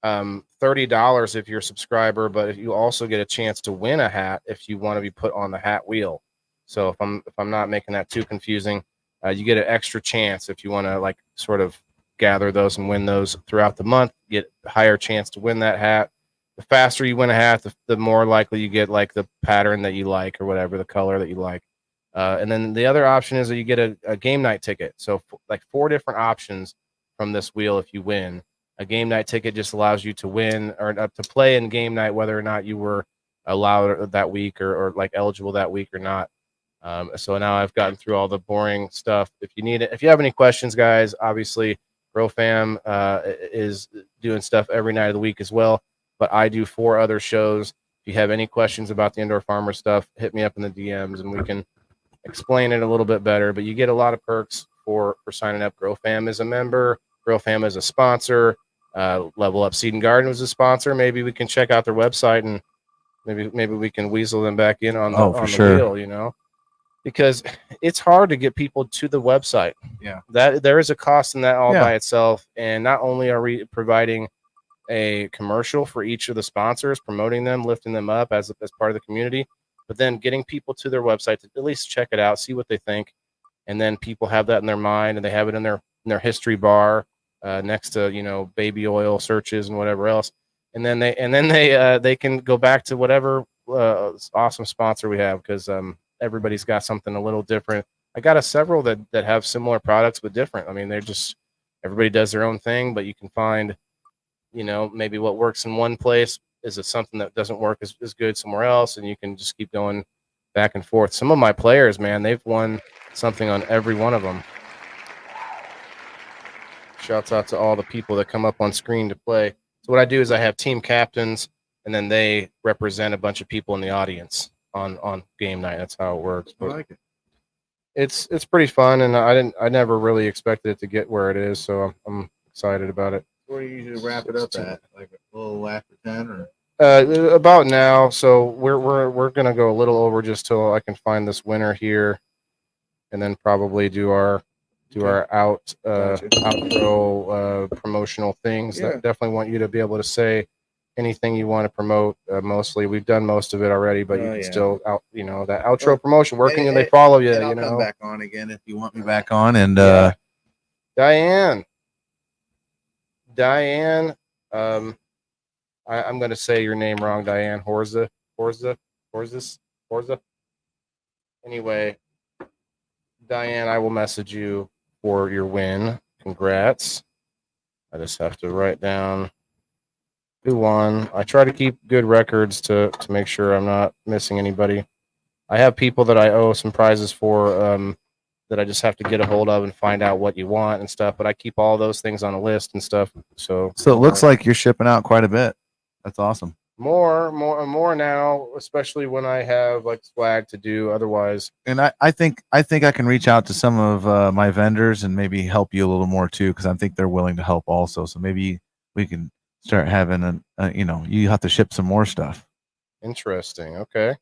$30 if you're a subscriber, but if you also get a chance to win a hat if you want to be put on the hat wheel. So if I'm not making that too confusing, you get an extra chance if you want to like sort of gather those and win those throughout the month, get a higher chance to win that hat. The faster you win a hat, the more likely you get like the pattern that you like or whatever, the color that you like. And then the other option is that you get a game night ticket. So like 4 different options from this wheel if you win. A game night ticket just allows you to win or to play in game night, whether or not you were allowed that week or like eligible that week or not. So now I've gotten through all the boring stuff. If you have any questions, guys, obviously GrowFam is doing stuff every night of the week as well. But I do 4 other shows. If you have any questions about the indoor farmer stuff, hit me up in the DMs and we can explain it a little bit better. But you get a lot of perks for signing up. GrowFam is a member. GrowFam is a sponsor. Level Up Seed and Garden was a sponsor. Maybe we can check out their website and maybe we can weasel them back in on the wheel, because it's hard to get people to the website. Yeah. That there is a cost in that all by itself. And not only are we providing a commercial for each of the sponsors, promoting them, lifting them up as part of the community, but then getting people to their website to at least check it out, see what they think. And then people have that in their mind and they have it in their history bar next to, baby oil searches and whatever else. And then they can go back to whatever awesome sponsor we have, because everybody's got something a little different. I got several that have similar products but different. I mean, everybody does their own thing, but you can find, maybe what works in one place is something that doesn't work as good somewhere else, and you can just keep going back and forth. Some of my players, man, they've won something on every one of them. Shouts out to all the people that come up on screen to play. So what I do is I have team captains, and then they represent a bunch of people in the audience on game night. That's how it works. But I like it. It's pretty fun, and I never really expected it to get where it is, so I'm excited about it. Where do you usually wrap it up at? Like a little after 10 or? About now. So we're gonna go a little over just till I can find this winner here, and then probably do our outro promotional things. Yeah. That definitely want you to be able to say anything you want to promote. Mostly we've done most of it already, but you can still that outro promotion working, and they follow you. I'll come back on again if you want me back on. And Diane, I'm going to say your name wrong, Diane. Horza. Anyway, Diane, I will message you for your win. Congrats. I just have to write down who won. I try to keep good records to make sure I'm not missing anybody. I have people that I owe some prizes for that I just have to get a hold of and find out what you want and stuff. But I keep all those things on a list and stuff. So it looks like you're shipping out quite a bit. That's awesome. More now, especially when I have like swag to do. Otherwise, And I think I can reach out to some of my vendors and maybe help you a little more too, because I think they're willing to help also. So maybe we can start having you have to ship some more stuff. interesting. Okay.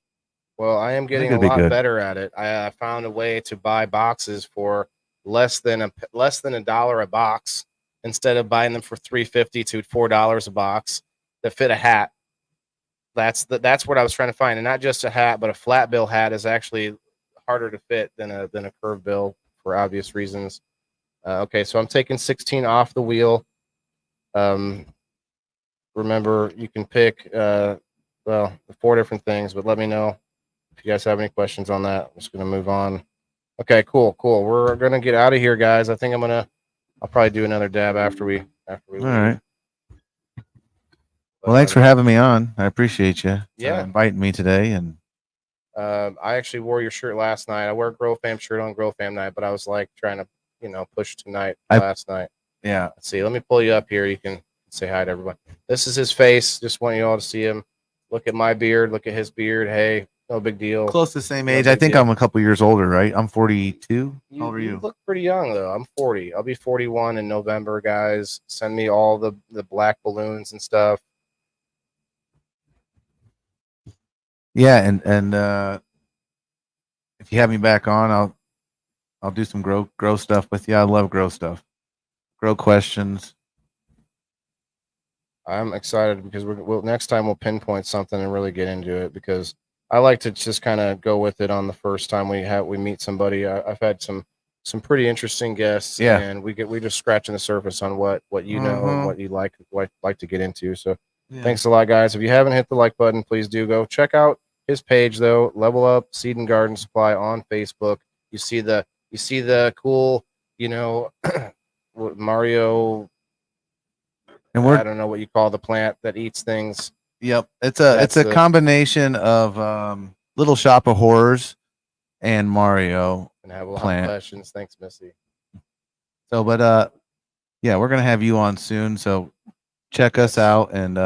Well, I am getting a it'd be lot good. better at it. I found a way to buy boxes for less than $1 a box instead of buying them for $3.50 to $4 a box that fit a hat. That's what I was trying to find, and not just a hat, but a flat bill hat is actually harder to fit than a curved bill for obvious reasons. Okay, so I'm taking 16 off the wheel. Remember, you can pick 4 different things, but let me know if you guys have any questions on that. I'm just gonna move on. Okay, cool. We're gonna get out of here, guys. I think I'll probably do another dab after we All leave. right. Well, thanks for having me on. I appreciate you. Yeah. Inviting me today. And I actually wore your shirt last night. I wear a Grow Fam shirt on Grow Fam night, but I was like trying to push tonight last night. yeah, Let's see. Let me pull you up here. You can say hi to everybody. This is his face. Just want you all to see him. Look at my beard. Look at his beard. Hey, no big deal. close to the same No age. I big think deal. I'm a couple years older, right? I'm 42. How old are You you? look pretty young though. I'm 40. I'll be 41 in November, guys. Send me all the black balloons and stuff. Yeah, and if you have me back on, I'll do some grow stuff with you. I love grow stuff. Grow questions. I'm excited because next time we'll pinpoint something and really get into it, because I like to just kind of go with it on the first time we meet somebody. I've had some pretty interesting guests, Yeah. and we're just scratching the surface on what you know and what you like to get into. So thanks a lot, guys. If you haven't hit the like button, please do go check out his page though. Level Up Seed and Garden Supply on Facebook. You see the cool, Mario. And I don't know what you call the plant that eats things. Yep. It's That's a the- combination of Little Shop of Horrors and Mario. And have a lot Plant. of questions. Thanks, Missy. So, but yeah, we're gonna have you on soon. So check us out, and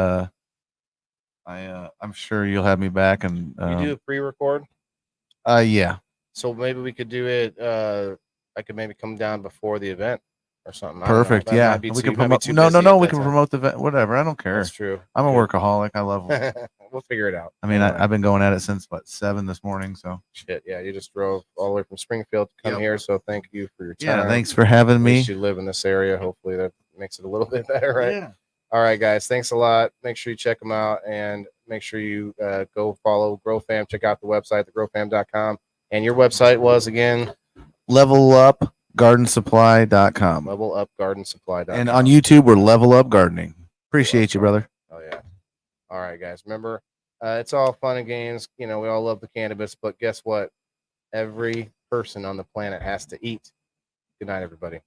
I'm sure you'll have me back. And You do a pre-record, yeah, so maybe we could do it. I could maybe come down before the event or something. I don't know. perfect. That Yeah, might be we too- can might be promote. too No, busy at we that can time. promote the event. Whatever. I don't care. That's true. I'm a Good. workaholic. I love them. We'll figure it out. I mean, Anyway. I've been going at it since 7 this morning. So Shit, yeah, you just drove all the way from Springfield to come Yep. here, so thank you for your time. yeah, thanks for having At me. least you live in this area. Hopefully that makes it a little bit better, right? Yeah. All right, guys. Thanks a lot. Make sure you check them out, and make sure you go follow Grow Fam. Check out the website, thegrowfam.com. And your website was again LevelUpGardenSupply.com. levelupgardensupply.com. And on YouTube, we're Level Up Gardening. Appreciate you, brother. Oh yeah. All right, guys. Remember, it's all fun and games. We all love the cannabis, but guess what? Every person on the planet has to eat. Good night, everybody.